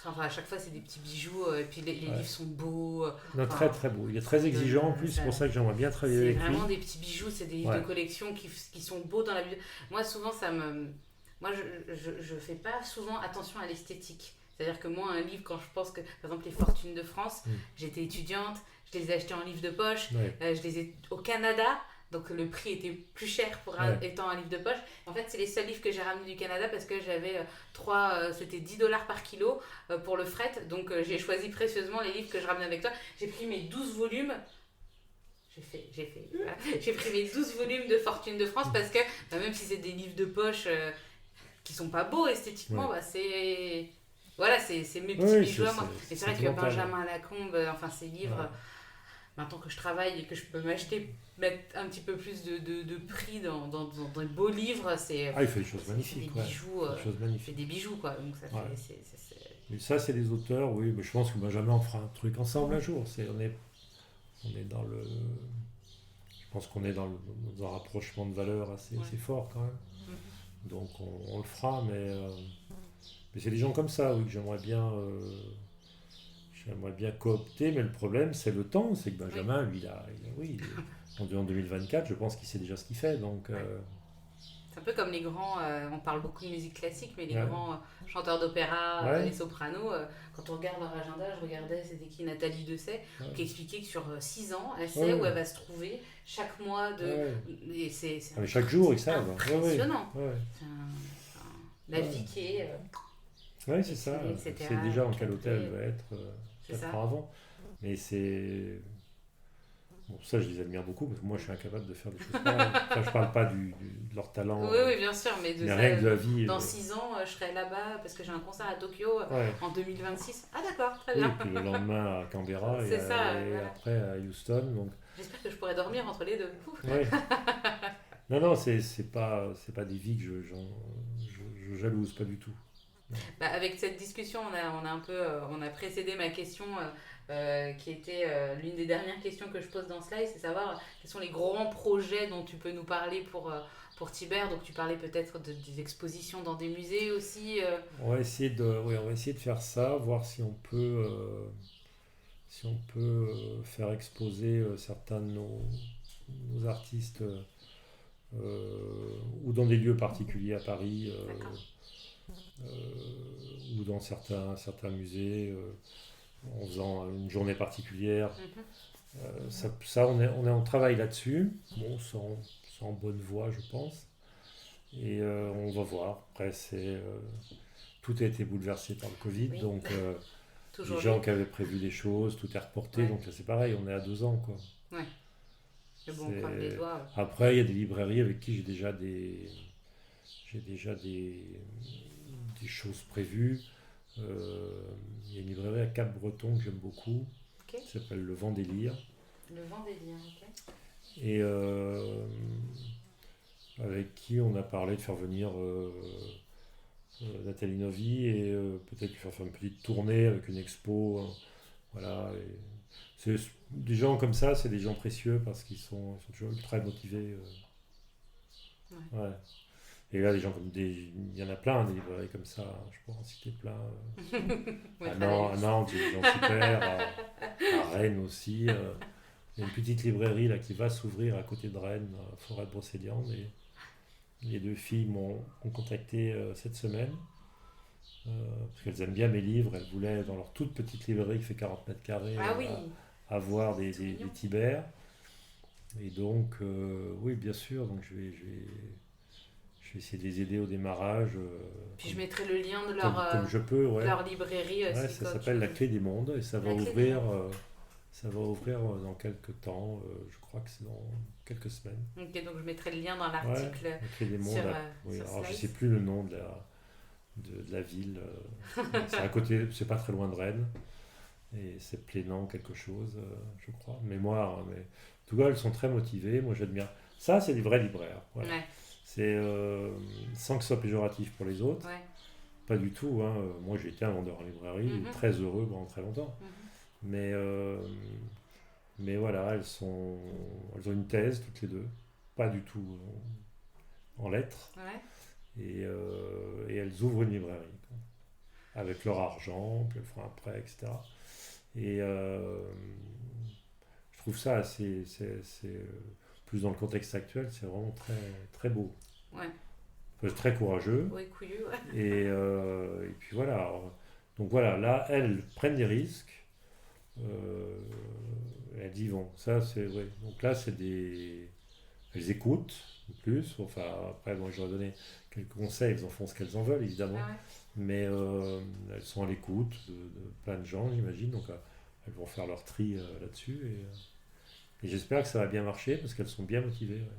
Enfin, à chaque fois c'est des petits bijoux et puis les Ouais. livres sont beaux. Non, très très beau. Il est très exigeant en plus, c'est pour ça que j'aimerais bien travailler C'est avec lui. vraiment des petits bijoux, c'est des livres Ouais. de collection qui sont beaux dans la vie. Moi, souvent, moi, je fais pas souvent attention à l'esthétique. C'est-à-dire que moi, un livre, quand je pense que, par exemple, Les Fortunes de France, j'étais étudiante, je les ai achetés en livre de poche, Ouais. je les ai au Canada, donc le prix était plus cher étant un livre de poche. En fait, c'est les seuls livres que j'ai ramenés du Canada parce que j'avais c'était $10 par kilo pour le fret, donc j'ai choisi précieusement les livres que je ramenais avec toi. J'ai pris mes 12 volumes. Voilà. J'ai pris mes 12 volumes de Fortune de France parce que même si c'est des livres de poche qui sont pas beaux esthétiquement, Ouais. c'est voilà, c'est mes petits Oui, bijoux à moi. c'est Et c'est vrai que sentimental. Benjamin Lacombe, enfin ces livres, Ouais. maintenant que je travaille et que je peux mettre un petit peu plus de prix dans des beaux livres, c'est Ah, il fait des choses c'est magnifiques. des Ouais. bijoux, Des choses c'est magnifiques. des bijoux quoi. Donc ça Ouais. fait, Mais ça, c'est des auteurs, oui. Mais je pense que Benjamin, on fera un truc ensemble un jour. On est dans le. Je pense qu'on est dans un rapprochement de valeurs assez fort quand même. Mhm. Donc on le fera, mais c'est des gens comme ça, oui, que j'aimerais bien coopter, mais le problème, c'est le temps. C'est que Benjamin, lui, il est en 2024, je pense qu'il sait déjà ce qu'il fait. Donc, C'est un peu comme les grands, on parle beaucoup de musique classique, mais les Ouais. grands chanteurs d'opéra, Ouais. les sopranos, quand on regarde leur agenda, je regardais, c'était qui, Nathalie Dessay, Ouais. qui expliquait que sur 6 ans, elle sait où elle va se trouver chaque mois de... Ouais. Et c'est Ah, mais chaque jour, ils c'est savent. impressionnant. Ouais. La Ouais. vie qui est... Ouais, c'est ça. etc., C'est déjà dans quel qui hôtel est- elle va être C'est 4 ça. ans avant. Mais c'est. Bon, ça, je les admire beaucoup parce que moi, je suis incapable de faire des choses pareilles. Enfin, je parle pas de leur talent, Oui, oui, bien sûr, mais de mais ça, rien que de la vie. dans 6 ans, je serai là-bas parce que j'ai un concert à Tokyo Ouais. en 2026. Ah d'accord, très Oui, bien. et puis le lendemain à Canberra et, C'est ça, et voilà. après à Houston. Donc, J'espère que je pourrai dormir entre les deux. Ouf. ouais. Non, c'est pas des vies que je jalouse, pas du tout. Bah, avec cette discussion, on a précédé ma question qui était l'une des dernières questions que je pose dans ce live, c'est savoir quels sont les grands projets dont tu peux nous parler pour Tibère. Donc tu parlais peut-être des expositions dans des musées aussi. On va essayer de faire ça, voir si on peut faire exposer certains de nos artistes ou dans des lieux particuliers à Paris, D'accord. ou dans certains musées, en faisant une journée particulière. Mhm. On travaille là-dessus. Bon, c'est en bonne voie, je pense. Et on va voir. Après, tout a été bouleversé par le Covid, Oui. donc les Toujours gens lui. qui avaient prévu des choses, tout est reporté. Ouais. Donc là, c'est pareil, on est à 2 ans, quoi. Ouais. Mais bon, on croise les doigts. Après, il y a des librairies avec qui j'ai déjà des choses prévues. Il y a une librairie à Cap-Breton que j'aime beaucoup, Ok. qui s'appelle Le Vent des Lyres. Le vent des liens, ok. Et avec qui on a parlé de faire venir Nathalie Novi et peut-être lui faire une petite tournée avec une expo. Voilà. Et des gens comme ça, c'est des gens précieux parce qu'ils sont toujours très motivés. Ouais. Et là, des gens il y en a plein, des librairies comme ça, je pourrais en citer plein. Ouais, À Nantes, il y a des gens super, à Rennes aussi. Il y a une petite librairie là, qui va s'ouvrir à côté de Rennes, à Forêt de Brocéliande. Et les 2 filles m'ont contacté cette semaine, parce qu'elles aiment bien mes livres. Elles voulaient, dans leur toute petite librairie qui fait 40 mètres carrés, Ah oui. avoir des Mignon. Tibers. Et donc, oui, bien sûr, donc je vais essayer de les aider au démarrage, Puis je mettrai le lien de comme je peux. Ouais. leur librairie. Ouais, Si ça toi, s'appelle La Clé des Mondes et ça va La Clé des ouvrir, dans quelques temps. Je crois que c'est dans quelques semaines. Ok, donc je mettrai le lien dans Ouais, l'article La Clé des Mondes. sur, Oui, sur alors je Slice. sais plus le nom de la ville. C'est à côté, c'est pas très loin de Rennes. Et c'est Plénan quelque chose, je crois. Mémoire, mais en tout cas, elles sont très motivées. Moi, j'admire. Ça, c'est des vrais libraires. Voilà. Ouais, C'est sans que ce soit péjoratif pour les autres. ouais. Pas du tout. Hein. Moi, j'ai été un vendeur en librairie, Mhm. très heureux pendant très longtemps. Mhm. Mais voilà, elles ont une thèse toutes les deux, pas du tout en lettres, Ouais. et elles ouvrent une librairie, quoi, avec leur argent, puis elles font un prêt, etc. Et je trouve ça plus dans le contexte actuel, c'est vraiment très, très beau. Ouais. Enfin, très courageux. Oui, couillu, ouais. Et puis voilà. Donc voilà, là, elles prennent des risques. Elles y vont. Ça, c'est vrai. Donc là, elles écoutent, en plus. Enfin, après, bon, j'aurais donné quelques conseils. Elles en font ce qu'elles en veulent, évidemment. Ah ouais. Mais elles sont à l'écoute de plein de gens, j'imagine. Donc elles vont faire leur tri là-dessus. Et j'espère que ça va bien marcher parce qu'elles sont bien motivées. Ouais.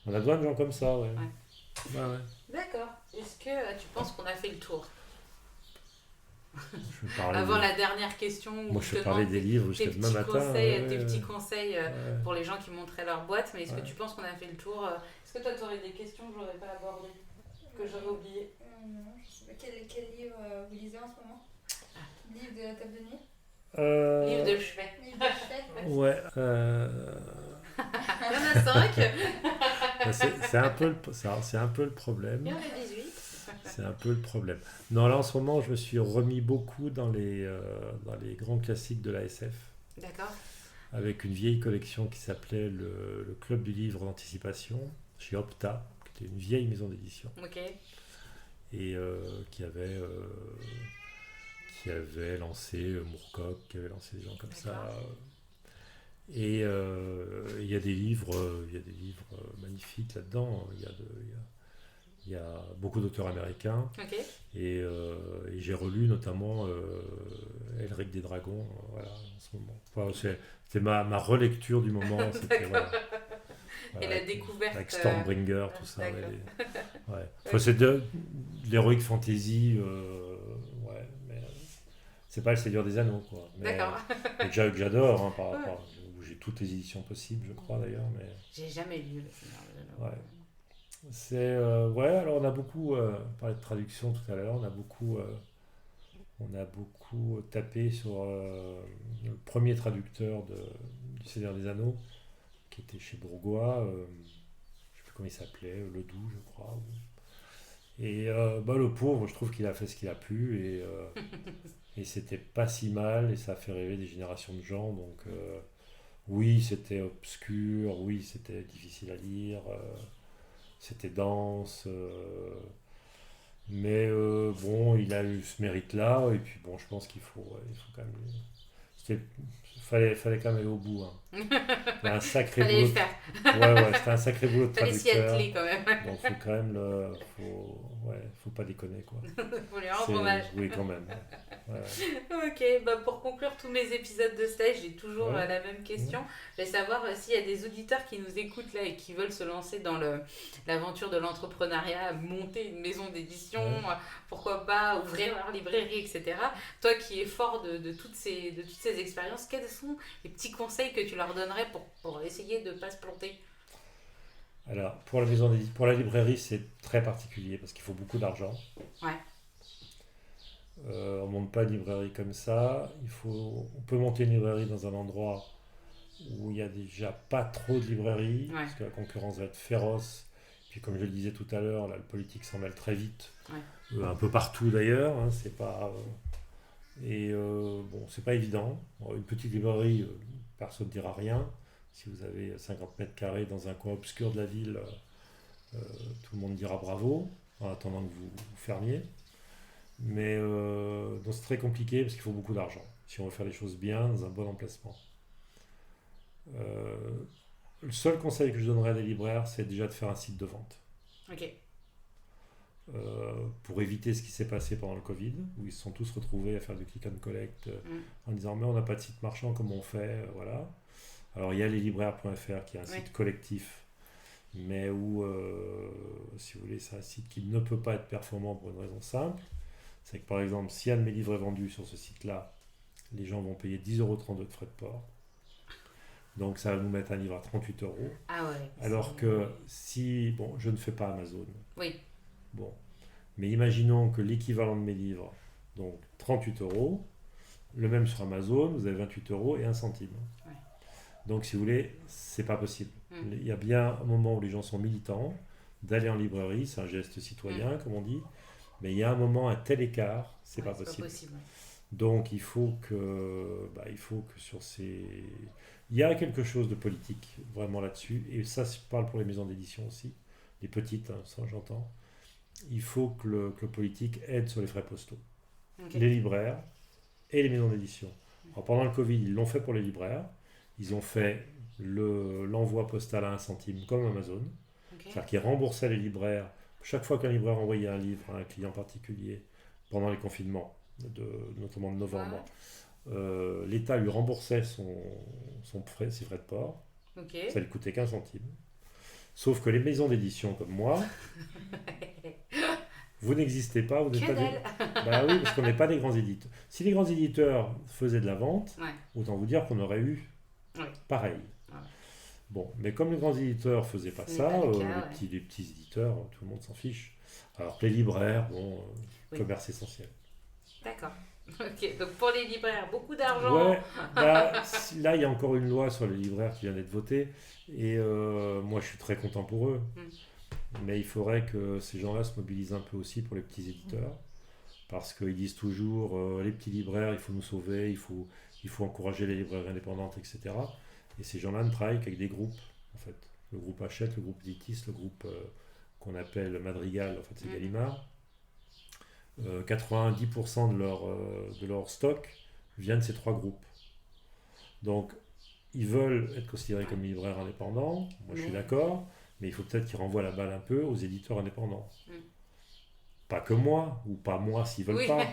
On a besoin de gens comme ça, ouais. Ouais. Ouais. D'accord. Est-ce que tu penses qu'on a fait le tour? Je vais parler Avant la dernière question, où Moi, je je te vais parler demande des livres jusqu'à tes demain petits matin. conseils, Ouais, tes petits ouais. conseils Ouais. pour les gens qui montraient leur boîte, mais est-ce que Ouais. tu penses qu'on a fait le tour? Est-ce que toi, tu aurais des questions que j'aurais pas abordées, que j'aurais oubliées? Non, je sais pas. Quel livre vous lisez en ce moment? Livre de la table de nuit? Livre de chevet. Livre de chevet? Ouais. Il y en a 5. C'est un peu le problème. Il y en a 18. C'est un peu le problème. Non, là en ce moment, je me suis remis beaucoup dans les grands classiques de la SF, D'accord. avec une vieille collection qui s'appelait le Club du livre d'anticipation, chez Opta, qui était une vieille maison d'édition, Ok. et qui avait lancé Moorcock, qui avait lancé des gens comme ça. D'accord. Et il y a des livres, magnifiques là-dedans. Il y a beaucoup d'auteurs américains. Ok. Et j'ai relu notamment Elric des Dragons, voilà, en ce moment. Enfin, c'était ma relecture du moment. C'était, D'accord. voilà, Et la découverte. avec Stormbringer, tout ça. D'accord. Ouais. Enfin, c'est de l'heroic fantasy, ouais, mais c'est pas le Seigneur des Anneaux, quoi. Mais, D'accord. mais que j'adore, hein, où j'ai toutes les éditions possibles, je crois d'ailleurs. Mais J'ai jamais lu le Seigneur des Anneaux. ouais. Ouais, alors on a beaucoup parlé de traduction tout à l'heure, on a beaucoup tapé sur le premier traducteur du Seigneur des Anneaux, qui était chez Bourgois, je sais plus comment il s'appelait, Ledoux je crois. Et le pauvre, je trouve qu'il a fait ce qu'il a pu, et c'était pas si mal, et ça a fait rêver des générations de gens, donc Oui, c'était obscur, oui, c'était difficile à lire, c'était dense, mais bon, il a eu ce mérite-là, et puis bon, je pense il faut quand même. C'était- fallait quand même aller au bout, hein. Il y a un sacré Fallait le boulot. faire. Ouais, c'était un sacré boulot de Fallait s'y traducteur. atteler quand même. Donc faut quand même faut pas déconner quoi. Faut lui rendre hommage. Oui quand même. Ouais. Ok, bah pour conclure tous mes épisodes de stage, j'ai toujours Ouais. la même question. Je vais savoir s'il y a des auditeurs qui nous écoutent là et qui veulent se lancer dans l'aventure de l'entrepreneuriat, monter une maison d'édition, Ouais. pourquoi pas ouvrir leur librairie, etc. Toi qui es fort de toutes ces expériences, quels sont les petits conseils que tu leur donnerais pour essayer de ne pas se planter? Alors pour la maison pour la librairie c'est très particulier parce qu'il faut beaucoup d'argent. Ouais, On monte pas une librairie comme ça. On peut monter une librairie dans un endroit où il y a déjà pas trop de librairies ouais, parce que la concurrence va être féroce. Puis comme je le disais tout à l'heure, là, le politique s'en mêle très vite. ouais. Un peu partout d'ailleurs, hein, c'est pas bon, c'est pas évident. Bon, une petite librairie, personne ne dira rien. Si vous avez 50 mètres carrés dans un coin obscur de la ville, tout le monde dira bravo en attendant que vous fermiez. Mais donc c'est très compliqué parce qu'il faut beaucoup d'argent si on veut faire les choses bien dans un bon emplacement. Euh, le seul conseil que je donnerais à des libraires, c'est déjà de faire un site de vente. Ok. Pour éviter ce qui s'est passé pendant le Covid, où ils se sont tous retrouvés à faire du click and collect Mm. en disant mais on n'a pas de site marchand, comment on fait, voilà. Alors il y a leslibraires.fr qui est un Ouais. site collectif, mais où, si vous voulez, c'est un site qui ne peut pas être performant pour une raison simple. C'est que par exemple, si un de mes livres est vendu sur ce site-là, les gens vont payer 10,32 € de frais de port. Donc ça va nous mettre un livre à 38 €. Ah ouais. Alors que si, bon, je ne fais pas Amazon, Oui. bon, mais imaginons que l'équivalent de mes livres, donc 38 €, le même sur Amazon, vous avez 28 € et 1 centime. Ouais. Donc si vous voulez, c'est pas possible. Mm. Il y a bien un moment où les gens sont militants, d'aller en librairie, c'est un geste citoyen, comme on dit, mais il y a un moment, un tel écart, c'est Ouais, pas possible. ouais. Donc il faut que sur ces... Il y a quelque chose de politique vraiment là-dessus, et ça je parle pour les maisons d'édition aussi, les petites, hein, ça j'entends. Il faut que le politique aide sur les frais postaux. Ok. Les libraires et les maisons d'édition. Alors, pendant le Covid, ils l'ont fait pour les libraires. Ils ont fait l'envoi postal à 1 centime comme Amazon. Ok. C'est-à-dire qu'ils remboursaient les libraires. Chaque fois qu'un libraire envoyait un livre à un client particulier pendant les confinements, notamment de novembre, l'État lui remboursait ses frais de port. Ok. Ça lui coûtait qu'un centime. Sauf que les maisons d'édition comme moi, vous n'existez pas, vous n'êtes Que pas des... dalle. Bah oui, parce qu'on n'est pas des grands éditeurs. Si les grands éditeurs faisaient de la vente, Ouais. autant vous dire qu'on aurait eu Ouais. pareil. Ouais. Bon, mais comme les grands éditeurs faisaient pas Ce n'est ça, pas le cas, ouais. les petits éditeurs, tout le monde s'en fiche. Alors que les libraires, bon, Oui. commerce essentiel. D'accord. Ok. Donc pour les libraires, beaucoup d'argent. Ouais, bah, là il y a encore une loi sur les libraires qui vient d'être votée, et moi je suis très content pour eux. Mais il faudrait que ces gens-là se mobilisent un peu aussi pour les petits éditeurs, parce qu'ils disent toujours les petits libraires, il faut nous sauver, il faut encourager les librairies indépendantes, etc. Et ces gens-là ne travaillent qu'avec des groupes, en fait. Le groupe Hachette, le groupe Editis, le groupe qu'on appelle Madrigal, en fait c'est Gallimard. 90% de leur stock vient de ces trois groupes. Donc, ils veulent être considérés comme libraires indépendants, moi je suis d'accord, mais il faut peut-être qu'ils renvoient la balle un peu aux éditeurs indépendants. Pas que moi, ou pas moi s'ils veulent pas,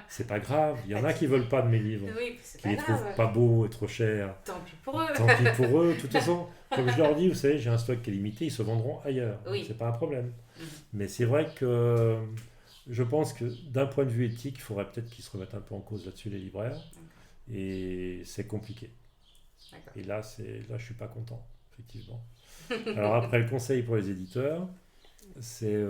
c'est pas grave, il y en a qui veulent pas de mes livres, C'est qui les trouvent pas beaux et trop chers. Tant pis pour eux. Tant pis pour eux, de toute façon, comme je leur dis, vous savez, j'ai un stock qui est limité, ils se vendront ailleurs, c'est pas un problème. Mais c'est vrai que je pense que d'un point de vue éthique, il faudrait peut-être qu'ils se remettent un peu en cause là-dessus, les libraires, et c'est compliqué. D'accord. Et là, je suis pas content, effectivement. Alors après, le conseil pour les éditeurs, c'est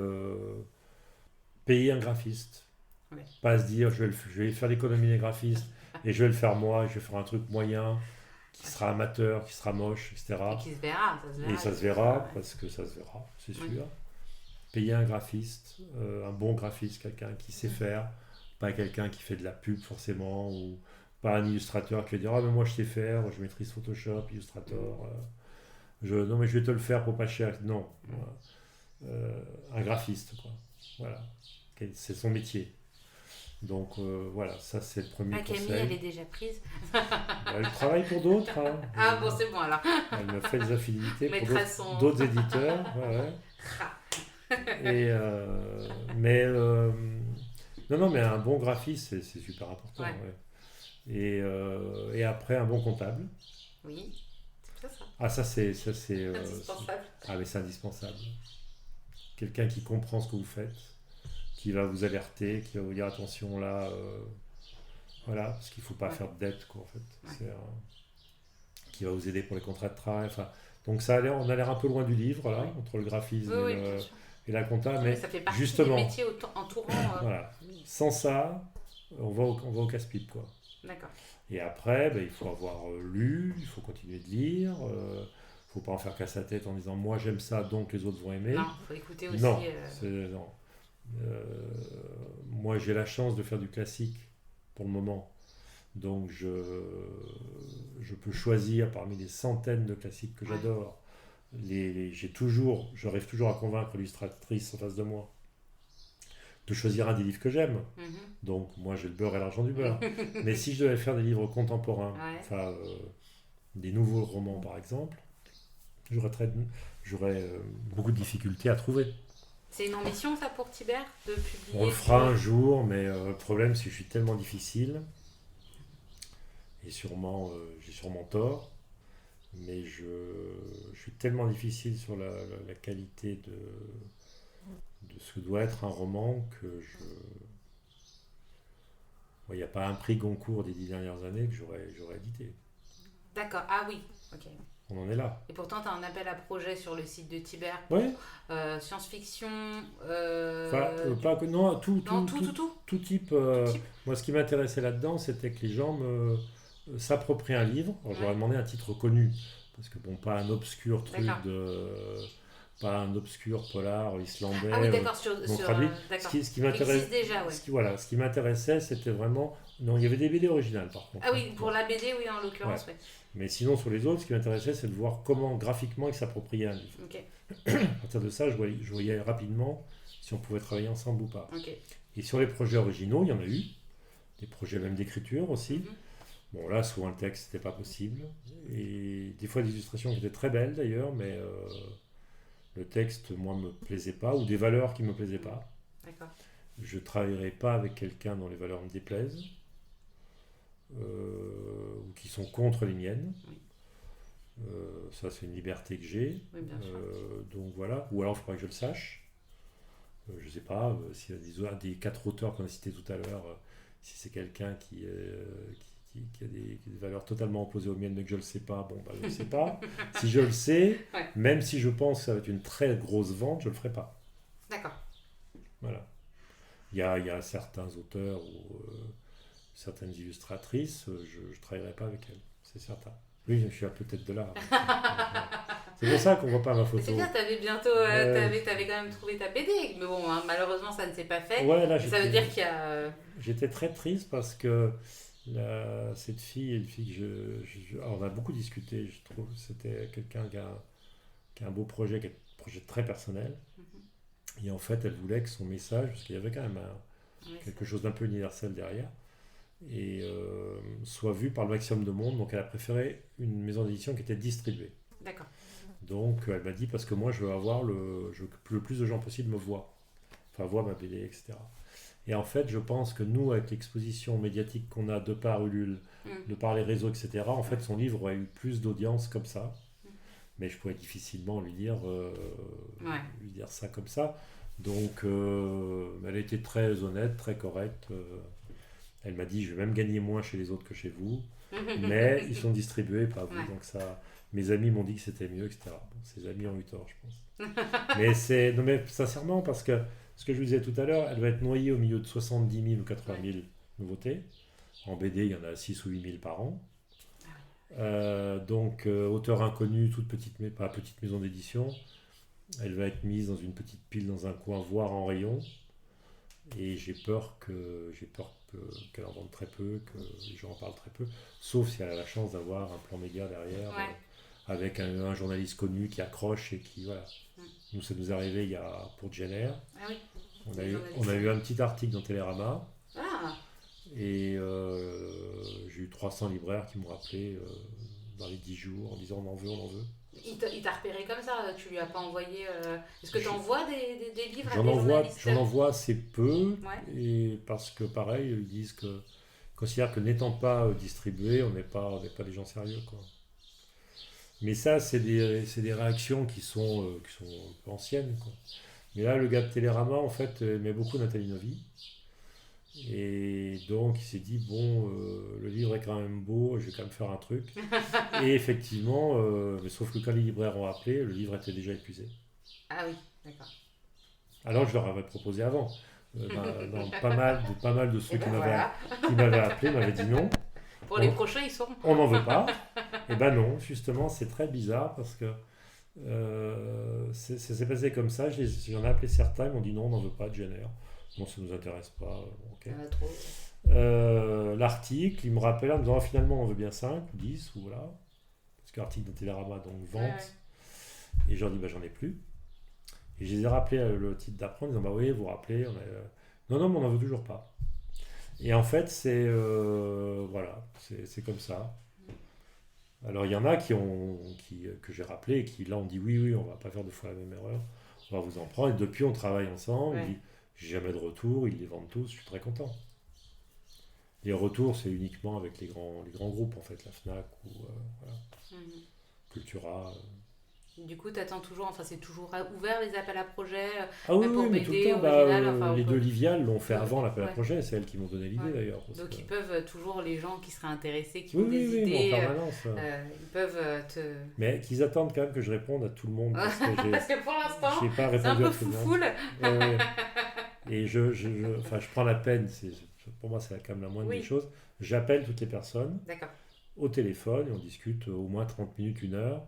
payer un graphiste. Ouais. Pas se dire, je vais faire l'économie des graphistes, et je vais le faire moi, je vais faire un truc moyen, qui sera amateur, qui sera moche, etc. Et qui se verra, ça se verra. Et ça se verra, parce que ça se verra, c'est sûr. Payer un graphiste, un bon graphiste, quelqu'un qui sait faire, pas quelqu'un qui fait de la pub forcément, ou pas un illustrateur qui va dire ah mais moi je sais faire, je maîtrise Photoshop, Illustrator, non mais je vais te le faire pour pas cher. Non, un graphiste quoi. Voilà, c'est son métier. Donc voilà, ça c'est le premier Camille, conseil. elle est déjà prise. Elle travaille pour d'autres. Hein. Ah bon, c'est bon alors. Elle me fait des affinités pour Mettra d'autres éditeurs. Ouais. Et, non, mais un bon graphiste, c'est super important. Ouais. Ouais. Et après, un bon comptable. Oui, c'est ça. Ah, ça, c'est Indispensable. Ah, mais c'est indispensable. Quelqu'un qui comprend ce que vous faites, qui va vous alerter, qui va vous dire attention là, voilà, parce qu'il ne faut pas faire de dette, quoi, en fait. Ouais. Qui va vous aider pour les contrats de travail. Enfin, donc ça on a l'air un peu loin du livre, là, entre le graphisme et la compta, mais ça fait partie justement, des métiers entourant. Voilà. Sans ça, on va au casse-pipe, quoi. D'accord. Et après, il faut avoir lu, il faut continuer de lire, il ne faut pas en faire qu'à sa tête en disant moi j'aime ça, donc les autres vont aimer. Non, il faut écouter aussi. Non, non. Moi j'ai la chance de faire du classique pour le moment. Donc je peux choisir parmi les centaines de classiques que j'adore. J'arrive toujours à convaincre l'illustratrice en face de moi de choisir un des livres que j'aime. Donc moi j'ai le beurre et l'argent du beurre. Mais si je devais faire des livres contemporains, des nouveaux romans par exemple, j'aurais beaucoup de difficultés à trouver. C'est une ambition ça pour Tibère de publier? On le fera un jour, mais le problème c'est que je suis tellement difficile, et j'ai sûrement tort, mais je suis tellement difficile sur la qualité de ce que doit être un roman que il n'y a pas un prix Goncourt des 10 dernières années que j'aurais édité. D'accord, ah oui, ok. On en est là. Et pourtant, tu as un appel à projet sur le site de Tibère. Oui. Science-fiction. Pas que non, tout type. type. Moi, ce qui m'intéressait là-dedans, c'était que les gens s'approprient un livre. Alors, j'aurais demandé un titre connu, parce que bon, pas un obscur truc pas un obscur polar islandais. Ah oui, d'accord, traduit. Ce qui m'intéresse déjà, ce qui m'intéressait, c'était vraiment. Non, il y avait des BD originales par contre. Ah oui, pour la BD, oui, en l'occurrence, oui. Mais sinon, sur les autres, ce qui m'intéressait, c'est de voir comment graphiquement ils s'appropriaient un livre. Okay. À partir de ça, je voyais rapidement si on pouvait travailler ensemble ou pas. Okay. Et sur les projets originaux, il y en a eu. Des projets même d'écriture aussi. Bon, là, souvent le texte, c'était pas possible. Et des fois, des illustrations qui étaient très belles d'ailleurs, mais le texte, moi, me plaisait pas, ou des valeurs qui me plaisaient pas. D'accord. Je travaillerai pas avec quelqu'un dont les valeurs me déplaisent. Ou qui sont contre les miennes. Oui. Ça, c'est une liberté que j'ai. Oui, bien sûr. Donc voilà. Ou alors, il faudrait que je le sache. Je ne sais pas s'il y a des 4 auteurs qu'on a cités tout à l'heure, si c'est quelqu'un qui a des valeurs totalement opposées aux miennes, mais que je ne le sais pas, je ne le sais pas. Si je le sais, même si je pense que ça va être une très grosse vente, je ne le ferai pas. D'accord. Voilà. Il y a certains auteurs ou certaines illustratrices, je ne travaillerai pas avec elles, c'est certain. Oui, je suis peut-être de là. C'est pour ça qu'on ne voit pas ma photo. C'est bien, t'avais bientôt, t'avais quand même trouvé ta BD, mais bon, malheureusement ça ne s'est pas fait. Ouais, là, ça veut dire qu'il y a... J'étais très triste parce que cette fille, une fille que alors, on a beaucoup discuté, je trouve. C'était quelqu'un qui a un beau projet, qui est un projet très personnel. Et en fait, elle voulait que son message, parce qu'il y avait quand même quelque chose d'un peu universel derrière, et soit vu par le maximum de monde. Donc elle a préféré une maison d'édition qui était distribuée. D'accord. Donc elle m'a dit parce que moi je veux avoir le plus de gens possible me voient, enfin voient ma BD, etc. Et en fait je pense que nous, avec l'exposition médiatique qu'on a de par Ulule, de par les réseaux, etc., en fait son livre aurait eu plus d'audience comme ça. Mais je pourrais difficilement lui dire ça comme ça. Donc elle a été très honnête, très correcte. Elle m'a dit, je vais même gagner moins chez les autres que chez vous, mais ils sont distribués, pas vous. Donc ça, mes amis m'ont dit que c'était mieux, etc. Bon, ses amis ont eu tort, je pense. mais sincèrement, parce que ce que je vous disais tout à l'heure, elle va être noyée au milieu de 70 000 ou 80 000 nouveautés. En BD, il y en a 6 ou 8 000 par an. Donc, auteur inconnu, toute petite maison d'édition, elle va être mise dans une petite pile dans un coin, voire en rayon. Et j'ai peur qu'elle en vende très peu, que les gens en parlent très peu, sauf si elle a la chance d'avoir un plan média derrière, avec un journaliste connu qui accroche et qui, voilà. Nous, ça nous est arrivé pour Jenner. Ah oui. On a eu un petit article dans Télérama. Ah. Et j'ai eu 300 libraires qui m'ont rappelé dans les 10 jours en disant on en veut. Il t'a repéré comme ça, tu lui as pas envoyé... Est-ce que tu envoies des livres à des journalistes? J'en envoie assez peu, et parce que pareil, ils disent considèrent que n'étant pas distribué, on n'est pas des gens sérieux, quoi. Mais ça, c'est des réactions qui sont un peu anciennes, quoi. Mais là, le gars de Télérama, en fait, aimait beaucoup Nathalie Novy. Et donc, il s'est dit, bon, le livre est quand même beau, je vais quand même faire un truc. Et effectivement, mais sauf que quand les libraires ont appelé, le livre était déjà épuisé. Ah oui, d'accord. Alors, je leur avais proposé avant. Pas mal de ceux qui m'avaient appelé m'avaient dit non. Pour les prochains, ils seront. On n'en veut pas. Et ben non, justement, c'est très bizarre parce que ça s'est passé comme ça. J'en ai appelé certains, ils m'ont dit non, on n'en veut pas de Jenner. Bon, ça ne nous intéresse pas. Okay. L'article, il me rappelle en me disant finalement on veut bien 5 ou 10 ou voilà. Parce que l'article de Télérama, donc vente. Et je leur dis j'en ai plus. Et je les ai rappelés le titre d'après en disant oui, vous vous rappelez, non, mais on n'en veut toujours pas. Et en fait, c'est comme ça. Alors il y en a que j'ai rappelé et qui là ont dit oui, on va pas faire deux fois la même erreur, on va vous en prendre. Et depuis on travaille ensemble. J'ai jamais de retour, ils les vendent tous, je suis très content. Les retours, c'est uniquement avec les grands groupes, en fait, la Fnac ou Cultura. Du coup, tu attends toujours, enfin, c'est toujours ouvert les appels à projets pour BD, mais tout le temps, original, les deux Livial l'ont fait avant l'appel à projet, c'est elles qui m'ont donné l'idée d'ailleurs. Donc ils peuvent toujours, les gens qui seraient intéressés, qui ont des idées, ils peuvent te... Mais qu'ils attendent quand même que je réponde à tout le monde. Parce que pour l'instant, pas répondu c'est un peu foufoule. Et je prends la peine, pour moi c'est quand même la moindre des choses, j'appelle toutes les personnes au téléphone et on discute au moins 30 minutes, 1 heure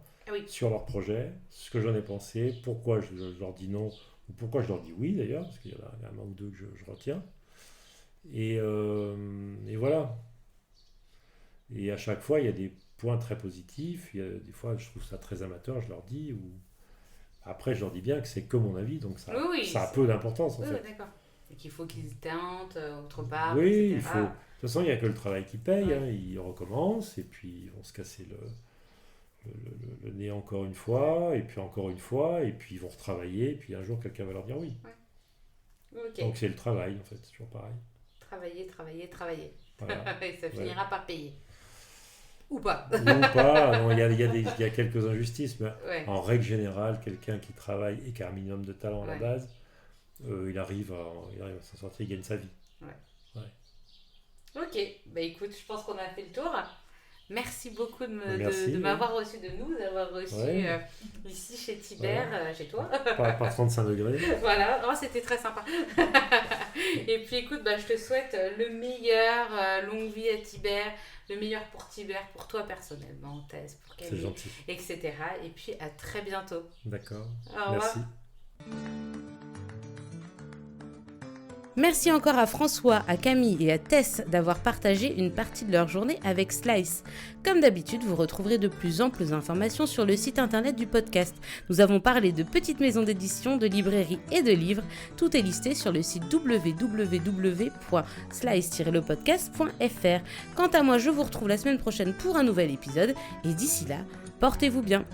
sur leur projet, ce que j'en ai pensé, pourquoi je leur dis non ou pourquoi je leur dis oui d'ailleurs, parce qu'il y en a un ou deux que je retiens. Et voilà. Et à chaque fois, il y a des points très positifs, il y a des fois je trouve ça très amateur, je leur dis, ou... Après, je leur dis bien que c'est que mon avis, donc ça a peu d'importance en fait. D'accord. Et qu'il faut qu'ils tentent autre part. Oui, il faut. De toute façon, il n'y a que le travail qui paye. Ils recommencent et puis ils vont se casser le nez encore une fois, et puis encore une fois, et puis ils vont retravailler, et puis un jour quelqu'un va leur dire oui. Donc c'est le travail en fait, c'est toujours pareil. Travailler. Voilà. Et ça finira par payer. Ou pas. Non, il y a quelques injustices, mais en règle générale, quelqu'un qui travaille et qui a un minimum de talent à la base, il arrive à s'en sortir, il gagne sa vie. Ok, écoute, je pense qu'on a fait le tour. Merci beaucoup de m'avoir reçu, de nous avoir reçu ici chez Tibère, chez toi. Par 35 degrés. Voilà, c'était très sympa. Et puis écoute, je te souhaite le meilleur, longue vie à Tibère, le meilleur pour Tibère, pour toi personnellement, Thèse, pour Camille, etc. Et puis à très bientôt. D'accord, merci. Merci encore à François, à Camille et à Tess d'avoir partagé une partie de leur journée avec Slice. Comme d'habitude, vous retrouverez de plus amples informations sur le site internet du podcast. Nous avons parlé de petites maisons d'édition, de librairies et de livres. Tout est listé sur le site www.slice-lepodcast.fr. Quant à moi, je vous retrouve la semaine prochaine pour un nouvel épisode. Et d'ici là, portez-vous bien.